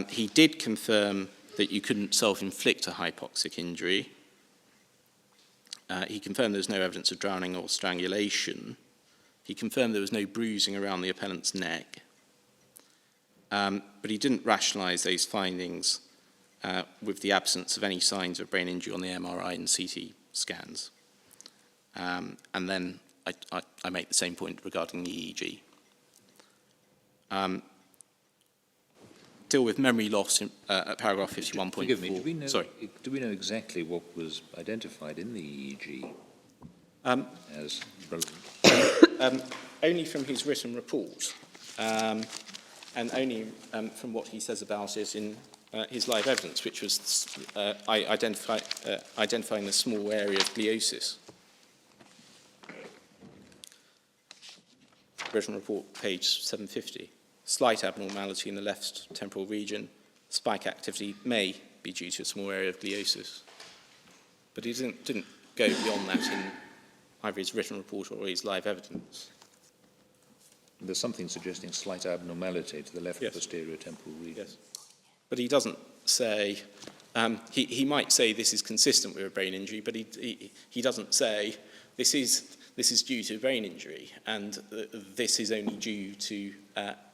He did confirm that you couldn't self-inflict a hypoxic injury. He confirmed there was no evidence of drowning or strangulation. He confirmed there was no bruising around the appellant's neck. But he didn't rationalise those findings with the absence of any signs of brain injury on the MRI and CT scans. And then I make the same point regarding the EEG. Deal with memory loss at paragraph 51.4. Forgive me, Sorry. Do we know exactly what was identified in the EEG as relevant? Only from his written report, and only from what he says about it in his live evidence, which was identifying the small area of gliosis. Written report, page 750. Slight abnormality in the left temporal region. Spike activity may be due to a small area of gliosis. But he didn't go beyond that in either his written report or his live evidence. There's something suggesting slight abnormality to the left posterior temporal region. Yes. But he doesn't say, he might say this is consistent with a brain injury, but he doesn't say this is due to brain injury and this is only due to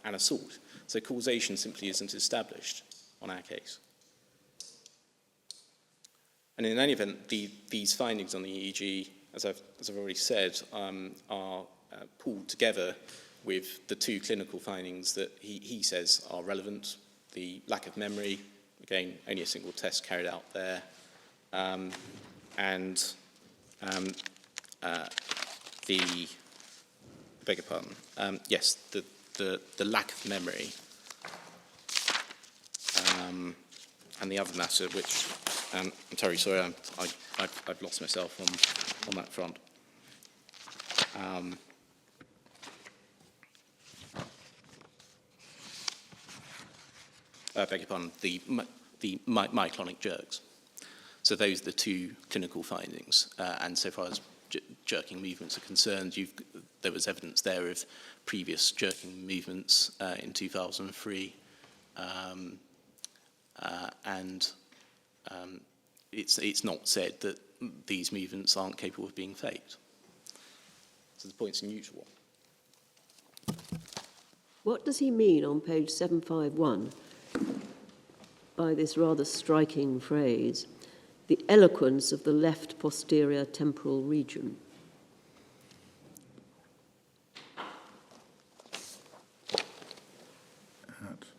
an assault. So causation simply isn't established on our case. And in any event, these findings on the EEG, as I've already said, are pulled together with the two clinical findings that he says are relevant. The lack of memory, again, only a single test carried out there, and beg your pardon, yes, the lack of memory, and the other matter, which I'm terribly sorry, I've lost myself on that front. Beg your pardon, the myoclonic jerks. So those are the two clinical findings, and so far as jerking movements are concerned, there was evidence there of previous jerking movements in 2003, and it's not said that these movements aren't capable of being faked. So the point's a neutral one. What does he mean on page 751 by this rather striking phrase, the eloquence of the left posterior temporal region?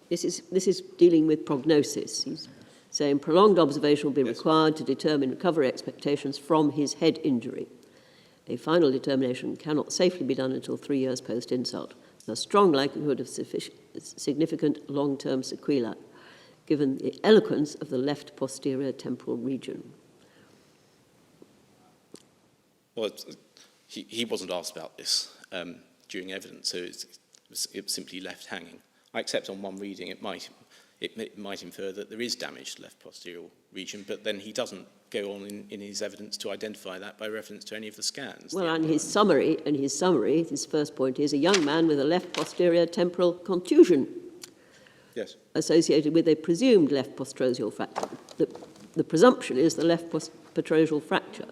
This is dealing with prognosis. He's saying prolonged observation will be required to determine recovery expectations from his head injury. A final determination cannot safely be done until 3 years post-insult. A strong likelihood of significant long-term sequelae, given the eloquence of the left posterior temporal region. Well, he wasn't asked about this during evidence, so it was simply left hanging. I accept on one reading it might infer that there is damage to the left posterior region, but then he doesn't go on in his evidence to identify that by reference to any of the scans. Well, and his summary, his first point is a young man with a left posterior temporal contusion. Yes. Associated with a presumed left postrosial fracture. The presumption is the left postrosial fracture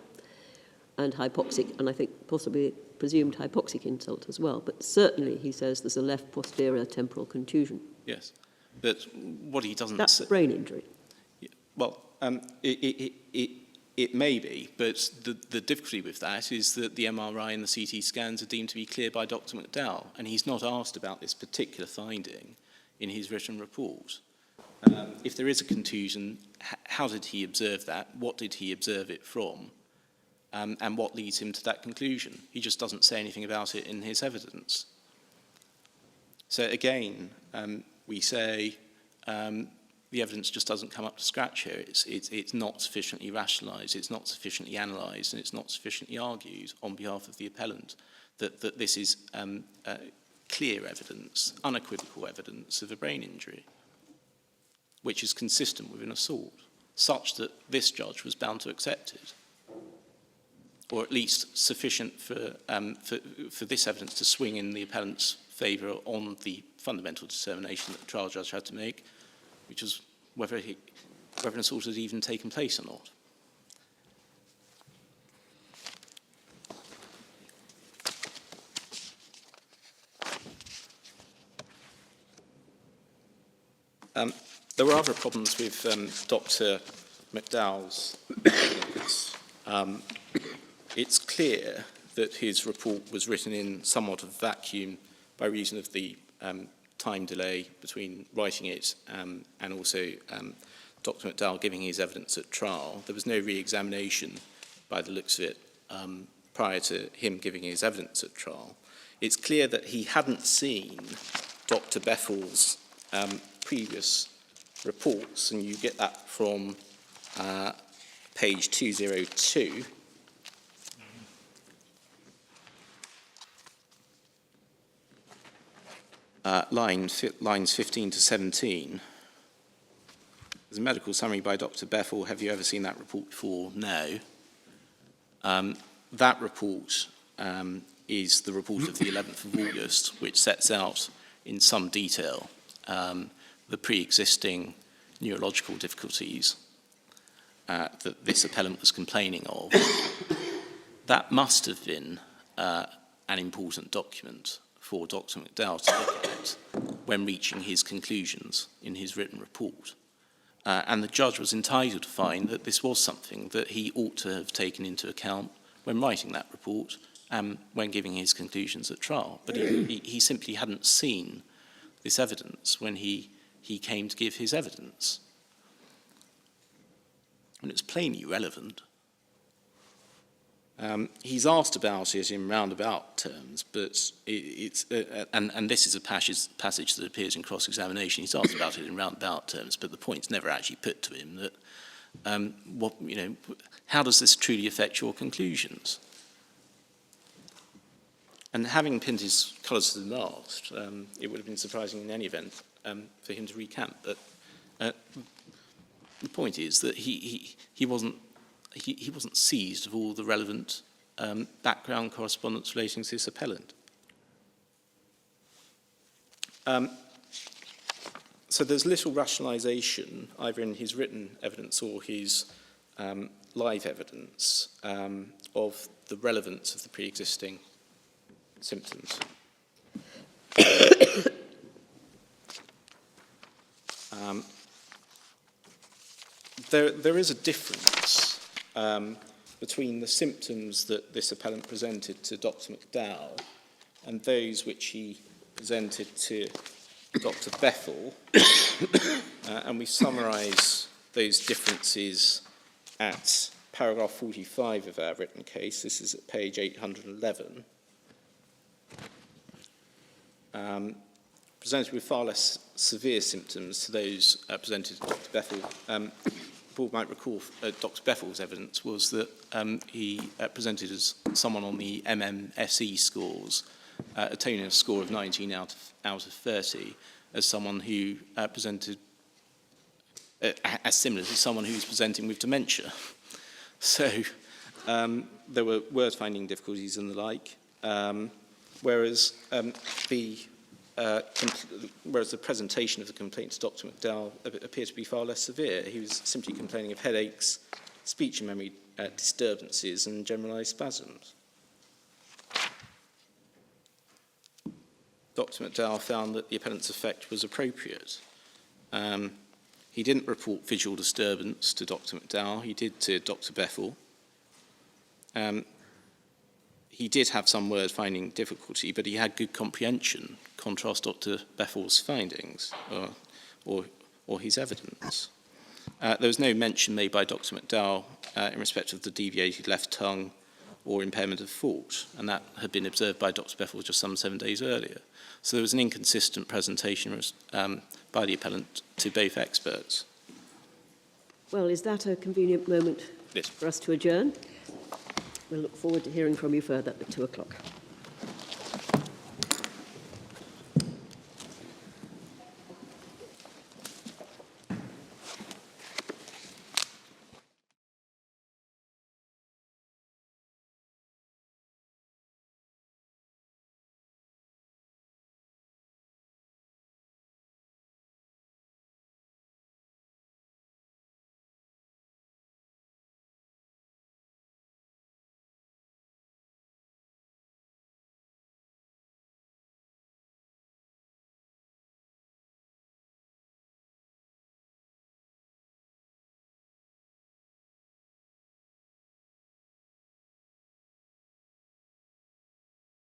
and hypoxic, and I think possibly presumed hypoxic insult as well. But certainly he says there's a left posterior temporal contusion. Yes. But what he doesn't That's say... brain injury. Well, it may be, but the difficulty with that is that the MRI and the CT scans are deemed to be clear by Dr. McDowell, and he's not asked about this particular finding in his written report. If there is a contusion, how did he observe that? What did he observe it from? And what leads him to that conclusion? He just doesn't say anything about it in his evidence. So again, we say the evidence just doesn't come up to scratch here. It's not sufficiently rationalised, it's not sufficiently analysed, and it's not sufficiently argued on behalf of the appellant that this is clear evidence, unequivocal evidence of a brain injury, which is consistent with an assault, such that this judge was bound to accept it, or at least sufficient for this evidence to swing in the appellant's favour on the fundamental determination that the trial judge had to make, which was whether an assault had even taken place or not. There were other problems with Dr. McDowell's evidence. It's clear that his report was written in somewhat of a vacuum by reason of the time delay between writing it and also Dr. McDowell giving his evidence at trial. There was no re-examination by the looks of it prior to him giving his evidence at trial. It's clear that he hadn't seen Dr. Bethel's previous reports, and you get that from page 202. Lines 15 to 17. There's a medical summary by Dr. Bethel. Have you ever seen that report before? No. That report is the report of the 11th of August, which sets out in some detail the pre-existing neurological difficulties that this appellant was complaining of. That must have been an important document for Dr. McDowell to look at when reaching his conclusions in his written report. And the judge was entitled to find that this was something that he ought to have taken into account when writing that report and when giving his conclusions at trial. But he simply hadn't seen this evidence when he came to give his evidence. And it's plainly irrelevant. He's asked about it in roundabout terms, but and this is a passage that appears in cross-examination. He's asked about it in roundabout terms, but the point's never actually put to him that, how does this truly affect your conclusions? And having pinned his colours to the mast, it would have been surprising in any event for him to recant. But the point is that he wasn't seized of all the relevant background correspondence relating to this appellant. So there's little rationalisation, either in his written evidence or his live evidence, of the relevance of the pre-existing symptoms. There is a difference between the symptoms that this appellant presented to Dr. McDowell and those which he presented to Dr. Bethel, and we summarise those differences at paragraph 45 of our written case. This is at page 811. Presented with far less severe symptoms to those presented to Dr. Bethel. board might recall Dr. Bethell's evidence was that he presented as someone on the MMSE scores, attaining a score of 19 out of 30, as someone who presented as similar to someone who's presenting with dementia. So there were word-finding difficulties and the like, whereas the presentation of the complaint to Dr. McDowell appeared to be far less severe. He was simply complaining of headaches, speech and memory disturbances, and generalised spasms. Dr. McDowell found that the appellant's effect was appropriate. He didn't report visual disturbance to Dr. McDowell. He did to Dr. Bethell. He did have some word-finding difficulty, but he had good comprehension, contrast Dr. Bethell's findings or his evidence. There was no mention made by Dr. McDowell in respect of the deviated left tongue or impairment of thought, and that had been observed by Dr. Bethell just some 7 days earlier. So there was an inconsistent presentation by the appellant to both experts. Well, is that a convenient moment Yes. for us to adjourn? We'll look forward to hearing from you further at 2 o'clock.